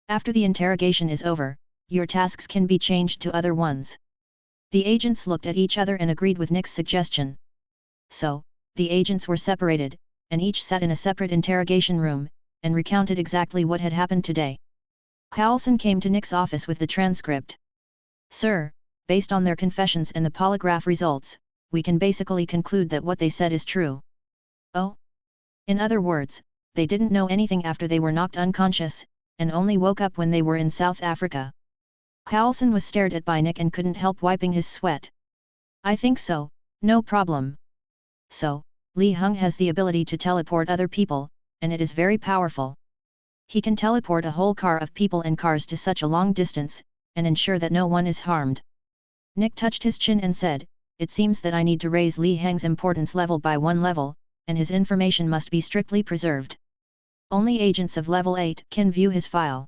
After the interrogation is over, your tasks can be changed to other ones." The agents looked at each other and agreed with Nick's suggestion. So, the agents were separated, and each sat in a separate interrogation room, and recounted exactly what had happened today. Carlson came to Nick's office with the transcript. "Sir, based on their confessions and the polygraph results, we can basically conclude that what they said is true." "Oh? In other words, they didn't know anything after they were knocked unconscious, and only woke up when they were in South Africa?" Carlson was stared at by Nick and couldn't help wiping his sweat. "I think so, no problem. So, Li Heng has the ability to teleport other people, and it is very powerful. He can teleport a whole car of people and cars to such a long distance, and ensure that no one is harmed." Nick touched his chin and said, "It seems that I need to raise Li Heng's importance level by 1 level, and his information must be strictly preserved. Only agents of level 8 can view his file."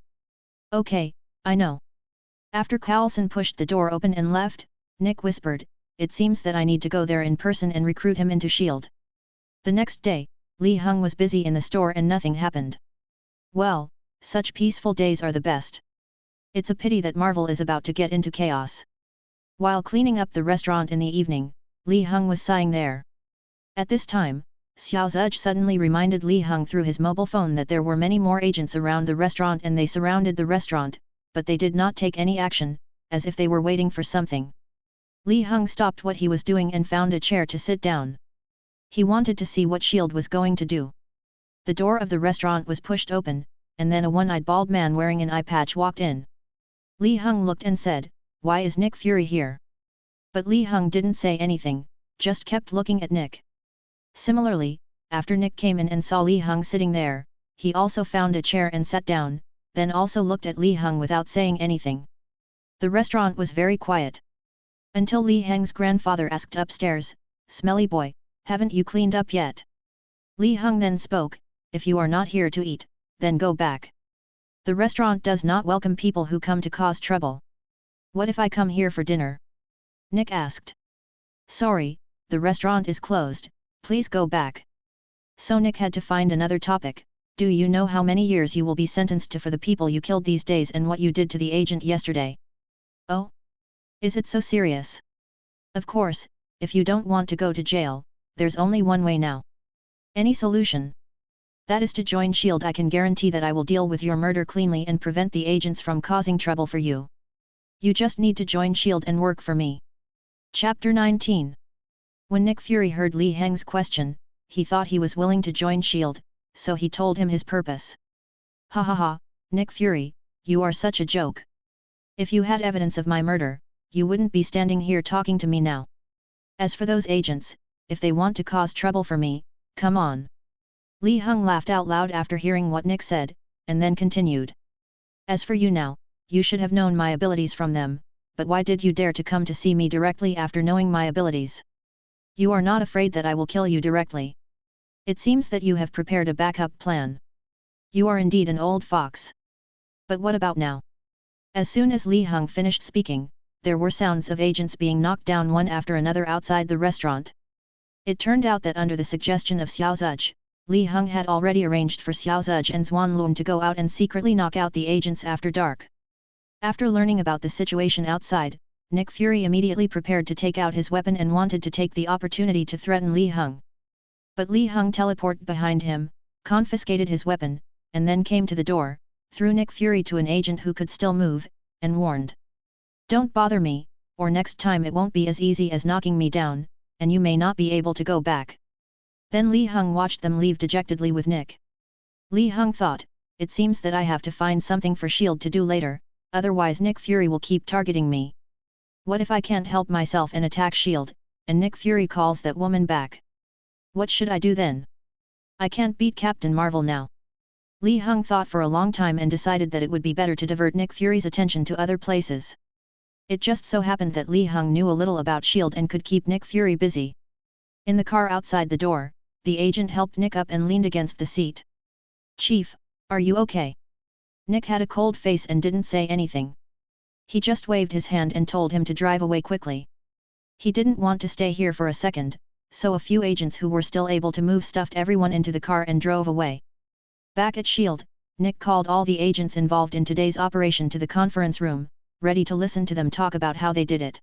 "Okay, I know." After Carlson pushed the door open and left, Nick whispered, "It seems that I need to go there in person and recruit him into SHIELD." The next day, Li Heng was busy in the store and nothing happened. Well, such peaceful days are the best. It's a pity that Marvel is about to get into chaos. While cleaning up the restaurant in the evening, Li Heng was sighing there. At this time, Xiao Zuj suddenly reminded Li Heng through his mobile phone that there were many more agents around the restaurant and they surrounded the restaurant, but they did not take any action, as if they were waiting for something. Li Heng stopped what he was doing and found a chair to sit down. He wanted to see what SHIELD was going to do. The door of the restaurant was pushed open, and then a one-eyed bald man wearing an eye patch walked in. Li Heng looked and said, "Why is Nick Fury here?" But Li Heng didn't say anything, just kept looking at Nick. Similarly, after Nick came in and saw Li Heng sitting there, he also found a chair and sat down, then also looked at Li Heng without saying anything. The restaurant was very quiet. Until Li Heng's grandfather asked upstairs, "Smelly boy, haven't you cleaned up yet?" Li Heng then spoke, "If you are not here to eat, then go back. The restaurant does not welcome people who come to cause trouble." "What if I come here for dinner?" Nick asked. "Sorry, the restaurant is closed, please go back." So Nick had to find another topic. "Do you know how many years you will be sentenced to for the people you killed these days and what you did to the agent yesterday?" "Oh? Is it so serious?" "Of course, if you don't want to go to jail, there's only one way now." "Any solution?" "That is to join SHIELD. I can guarantee that I will deal with your murder cleanly and prevent the agents from causing trouble for you. You just need to join SHIELD and work for me." Chapter 19. When Nick Fury heard Li Heng's question, he thought he was willing to join SHIELD, so he told him his purpose. "Ha ha ha, Nick Fury, you are such a joke. If you had evidence of my murder, you wouldn't be standing here talking to me now. As for those agents, if they want to cause trouble for me, come on." Li Heng laughed out loud after hearing what Nick said, and then continued. "As for you now, you should have known my abilities from them, but why did you dare to come to see me directly after knowing my abilities? You are not afraid that I will kill you directly? It seems that you have prepared a backup plan. You are indeed an old fox. But what about now?" As soon as Li Heng finished speaking, there were sounds of agents being knocked down one after another outside the restaurant. It turned out that under the suggestion of Xiao Zuj, Li Heng had already arranged for Xiao Zuj and Xuan Lun to go out and secretly knock out the agents after dark. After learning about the situation outside, Nick Fury immediately prepared to take out his weapon and wanted to take the opportunity to threaten Li Heng. But Li Heng teleported behind him, confiscated his weapon, and then came to the door, threw Nick Fury to an agent who could still move, and warned, Don't bother me, or next time it won't be as easy as knocking me down, and you may not be able to go back. Then Li Heng watched them leave dejectedly with Nick. Li Heng thought, it seems that I have to find something for Shield to do later, otherwise Nick Fury will keep targeting me. What if I can't help myself and attack Shield, and Nick Fury calls that woman back? What should I do then? I can't beat Captain Marvel now. Li Heng thought for a long time and decided that it would be better to divert Nick Fury's attention to other places. It just so happened that Li Heng knew a little about S.H.I.E.L.D. and could keep Nick Fury busy. In the car outside the door, the agent helped Nick up and leaned against the seat. "Chief, are you okay?" Nick had a cold face and didn't say anything. He just waved his hand and told him to drive away quickly. He didn't want to stay here for a second, so a few agents who were still able to move stuffed everyone into the car and drove away. Back at S.H.I.E.L.D., Nick called all the agents involved in today's operation to the conference room, ready to listen to them talk about how they did it.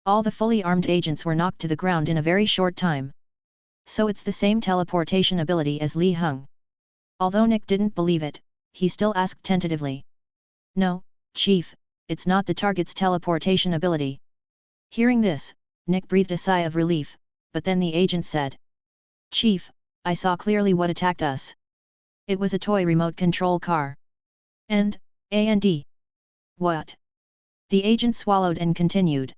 All the fully armed agents were knocked to the ground in a very short time. So it's the same teleportation ability as Li Heng. Although Nick didn't believe it, he still asked tentatively. "No, Chief, it's not the target's teleportation ability." Hearing this, Nick breathed a sigh of relief, but then the agent said, "Chief, I saw clearly what attacked us. It was a toy remote control car." And what? The agent swallowed and continued.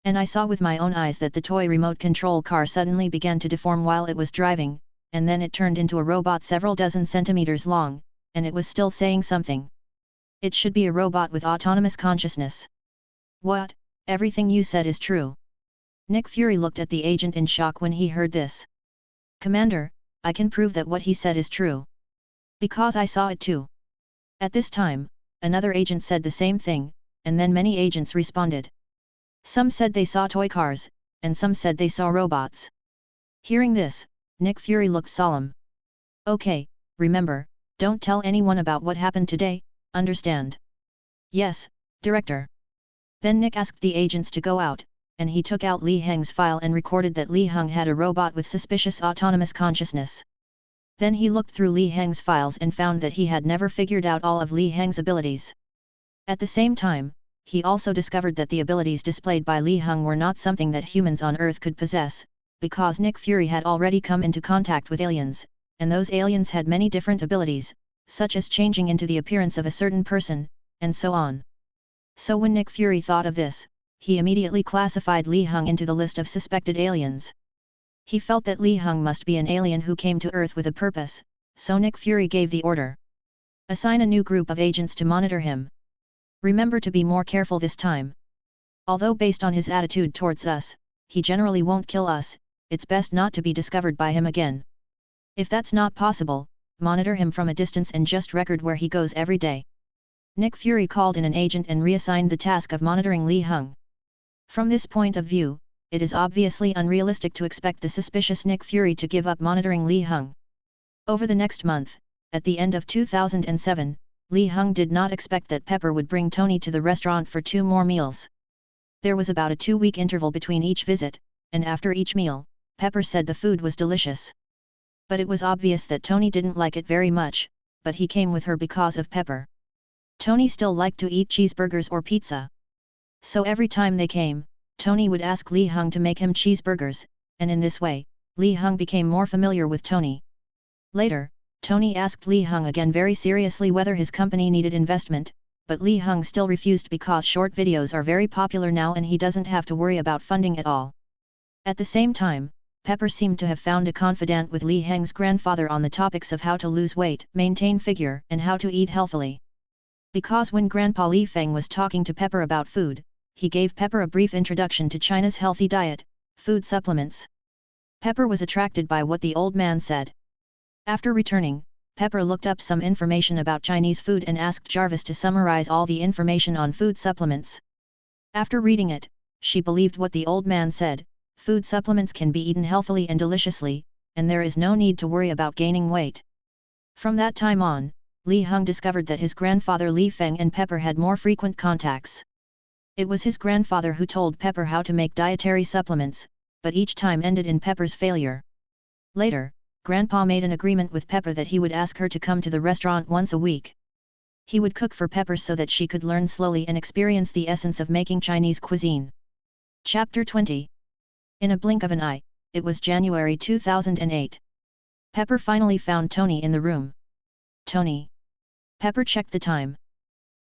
"And I saw with my own eyes that the toy remote control car suddenly began to deform while it was driving, and then it turned into a robot several dozen centimeters long, and it was still saying something. It should be a robot with autonomous consciousness." "What? Everything you said is true?" Nick Fury looked at the agent in shock when he heard this. "Commander, I can prove that what he said is true. Because I saw it too." At this time, another agent said the same thing, and then many agents responded. Some said they saw toy cars, and some said they saw robots. Hearing this, Nick Fury looked solemn. "Okay, remember, don't tell anyone about what happened today, understand?" "Yes, Director." Then Nick asked the agents to go out, and he took out Li Heng's file and recorded that Li Heng had a robot with suspicious autonomous consciousness. Then he looked through Li Heng's files and found that he had never figured out all of Li Heng's abilities. At the same time, he also discovered that the abilities displayed by Li Heng were not something that humans on Earth could possess, because Nick Fury had already come into contact with aliens, and those aliens had many different abilities, such as changing into the appearance of a certain person, and so on. So when Nick Fury thought of this, he immediately classified Li Heng into the list of suspected aliens. He felt that Li Heng must be an alien who came to Earth with a purpose, so Nick Fury gave the order. "Assign a new group of agents to monitor him. Remember to be more careful this time. Although based on his attitude towards us, he generally won't kill us, it's best not to be discovered by him again. If that's not possible, monitor him from a distance and just record where he goes every day." Nick Fury called in an agent and reassigned the task of monitoring Li Heng. From this point of view, it is obviously unrealistic to expect the suspicious Nick Fury to give up monitoring Li Heng. Over the next month, at the end of 2007, Li Heng did not expect that Pepper would bring Tony to the restaurant for 2 more meals. There was about a 2-week interval between each visit, and after each meal, Pepper said the food was delicious. But it was obvious that Tony didn't like it very much, but he came with her because of Pepper. Tony still liked to eat cheeseburgers or pizza. So every time they came, Tony would ask Li Heng to make him cheeseburgers, and in this way, Li Heng became more familiar with Tony. Later, Tony asked Li Heng again very seriously whether his company needed investment, but Li Heng still refused because short videos are very popular now and he doesn't have to worry about funding at all. At the same time, Pepper seemed to have found a confidant with Li Heng's grandfather on the topics of how to lose weight, maintain figure, and how to eat healthily. Because when Grandpa Li Feng was talking to Pepper about food, he gave Pepper a brief introduction to China's healthy diet, food supplements. Pepper was attracted by what the old man said. After returning, Pepper looked up some information about Chinese food and asked Jarvis to summarize all the information on food supplements. After reading it, she believed what the old man said: food supplements can be eaten healthily and deliciously, and there is no need to worry about gaining weight. From that time on, Li Heng discovered that his grandfather Li Feng and Pepper had more frequent contacts. It was his grandfather who told Pepper how to make dietary supplements, but each time ended in Pepper's failure. Later, Grandpa made an agreement with Pepper that he would ask her to come to the restaurant once a week. He would cook for Pepper so that she could learn slowly and experience the essence of making Chinese cuisine. Chapter 20. In a blink of an eye, it was January 2008. Pepper finally found Tony in the room. Tony. Pepper checked the time.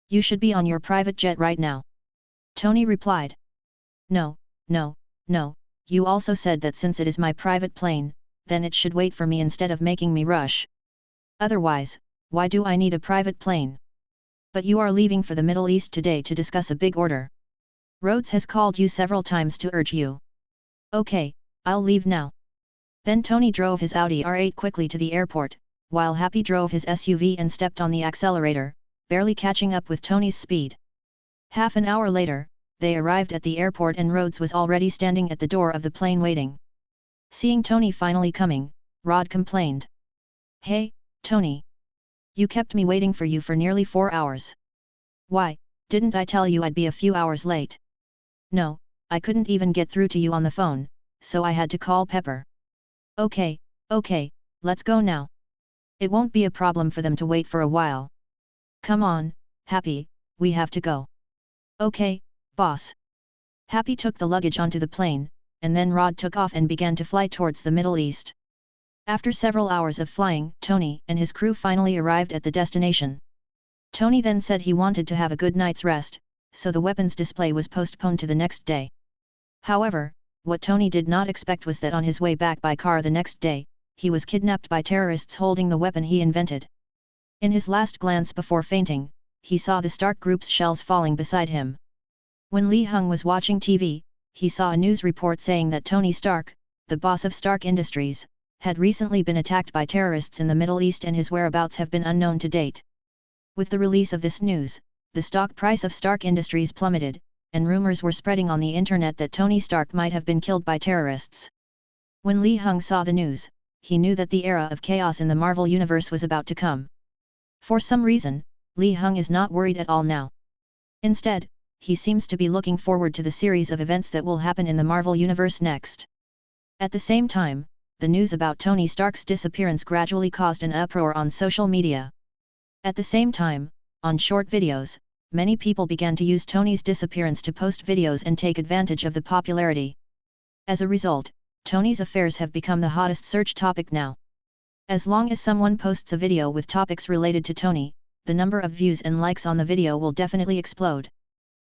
You should be on your private jet right now. Tony replied. No, no, no, you also said that since it is my private plane, then it should wait for me instead of making me rush. Otherwise, why do I need a private plane? But you are leaving for the Middle East today to discuss a big order. Rhodes has called you several times to urge you. Okay, I'll leave now. Then Tony drove his Audi R8 quickly to the airport, while Happy drove his SUV and stepped on the accelerator, barely catching up with Tony's speed. Half an hour later, they arrived at the airport and Rhodes was already standing at the door of the plane waiting. Seeing Tony finally coming, Rod complained. Hey, Tony. You kept me waiting for you for nearly 4 hours. Why, didn't I tell you I'd be a few hours late? No, I couldn't even get through to you on the phone, so I had to call Pepper. Okay, let's go now. It won't be a problem for them to wait for a while. Come on, Happy, we have to go. Okay, boss. Happy took the luggage onto the plane, and then Rod took off and began to fly towards the Middle East. After several hours of flying, Tony and his crew finally arrived at the destination. Tony then said he wanted to have a good night's rest, so the weapons display was postponed to the next day. However, what Tony did not expect was that on his way back by car the next day, he was kidnapped by terrorists holding the weapon he invented. In his last glance before fainting, he saw the Stark Group's shells falling beside him. When Li Hung was watching TV, he saw a news report saying that Tony Stark, the boss of Stark Industries, had recently been attacked by terrorists in the Middle East and his whereabouts have been unknown to date. With the release of this news, the stock price of Stark Industries plummeted, and rumors were spreading on the internet that Tony Stark might have been killed by terrorists. When Li Hung saw the news, he knew that the era of chaos in the Marvel Universe was about to come. For some reason, Li Hung is not worried at all now. Instead, he seems to be looking forward to the series of events that will happen in the Marvel Universe next. At the same time, the news about Tony Stark's disappearance gradually caused an uproar on social media. At the same time, on short videos, many people began to use Tony's disappearance to post videos and take advantage of the popularity. As a result, Tony's affairs have become the hottest search topic now. As long as someone posts a video with topics related to Tony, the number of views and likes on the video will definitely explode.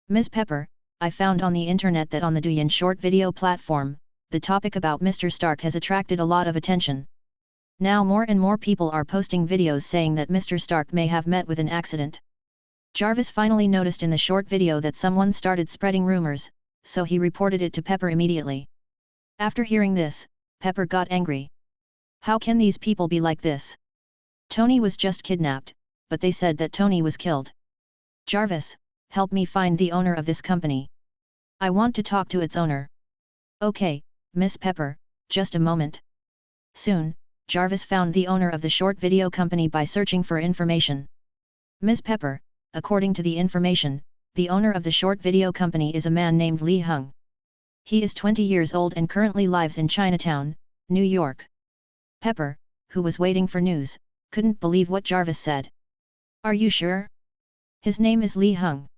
Ms. Pepper, I found on the internet that on the Douyin short video platform, the topic about Mr. Stark has attracted a lot of attention. Now more and more people are posting videos saying that Mr. Stark may have met with an accident. Jarvis finally noticed in the short video that someone started spreading rumors, so he reported it to Pepper immediately. After hearing this, Pepper got angry. How can these people be like this? Tony was just kidnapped, but they said that Tony was killed. Jarvis, help me find the owner of this company. I want to talk to its owner. Okay, Miss Pepper, just a moment. Soon, Jarvis found the owner of the short video company by searching for information. Ms. Pepper, according to the information, the owner of the short video company is a man named Li Hung. He is 20 years old and currently lives in Chinatown, New York. Pepper, who was waiting for news, couldn't believe what Jarvis said. Are you sure? His name is Li Hung.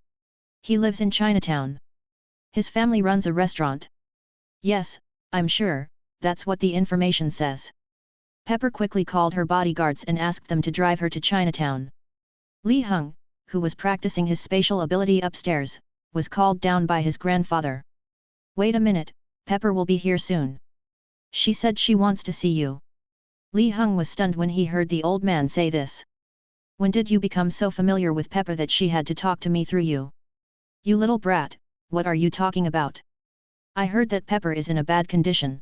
He lives in Chinatown. His family runs a restaurant. Yes, I'm sure, that's what the information says. Pepper quickly called her bodyguards and asked them to drive her to Chinatown. Li Hung, who was practicing his spatial ability upstairs, was called down by his grandfather. Wait a minute, Pepper will be here soon. She said she wants to see you. Li Hung was stunned when he heard the old man say this. When did you become so familiar with Pepper that she had to talk to me through you? You little brat, what are you talking about? I heard that Pepper is in a bad condition.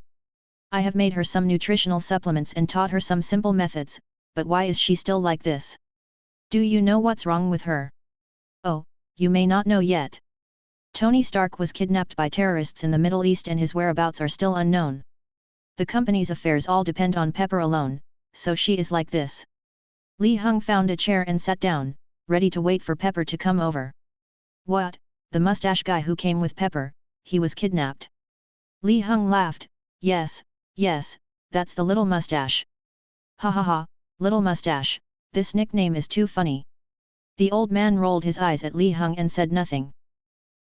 I have made her some nutritional supplements and taught her some simple methods, but why is she still like this? Do you know what's wrong with her? Oh, you may not know yet. Tony Stark was kidnapped by terrorists in the Middle East and his whereabouts are still unknown. The company's affairs all depend on Pepper alone, so she is like this. Li Hung found a chair and sat down, ready to wait for Pepper to come over. What, the mustache guy who came with Pepper, he was kidnapped. Li Hung laughed, yes, that's the little mustache. Ha ha ha, little mustache, this nickname is too funny. The old man rolled his eyes at Li Heng and said nothing.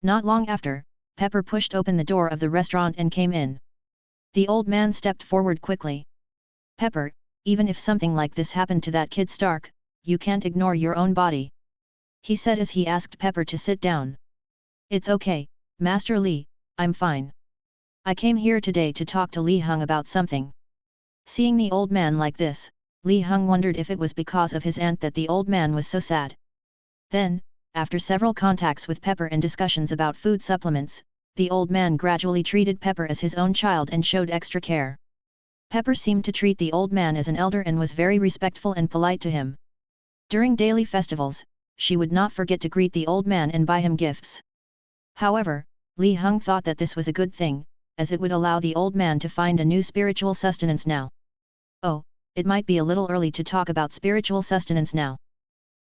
Not long after, Pepper pushed open the door of the restaurant and came in. The old man stepped forward quickly. Pepper, even if something like this happened to that kid Stark, you can't ignore your own body. He said as he asked Pepper to sit down. It's okay, Master Li, I'm fine. I came here today to talk to Li Heng about something. Seeing the old man like this, Li Heng wondered if it was because of his aunt that the old man was so sad. Then, after several contacts with Pepper and discussions about food supplements, the old man gradually treated Pepper as his own child and showed extra care. Pepper seemed to treat the old man as an elder and was very respectful and polite to him. During daily festivals, she would not forget to greet the old man and buy him gifts. However, Li Heng thought that this was a good thing, as it would allow the old man to find a new spiritual sustenance now. Oh, it might be a little early to talk about spiritual sustenance now.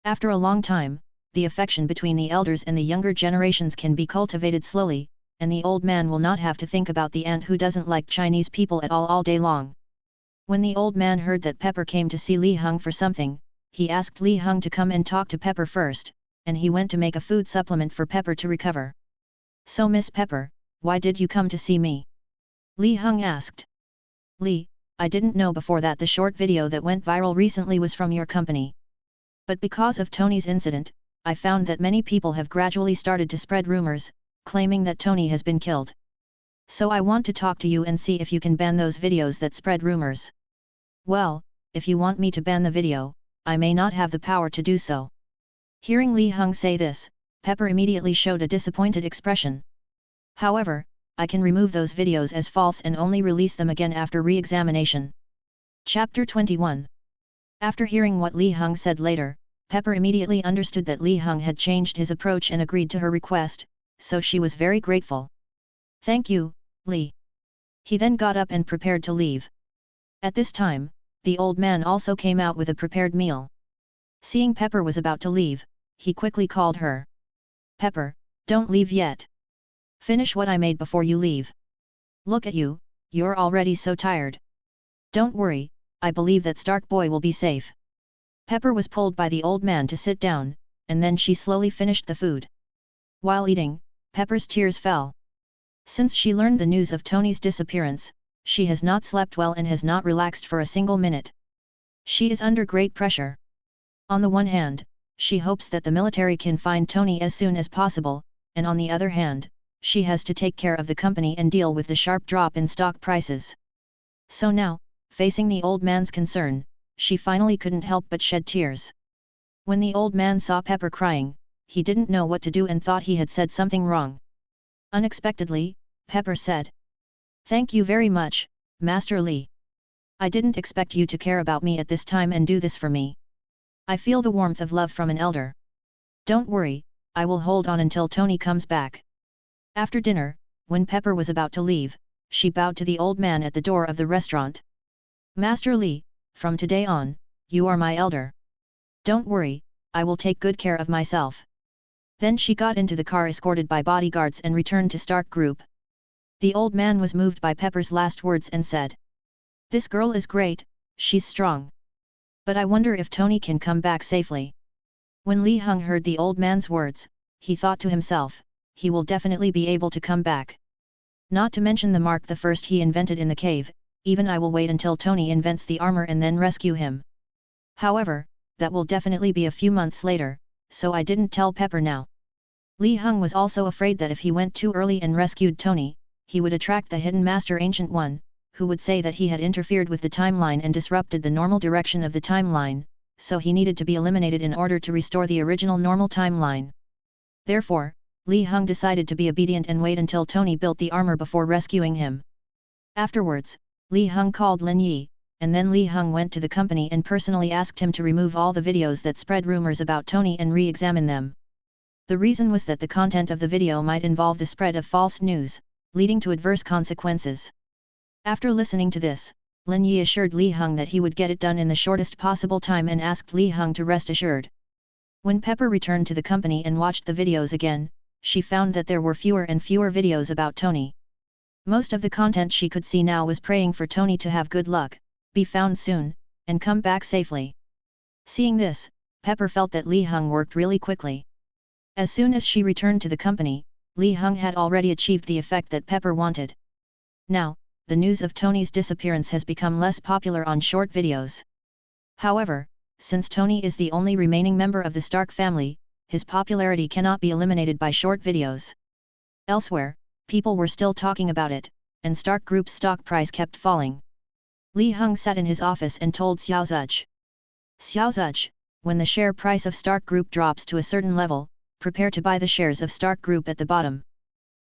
After a long time, the affection between the elders and the younger generations can be cultivated slowly, and the old man will not have to think about the aunt who doesn't like Chinese people at all day long. When the old man heard that Pepper came to see Li Heng for something, he asked Li Heng to come and talk to Pepper first, and he went to make a food supplement for Pepper to recover. So Miss Pepper, why did you come to see me? Li Heng asked. Li, I didn't know before that the short video that went viral recently was from your company. But because of Tony's incident, I found that many people have gradually started to spread rumors, claiming that Tony has been killed. So I want to talk to you and see if you can ban those videos that spread rumors. Well, if you want me to ban the video, I may not have the power to do so. Hearing Li Heng say this, Pepper immediately showed a disappointed expression. However, I can remove those videos as false and only release them again after re-examination. Chapter 21. After hearing what Li Heng said later, Pepper immediately understood that Li Heng had changed his approach and agreed to her request, so she was very grateful. Thank you, Li. He then got up and prepared to leave. At this time, the old man also came out with a prepared meal. Seeing Pepper was about to leave, he quickly called her. Pepper, don't leave yet. Finish what I made before you leave. Look at you, you're already so tired. Don't worry, I believe that Stark boy will be safe. Pepper was pulled by the old man to sit down, and then she slowly finished the food. While eating, Pepper's tears fell. Since she learned the news of Tony's disappearance, she has not slept well and has not relaxed for a single minute. She is under great pressure. On the one hand, she hopes that the military can find Tony as soon as possible, and on the other hand, she has to take care of the company and deal with the sharp drop in stock prices. So now, facing the old man's concern, she finally couldn't help but shed tears. When the old man saw Pepper crying, he didn't know what to do and thought he had said something wrong. Unexpectedly, Pepper said, "Thank you very much, Master Li. I didn't expect you to care about me at this time and do this for me. I feel the warmth of love from an elder. Don't worry, I will hold on until Tony comes back." After dinner, when Pepper was about to leave, she bowed to the old man at the door of the restaurant. "Master Li, from today on, you are my elder. Don't worry, I will take good care of myself." Then she got into the car escorted by bodyguards and returned to Stark Group. The old man was moved by Pepper's last words and said, "This girl is great, she's strong. But I wonder if Tony can come back safely." When Li Heng heard the old man's words, he thought to himself, he will definitely be able to come back. Not to mention the Mark the First he invented in the cave, even I will wait until Tony invents the armor and then rescue him. However, that will definitely be a few months later, so I didn't tell Pepper now. Li Heng was also afraid that if he went too early and rescued Tony, he would attract the hidden Master Ancient One, who would say that he had interfered with the timeline and disrupted the normal direction of the timeline, so he needed to be eliminated in order to restore the original normal timeline. Therefore, Li Heng decided to be obedient and wait until Tony built the armor before rescuing him. Afterwards, Li Heng called Lin Yi, and then Li Heng went to the company and personally asked him to remove all the videos that spread rumors about Tony and re-examine them. The reason was that the content of the video might involve the spread of false news, leading to adverse consequences. After listening to this, Lin Yi assured Li Heng that he would get it done in the shortest possible time and asked Li Heng to rest assured. When Pepper returned to the company and watched the videos again, she found that there were fewer and fewer videos about Tony. Most of the content she could see now was praying for Tony to have good luck, be found soon, and come back safely. Seeing this, Pepper felt that Li Heng worked really quickly. As soon as she returned to the company, Li Heng had already achieved the effect that Pepper wanted. Now, the news of Tony's disappearance has become less popular on short videos. However, since Tony is the only remaining member of the Stark family, his popularity cannot be eliminated by short videos. Elsewhere, people were still talking about it, and Stark Group's stock price kept falling. Li Heng sat in his office and told Xiao Zuj. Xiao Zuj, when the share price of Stark Group drops to a certain level, prepare to buy the shares of Stark Group at the bottom.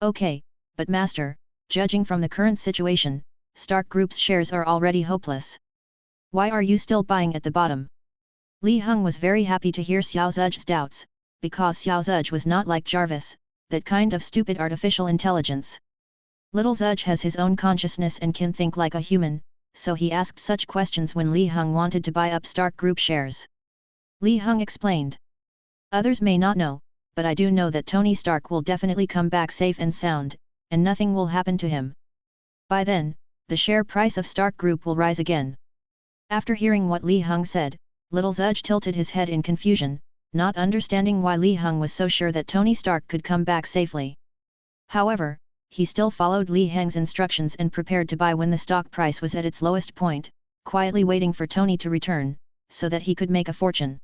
Okay, but master, judging from the current situation, Stark Group's shares are already hopeless. Why are you still buying at the bottom? Li Heng was very happy to hear Xiao Zuj's doubts, because Xiao Zuj was not like Jarvis, that kind of stupid artificial intelligence. Little Zuj has his own consciousness and can think like a human, so he asked such questions when Li Heng wanted to buy up Stark Group shares. Li Heng explained. Others may not know, but I do know that Tony Stark will definitely come back safe and sound, and nothing will happen to him. By then, the share price of Stark Group will rise again. After hearing what Li Heng said, Little Zuj tilted his head in confusion, not understanding why Li Heng was so sure that Tony Stark could come back safely. However, he still followed Li Heng's instructions and prepared to buy when the stock price was at its lowest point, quietly waiting for Tony to return, so that he could make a fortune.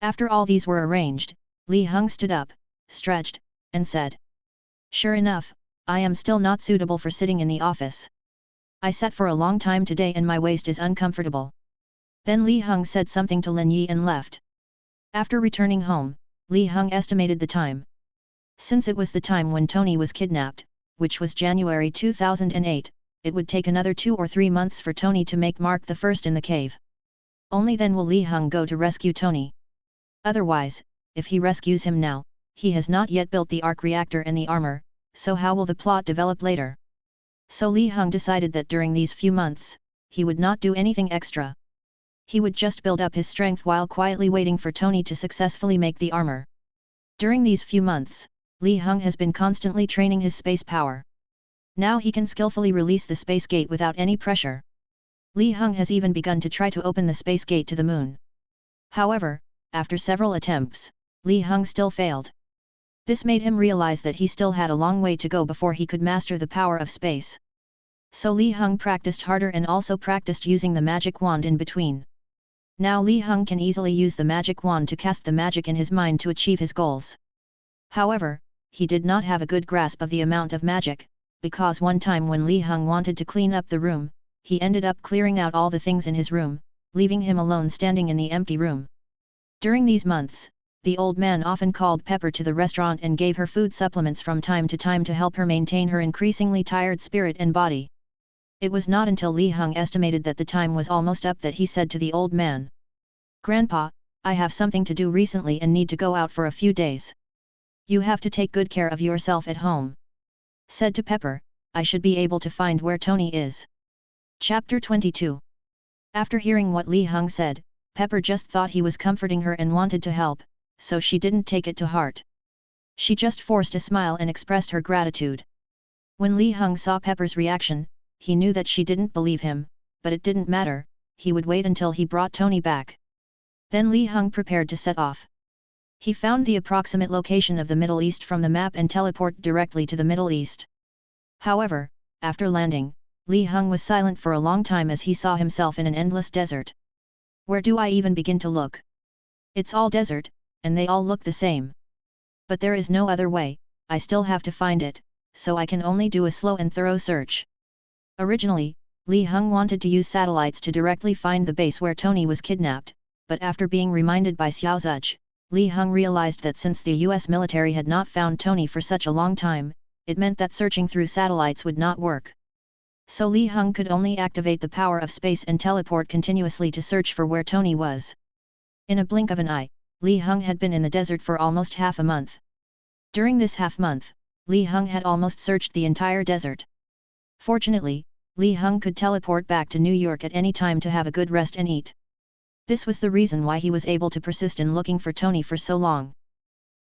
After all these were arranged, Li Heng stood up, stretched, and said, "Sure enough, I am still not suitable for sitting in the office. I sat for a long time today and my waist is uncomfortable." Then Li Heng said something to Lin Yi and left. After returning home, Li Heng estimated the time. Since it was the time when Tony was kidnapped, which was January 2008, it would take another 2 or 3 months for Tony to make Mark the First in the cave. Only then will Li Heng go to rescue Tony. Otherwise, if he rescues him now, he has not yet built the arc reactor and the armor, so how will the plot develop later? So Li Heng decided that during these few months, he would not do anything extra. He would just build up his strength while quietly waiting for Tony to successfully make the armor. During these few months, Li Heng has been constantly training his space power. Now he can skillfully release the space gate without any pressure. Li Heng has even begun to try to open the space gate to the moon. However, after several attempts, Li Heng still failed. This made him realize that he still had a long way to go before he could master the power of space. So Li Heng practiced harder and also practiced using the magic wand in between. Now Li Heng can easily use the magic wand to cast the magic in his mind to achieve his goals. However, he did not have a good grasp of the amount of magic, because one time when Li Heng wanted to clean up the room, he ended up clearing out all the things in his room, leaving him alone standing in the empty room. During these months, the old man often called Pepper to the restaurant and gave her food supplements from time to time to help her maintain her increasingly tired spirit and body. It was not until Li Heng estimated that the time was almost up that he said to the old man, "Grandpa, I have something to do recently and need to go out for a few days. You have to take good care of yourself at home." Said to Pepper, "I should be able to find where Tony is." Chapter 22. After hearing what Li Heng said, Pepper just thought he was comforting her and wanted to help, so she didn't take it to heart. She just forced a smile and expressed her gratitude. When Li Heng saw Pepper's reaction, he knew that she didn't believe him, but it didn't matter, he would wait until he brought Tony back. Then Li Heng prepared to set off. He found the approximate location of the Middle East from the map and teleported directly to the Middle East. However, after landing, Li Heng was silent for a long time as he saw himself in an endless desert. Where do I even begin to look? It's all desert, and they all look the same. But there is no other way, I still have to find it, so I can only do a slow and thorough search. Originally, Li Heng wanted to use satellites to directly find the base where Tony was kidnapped, but after being reminded by Xiao Zuj, Li Heng realized that since the US military had not found Tony for such a long time, it meant that searching through satellites would not work. So Li Heng could only activate the power of space and teleport continuously to search for where Tony was. In a blink of an eye, Li Heng had been in the desert for almost half a month. During this half-month, Li Heng had almost searched the entire desert. Fortunately, Li Heng could teleport back to New York at any time to have a good rest and eat. This was the reason why he was able to persist in looking for Tony for so long.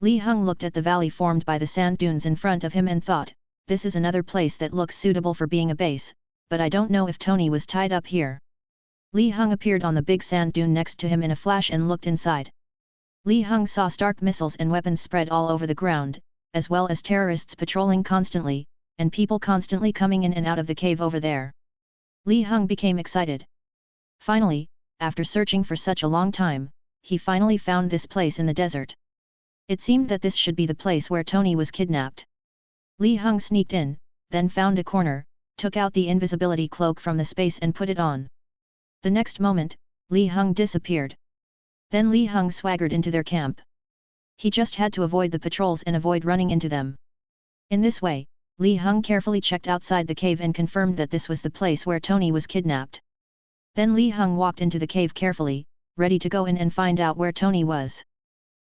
Li Heng looked at the valley formed by the sand dunes in front of him and thought, "This is another place that looks suitable for being a base, but I don't know if Tony was tied up here." Li Heng appeared on the big sand dune next to him in a flash and looked inside. Li Heng saw Stark missiles and weapons spread all over the ground, as well as terrorists patrolling constantly, and people constantly coming in and out of the cave over there. Li Heng became excited. Finally, after searching for such a long time, he finally found this place in the desert. It seemed that this should be the place where Tony was kidnapped. Li Heng sneaked in, then found a corner, took out the invisibility cloak from the space and put it on. The next moment, Li Heng disappeared. Then Li Heng swaggered into their camp. He just had to avoid the patrols and avoid running into them. In this way, Li Heng carefully checked outside the cave and confirmed that this was the place where Tony was kidnapped. Then Li Heng walked into the cave carefully, ready to go in and find out where Tony was.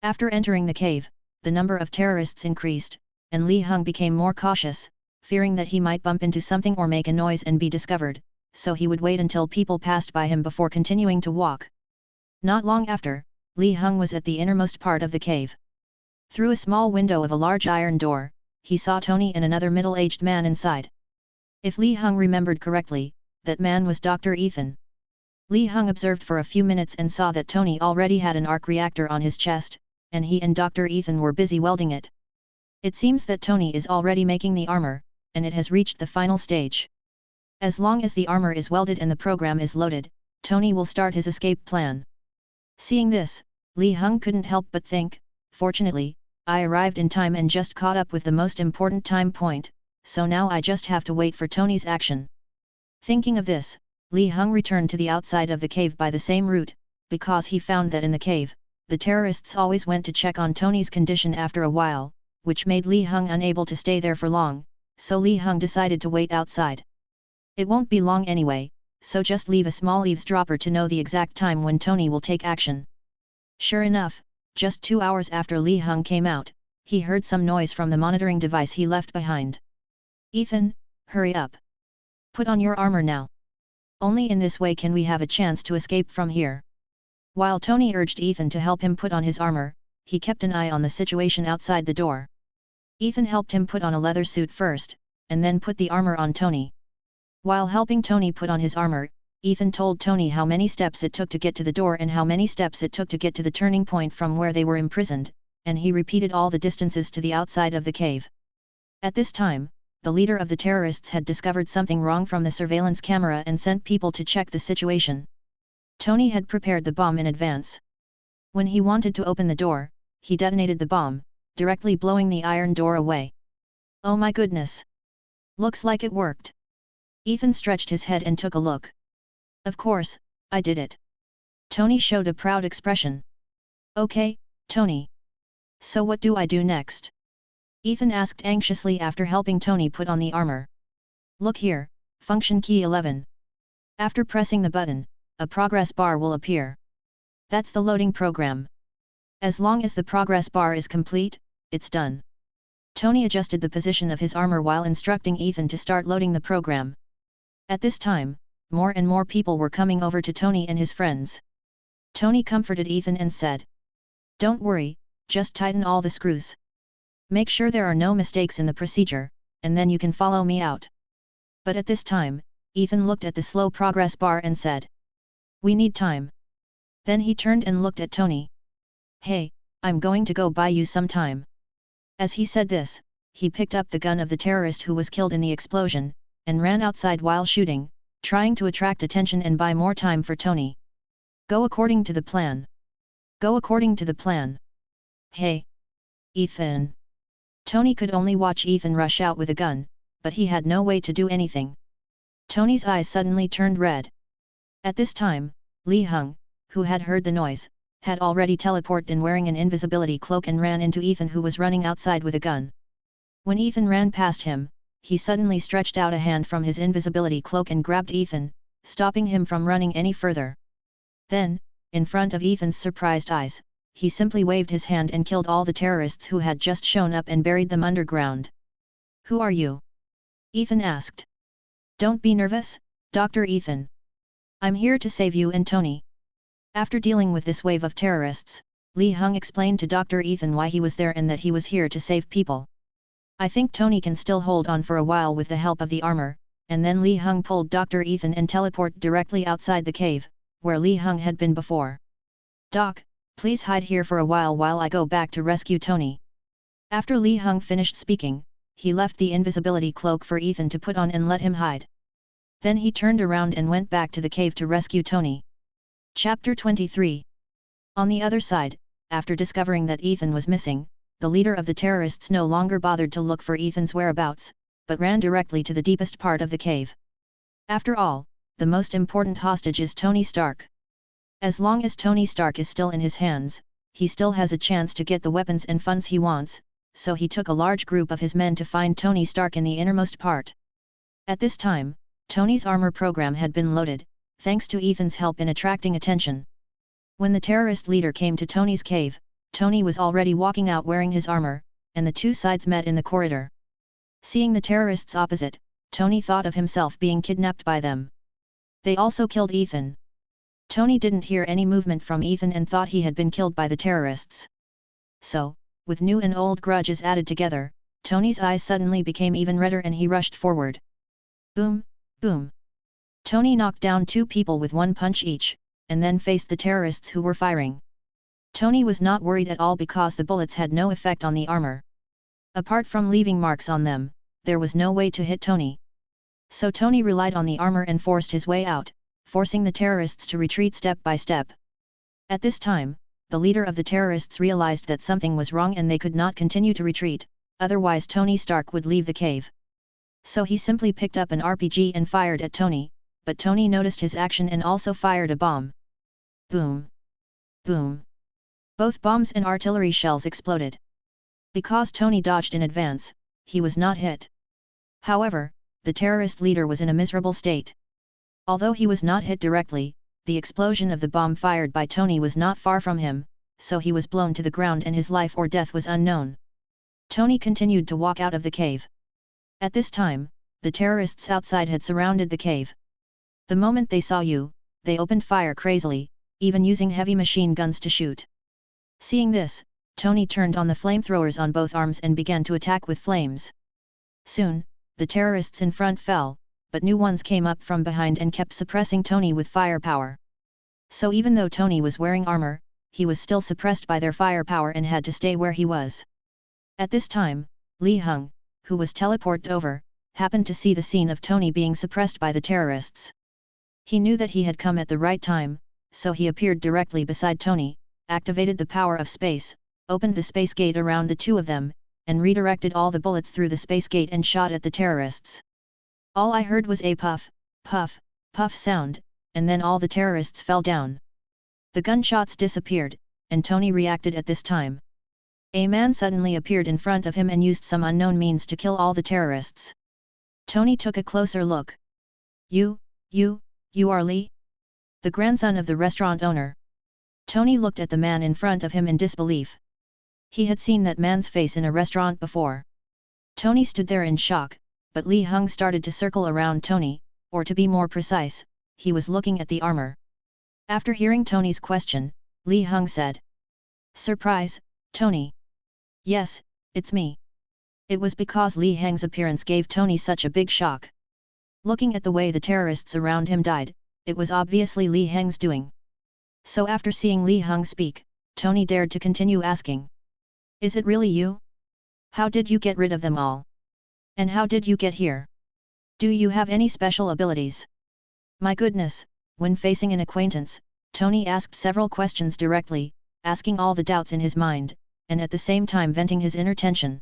After entering the cave, the number of terrorists increased, and Li Heng became more cautious, fearing that he might bump into something or make a noise and be discovered, so he would wait until people passed by him before continuing to walk. Not long after, Li Heng was at the innermost part of the cave. Through a small window of a large iron door, he saw Tony and another middle-aged man inside. If Li Heng remembered correctly, that man was Dr. Ethan. Li Heng observed for a few minutes and saw that Tony already had an arc reactor on his chest, and he and Dr. Ethan were busy welding it. It seems that Tony is already making the armor, and it has reached the final stage. As long as the armor is welded and the program is loaded, Tony will start his escape plan. Seeing this, Li Heng couldn't help but think, fortunately, I arrived in time and just caught up with the most important time point, so now I just have to wait for Tony's action. Thinking of this, Li Heng returned to the outside of the cave by the same route, because he found that in the cave, the terrorists always went to check on Tony's condition after a while, which made Li Heng unable to stay there for long, so Li Heng decided to wait outside. It won't be long anyway, so just leave a small eavesdropper to know the exact time when Tony will take action. Sure enough, just 2 hours after Li Heng came out, he heard some noise from the monitoring device he left behind. Ethan, hurry up. Put on your armor now. Only in this way can we have a chance to escape from here. While Tony urged Ethan to help him put on his armor, he kept an eye on the situation outside the door. Ethan helped him put on a leather suit first, and then put the armor on Tony. While helping Tony put on his armor, Ethan told Tony how many steps it took to get to the door and how many steps it took to get to the turning point from where they were imprisoned, and he repeated all the distances to the outside of the cave. At this time, the leader of the terrorists had discovered something wrong from the surveillance camera and sent people to check the situation. Tony had prepared the bomb in advance. When he wanted to open the door, he detonated the bomb, directly blowing the iron door away. Oh my goodness! Looks like it worked. Ethan stretched his head and took a look. Of course, I did it. Tony showed a proud expression. Okay, Tony. So what do I do next? Ethan asked anxiously after helping Tony put on the armor. Look here, function key 11. After pressing the button, a progress bar will appear. That's the loading program. As long as the progress bar is complete, it's done. Tony adjusted the position of his armor while instructing Ethan to start loading the program. At this time, more and more people were coming over to Tony and his friends. Tony comforted Ethan and said, "Don't worry, just tighten all the screws. Make sure there are no mistakes in the procedure, and then you can follow me out." But at this time, Ethan looked at the slow progress bar and said, "We need time." Then he turned and looked at Tony. "Hey, I'm going to go buy you some time." As he said this, he picked up the gun of the terrorist who was killed in the explosion, and ran outside while shooting, trying to attract attention and buy more time for Tony. Go according to the plan. Go according to the plan. Hey! Ethan! Tony could only watch Ethan rush out with a gun, but he had no way to do anything. Tony's eyes suddenly turned red. At this time, Li Heng, who had heard the noise, had already teleported in wearing an invisibility cloak and ran into Ethan who was running outside with a gun. When Ethan ran past him, he suddenly stretched out a hand from his invisibility cloak and grabbed Ethan, stopping him from running any further. Then, in front of Ethan's surprised eyes, he simply waved his hand and killed all the terrorists who had just shown up and buried them underground. "Who are you?" Ethan asked. "Don't be nervous, Dr. Ethan. I'm here to save you and Tony." After dealing with this wave of terrorists, Li Heng explained to Dr. Ethan why he was there and that he was here to save people. "I think Tony can still hold on for a while with the help of the armor," and then Li Heng pulled Dr. Ethan and teleported directly outside the cave, where Li Heng had been before. "Doc, Please hide here for a while I go back to rescue Tony. After Li Heng finished speaking, he left the invisibility cloak for Ethan to put on and let him hide. Then he turned around and went back to the cave to rescue Tony. Chapter 23. On the other side, after discovering that Ethan was missing, the leader of the terrorists no longer bothered to look for Ethan's whereabouts, but ran directly to the deepest part of the cave. After all, the most important hostage is Tony Stark. As long as Tony Stark is still in his hands, he still has a chance to get the weapons and funds he wants, so he took a large group of his men to find Tony Stark in the innermost part. At this time, Tony's armor program had been loaded, thanks to Ethan's help in attracting attention. When the terrorist leader came to Tony's cave, Tony was already walking out wearing his armor, and the two sides met in the corridor. Seeing the terrorists opposite, Tony thought of himself being kidnapped by them. They also killed Ethan. Tony didn't hear any movement from Ethan and thought he had been killed by the terrorists. So, with new and old grudges added together, Tony's eyes suddenly became even redder and he rushed forward. Boom, boom. Tony knocked down two people with one punch each, and then faced the terrorists who were firing. Tony was not worried at all because the bullets had no effect on the armor. Apart from leaving marks on them, there was no way to hit Tony. So Tony relied on the armor and forced his way out, forcing the terrorists to retreat step by step. At this time, the leader of the terrorists realized that something was wrong and they could not continue to retreat, otherwise Tony Stark would leave the cave. So he simply picked up an RPG and fired at Tony, but Tony noticed his action and also fired a bomb. Boom! Boom! Both bombs and artillery shells exploded. Because Tony dodged in advance, he was not hit. However, the terrorist leader was in a miserable state. Although he was not hit directly, the explosion of the bomb fired by Tony was not far from him, so he was blown to the ground and his life or death was unknown. Tony continued to walk out of the cave. At this time, the terrorists outside had surrounded the cave. The moment they saw you, they opened fire crazily, even using heavy machine guns to shoot. Seeing this, Tony turned on the flamethrowers on both arms and began to attack with flames. Soon, the terrorists in front fell, but new ones came up from behind and kept suppressing Tony with firepower. So even though Tony was wearing armor, he was still suppressed by their firepower and had to stay where he was. At this time, Li Heng, who was teleported over, happened to see the scene of Tony being suppressed by the terrorists. He knew that he had come at the right time, so he appeared directly beside Tony, activated the power of space, opened the space gate around the two of them, and redirected all the bullets through the space gate and shot at the terrorists. All I heard was a puff, puff, puff sound, and then all the terrorists fell down. The gunshots disappeared, and Tony reacted at this time. A man suddenly appeared in front of him and used some unknown means to kill all the terrorists. Tony took a closer look. You are Li? The grandson of the restaurant owner. Tony looked at the man in front of him in disbelief. He had seen that man's face in a restaurant before. Tony stood there in shock, but Li Heng started to circle around Tony, or to be more precise, he was looking at the armor. After hearing Tony's question, Li Heng said, "Surprise, Tony." "Yes, it's me." It was because Li Heng's appearance gave Tony such a big shock. Looking at the way the terrorists around him died, it was obviously Li Heng's doing. So after seeing Li Heng speak, Tony dared to continue asking. "Is it really you? How did you get rid of them all? And how did you get here? Do you have any special abilities?" My goodness, when facing an acquaintance, Tony asked several questions directly, asking all the doubts in his mind, and at the same time venting his inner tension.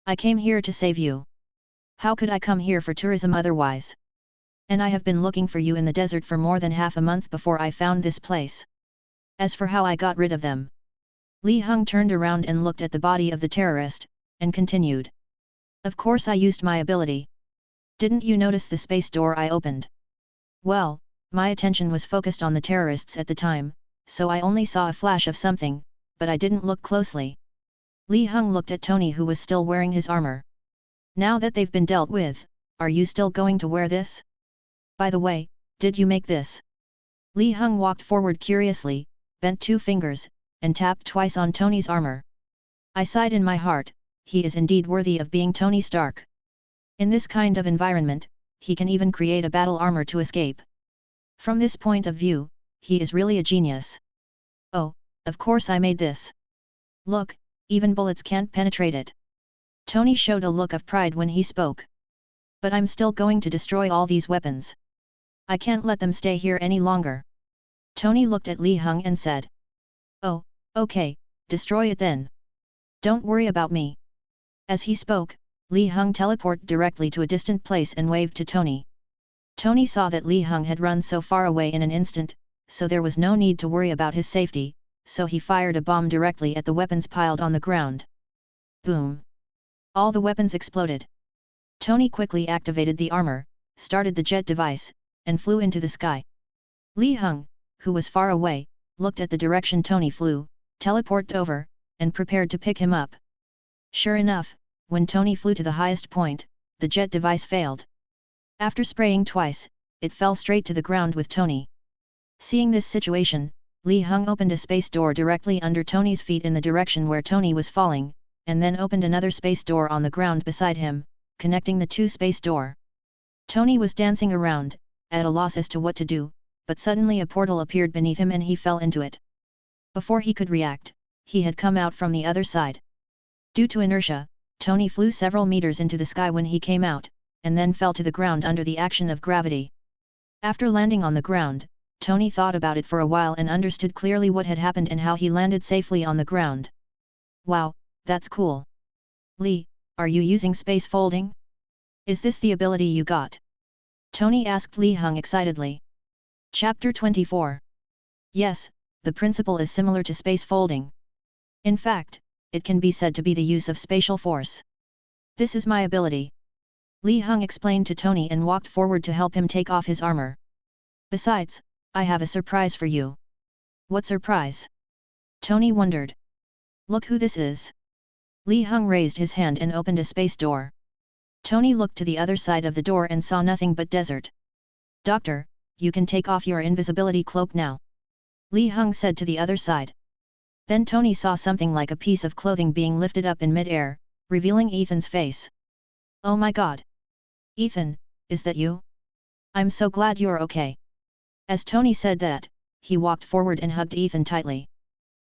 "I came here to save you. How could I come here for tourism otherwise? And I have been looking for you in the desert for more than half a month before I found this place. As for how I got rid of them..." Li Heng turned around and looked at the body of the terrorist, and continued. "Of course I used my ability. Didn't you notice the space door I opened? Well, my attention was focused on the terrorists at the time, so I only saw a flash of something, but I didn't look closely." Li Heng looked at Tony who was still wearing his armor. "Now that they've been dealt with, are you still going to wear this? By the way, did you make this?" Li Heng walked forward curiously, bent two fingers, and tapped twice on Tony's armor. I sighed in my heart, he is indeed worthy of being Tony Stark. In this kind of environment, he can even create a battle armor to escape. From this point of view, he is really a genius. "Oh, Of course I made this. Look, even bullets can't penetrate it. Tony showed a look of pride when he spoke. But I'm still going to destroy all these weapons. I can't let them stay here any longer. Tony looked at Li Heng and said. Oh, okay, destroy it then. Don't worry about me. As he spoke, Li Heng teleported directly to a distant place and waved to Tony. Tony saw that Li Heng had run so far away in an instant, so there was no need to worry about his safety, so he fired a bomb directly at the weapons piled on the ground. Boom! All the weapons exploded. Tony quickly activated the armor, started the jet device, and flew into the sky. Li Heng, who was far away, looked at the direction Tony flew, teleported over, and prepared to pick him up. Sure enough, when Tony flew to the highest point, the jet device failed. After spraying twice, it fell straight to the ground with Tony. Seeing this situation, Li Heng opened a space door directly under Tony's feet in the direction where Tony was falling, and then opened another space door on the ground beside him, connecting the two space door. Tony was dancing around, at a loss as to what to do, but suddenly a portal appeared beneath him and he fell into it. Before he could react, he had come out from the other side. Due to inertia, Tony flew several meters into the sky when he came out, and then fell to the ground under the action of gravity. After landing on the ground, Tony thought about it for a while and understood clearly what had happened and how he landed safely on the ground. Wow, that's cool. Li, are you using space folding? Is this the ability you got? Tony asked Li Heng excitedly. Chapter 24. Yes, the principle is similar to space folding. In fact, it can be said to be the use of spatial force. This is my ability. Li Heng explained to Tony and walked forward to help him take off his armor. Besides, I have a surprise for you. What surprise? Tony wondered. Look who this is. Li Heng raised his hand and opened a space door. Tony looked to the other side of the door and saw nothing but desert. Doctor, you can take off your invisibility cloak now. Li Heng said to the other side. Then Tony saw something like a piece of clothing being lifted up in mid-air, revealing Ethan's face. Oh my god! Ethan, is that you? I'm so glad you're okay. As Tony said that, he walked forward and hugged Ethan tightly.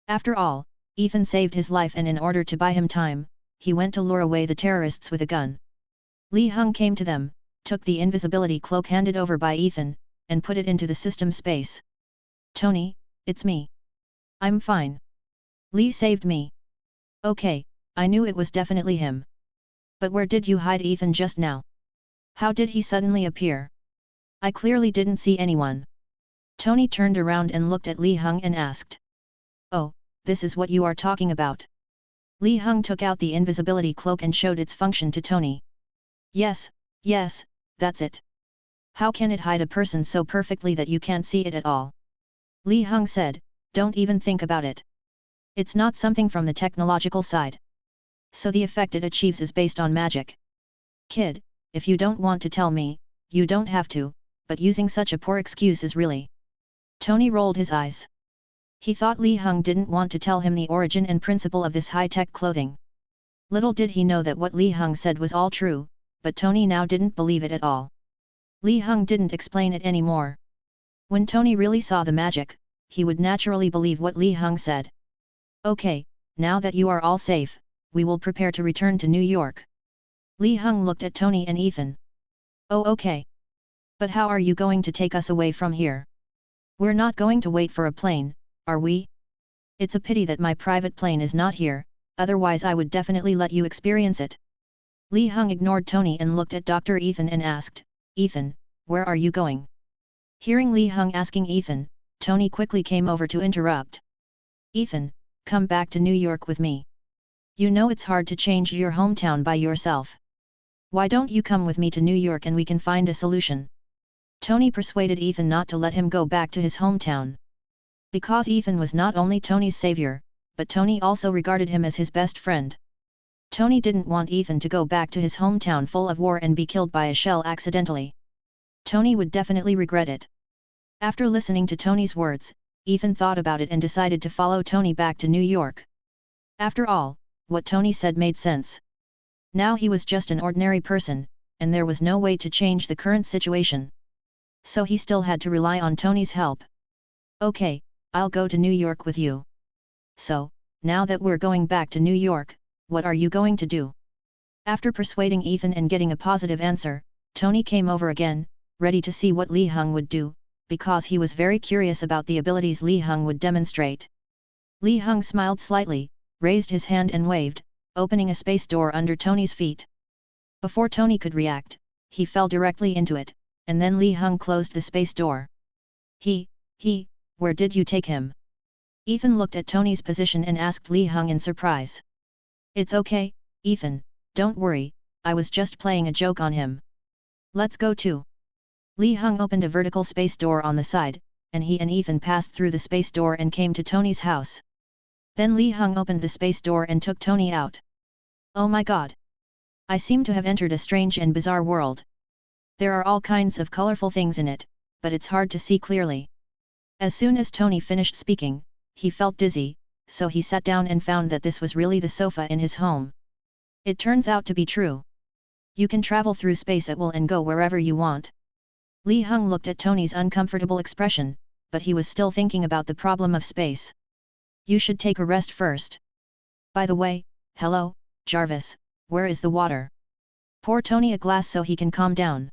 After all, Ethan saved his life and in order to buy him time, he went to lure away the terrorists with a gun. Li Heng came to them, took the invisibility cloak handed over by Ethan, and put it into the system space. Tony, it's me. I'm fine. Li saved me. Okay, I knew it was definitely him. But where did you hide Ethan just now? How did he suddenly appear? I clearly didn't see anyone. Tony turned around and looked at Li Heng and asked. Oh, this is what you are talking about. Li Heng took out the invisibility cloak and showed its function to Tony. Yes, that's it. How can it hide a person so perfectly that you can't see it at all? Li Heng said, don't even think about it. It's not something from the technological side. So the effect it achieves is based on magic. Kid, if you don't want to tell me, you don't have to, but using such a poor excuse is really... Tony rolled his eyes. He thought Li Heng didn't want to tell him the origin and principle of this high-tech clothing. Little did he know that what Li Heng said was all true, but Tony now didn't believe it at all. Li Heng didn't explain it anymore. When Tony really saw the magic, he would naturally believe what Li Heng said. Okay, now that you are all safe, we will prepare to return to New York. Li Heng looked at Tony and Ethan. Oh okay. But how are you going to take us away from here? We're not going to wait for a plane, are we? It's a pity that my private plane is not here, otherwise I would definitely let you experience it. Li Heng ignored Tony and looked at Dr. Ethan and asked, Ethan, where are you going? Hearing Li Heng asking Ethan, Tony quickly came over to interrupt. Ethan, come back to New York with me. You know it's hard to change your hometown by yourself. Why don't you come with me to New York and we can find a solution? Tony persuaded Ethan not to let him go back to his hometown. Because Ethan was not only Tony's savior, but Tony also regarded him as his best friend. Tony didn't want Ethan to go back to his hometown full of war and be killed by a shell accidentally. Tony would definitely regret it. After listening to Tony's words, Ethan thought about it and decided to follow Tony back to New York. After all, what Tony said made sense. Now he was just an ordinary person, and there was no way to change the current situation. So he still had to rely on Tony's help. Okay, I'll go to New York with you. "So, now that we're going back to New York, what are you going to do?" After persuading Ethan and getting a positive answer, Tony came over again, ready to see what Li Heng would do, because he was very curious about the abilities Li Heng would demonstrate. Li Heng smiled slightly, raised his hand and waved, opening a space door under Tony's feet. Before Tony could react, he fell directly into it, and then Li Heng closed the space door. Where did you take him?" Ethan looked at Tony's position and asked Li Heng in surprise. "It's okay, Ethan, don't worry, I was just playing a joke on him. Let's go too." Li Heng opened a vertical space door on the side, and he and Ethan passed through the space door and came to Tony's house. Then Li Heng opened the space door and took Tony out. "Oh my god! I seem to have entered a strange and bizarre world. There are all kinds of colorful things in it, but it's hard to see clearly." As soon as Tony finished speaking, he felt dizzy, so he sat down and found that this was really the sofa in his home. It turns out to be true. You can travel through space at will and go wherever you want. Li Heng looked at Tony's uncomfortable expression, but he was still thinking about the problem of space. "You should take a rest first. By the way, hello, Jarvis, where is the water? Pour Tony a glass so he can calm down."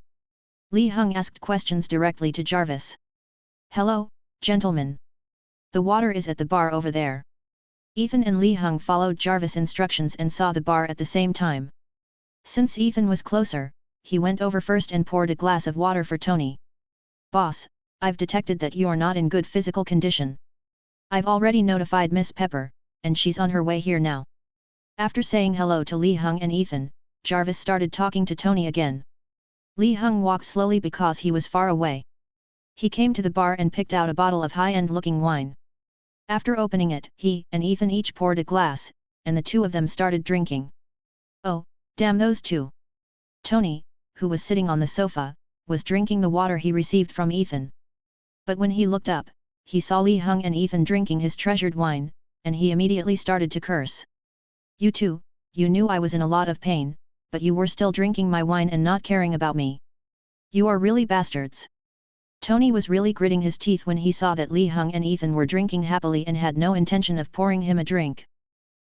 Li Heng asked questions directly to Jarvis. "Hello, gentlemen. The water is at the bar over there." Ethan and Li Heng followed Jarvis' instructions and saw the bar at the same time. Since Ethan was closer, he went over first and poured a glass of water for Tony. "Boss, I've detected that you're not in good physical condition. I've already notified Miss Pepper, and she's on her way here now." After saying hello to Li Heng and Ethan, Jarvis started talking to Tony again. Li Heng walked slowly because he was far away. He came to the bar and picked out a bottle of high-end looking wine. After opening it, he and Ethan each poured a glass, and the two of them started drinking. "Oh, damn those two!" Tony, who was sitting on the sofa, was drinking the water he received from Ethan. But when he looked up, he saw Li Heng and Ethan drinking his treasured wine, and he immediately started to curse. "You two, you knew I was in a lot of pain, but you were still drinking my wine and not caring about me. You are really bastards." Tony was really gritting his teeth when he saw that Li Heng and Ethan were drinking happily and had no intention of pouring him a drink.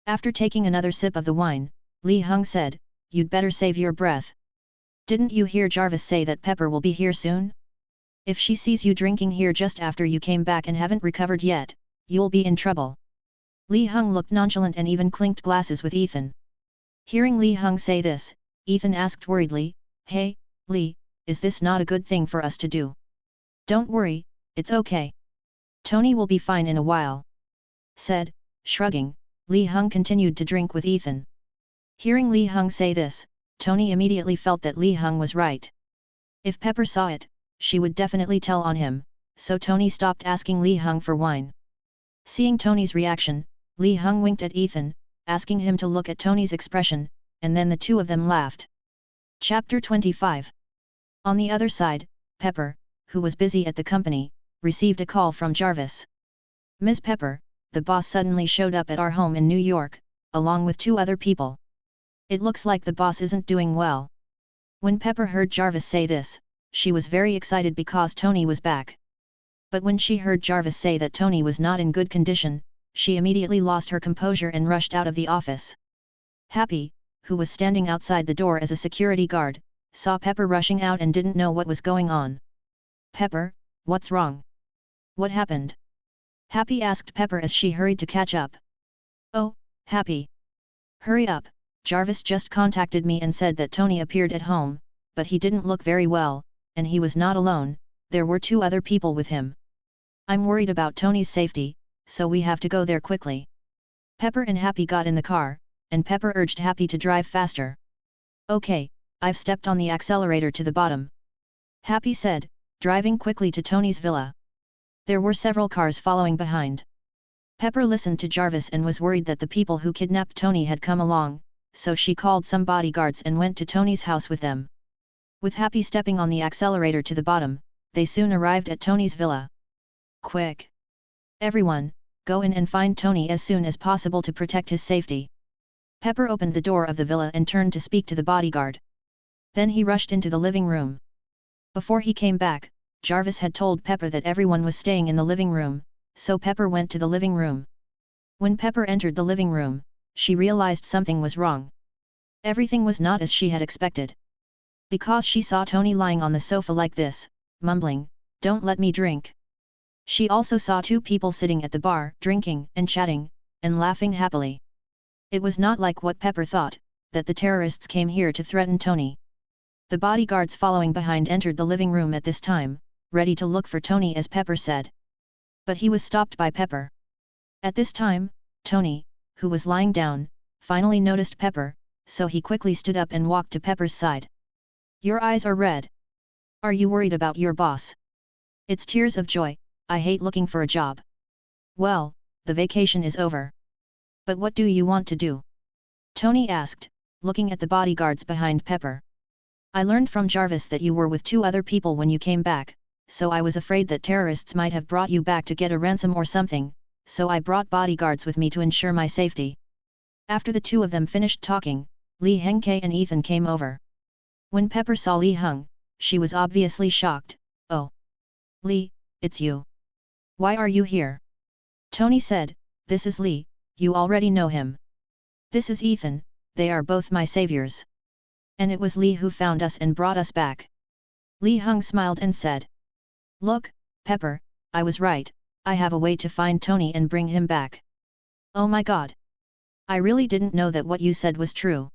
After taking another sip of the wine, Li Heng said, "You'd better save your breath. Didn't you hear Jarvis say that Pepper will be here soon? If she sees you drinking here just after you came back and haven't recovered yet, you'll be in trouble." Li Heng looked nonchalant and even clinked glasses with Ethan. Hearing Li Heng say this, Ethan asked worriedly, "Hey, Li, is this not a good thing for us to do?" "Don't worry, it's okay. Tony will be fine in a while," said, shrugging. Li Heng continued to drink with Ethan. Hearing Li Heng say this, Tony immediately felt that Li Heng was right. If Pepper saw it, she would definitely tell on him, so Tony stopped asking Li Heng for wine. Seeing Tony's reaction, Li Heng winked at Ethan, asking him to look at Tony's expression, and then the two of them laughed. Chapter 25. On the other side, Pepper, who was busy at the company, received a call from Jarvis. "Miss Pepper, the boss suddenly showed up at our home in New York, along with two other people. It looks like the boss isn't doing well." When Pepper heard Jarvis say this, she was very excited because Tony was back. But when she heard Jarvis say that Tony was not in good condition, she immediately lost her composure and rushed out of the office. Happy, who was standing outside the door as a security guard, saw Pepper rushing out and didn't know what was going on. "Pepper, what's wrong? What happened?" Happy asked Pepper as she hurried to catch up. "Oh, Happy. Hurry up, Jarvis just contacted me and said that Tony appeared at home, but he didn't look very well, and he was not alone, there were two other people with him. I'm worried about Tony's safety, so we have to go there quickly." Pepper and Happy got in the car, and Pepper urged Happy to drive faster. "Okay, I've stepped on the accelerator to the bottom," Happy said, driving quickly to Tony's villa. There were several cars following behind. Pepper listened to Jarvis and was worried that the people who kidnapped Tony had come along, so she called some bodyguards and went to Tony's house with them. With Happy stepping on the accelerator to the bottom, they soon arrived at Tony's villa. "Quick! Everyone, go in and find Tony as soon as possible to protect his safety." Pepper opened the door of the villa and turned to speak to the bodyguard. Then he rushed into the living room. Before he came back, Jarvis had told Pepper that everyone was staying in the living room, so Pepper went to the living room. When Pepper entered the living room, she realized something was wrong. Everything was not as she had expected. Because she saw Tony lying on the sofa like this, mumbling, "Don't let me drink." She also saw two people sitting at the bar, drinking and chatting, and laughing happily. It was not like what Pepper thought, that the terrorists came here to threaten Tony. The bodyguards following behind entered the living room at this time, ready to look for Tony as Pepper said. But he was stopped by Pepper. At this time, Tony, who was lying down, finally noticed Pepper, so he quickly stood up and walked to Pepper's side. "Your eyes are red. Are you worried about your boss?" "It's tears of joy, I hate looking for a job." "Well, the vacation is over. But what do you want to do?" Tony asked, looking at the bodyguards behind Pepper. "I learned from Jarvis that you were with two other people when you came back, so I was afraid that terrorists might have brought you back to get a ransom or something, so I brought bodyguards with me to ensure my safety." After the two of them finished talking, Lee Hengke and Ethan came over. When Pepper saw Lee Hung, she was obviously shocked. "Oh! Lee, it's you. Why are you here?" Tony said, "This is Lee, you already know him. This is Ethan, they are both my saviors. And it was Lee who found us and brought us back." Lee Hung smiled and said, "Look, Pepper, I was right, I have a way to find Tony and bring him back." "Oh my god! I really didn't know that what you said was true.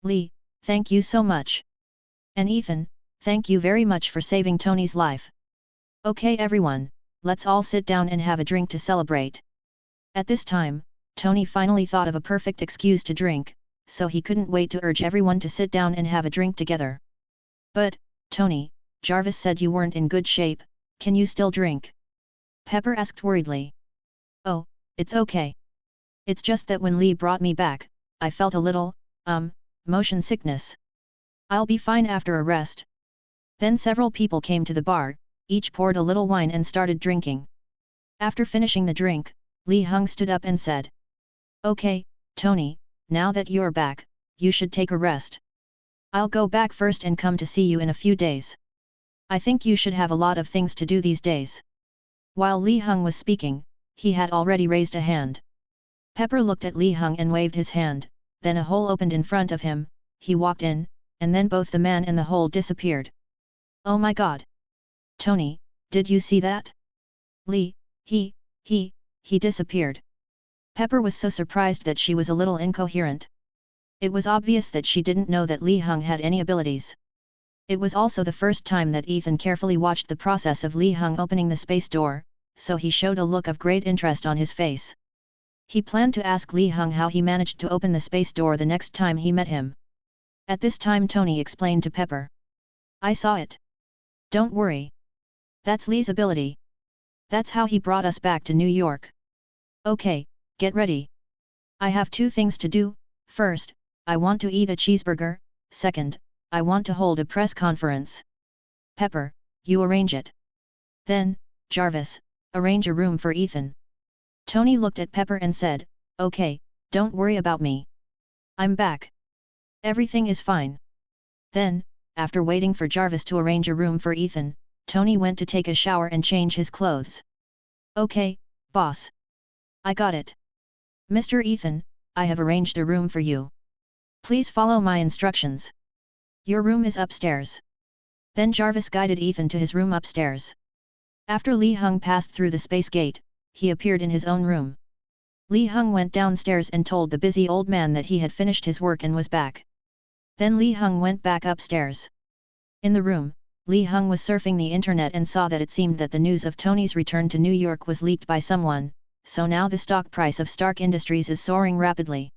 Lee, thank you so much. And Ethan, thank you very much for saving Tony's life. Okay everyone, let's all sit down and have a drink to celebrate." At this time, Tony finally thought of a perfect excuse to drink, so he couldn't wait to urge everyone to sit down and have a drink together. "But, Tony, Jarvis said you weren't in good shape, can you still drink?" Pepper asked worriedly. "Oh, it's okay. It's just that when Lee brought me back, I felt a little, motion sickness. I'll be fine after a rest." Then several people came to the bar, each poured a little wine and started drinking. After finishing the drink, Lee Hung stood up and said, "Okay, Tony, now that you're back, you should take a rest. I'll go back first and come to see you in a few days. I think you should have a lot of things to do these days." While Lee Hung was speaking, he had already raised a hand. Pepper looked at Lee Hung and waved his hand, then a hole opened in front of him, he walked in, and then both the man and the hole disappeared. "Oh my god! Tony, did you see that? Lee, he disappeared." Pepper was so surprised that she was a little incoherent. It was obvious that she didn't know that Lee Hung had any abilities. It was also the first time that Ethan carefully watched the process of Lee Hung opening the space door, so he showed a look of great interest on his face. He planned to ask Lee Hung how he managed to open the space door the next time he met him. At this time Tony explained to Pepper. "I saw it. Don't worry. That's Lee's ability. That's how he brought us back to New York. Okay, get ready. I have two things to do. First, I want to eat a cheeseburger, second, I want to hold a press conference. Pepper, you arrange it. Then, Jarvis, arrange a room for Ethan." Tony looked at Pepper and said, "Okay, don't worry about me. I'm back. Everything is fine." Then, after waiting for Jarvis to arrange a room for Ethan, Tony went to take a shower and change his clothes. "Okay, boss. I got it. Mr. Ethan, I have arranged a room for you. Please follow my instructions. Your room is upstairs." Then Jarvis guided Ethan to his room upstairs. After Lee Hung passed through the space gate, he appeared in his own room. Lee Hung went downstairs and told the busy old man that he had finished his work and was back. Then Lee Hung went back upstairs. In the room, Lee Hung was surfing the internet and saw that it seemed that the news of Tony's return to New York was leaked by someone, so now the stock price of Stark Industries is soaring rapidly.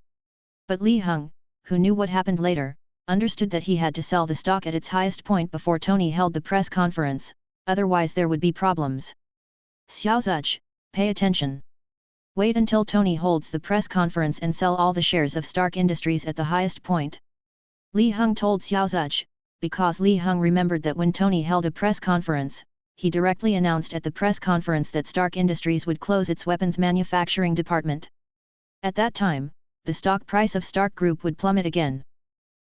But Lee Hung, who knew what happened later, understood that he had to sell the stock at its highest point before Tony held the press conference, otherwise there would be problems. Xiao Zuch, pay attention. Wait until Tony holds the press conference and sell all the shares of Stark Industries at the highest point. Lee Hung told Xiao Zuch, because Lee Hung remembered that when Tony held a press conference, he directly announced at the press conference that Stark Industries would close its weapons manufacturing department. At that time, the stock price of Stark Group would plummet again.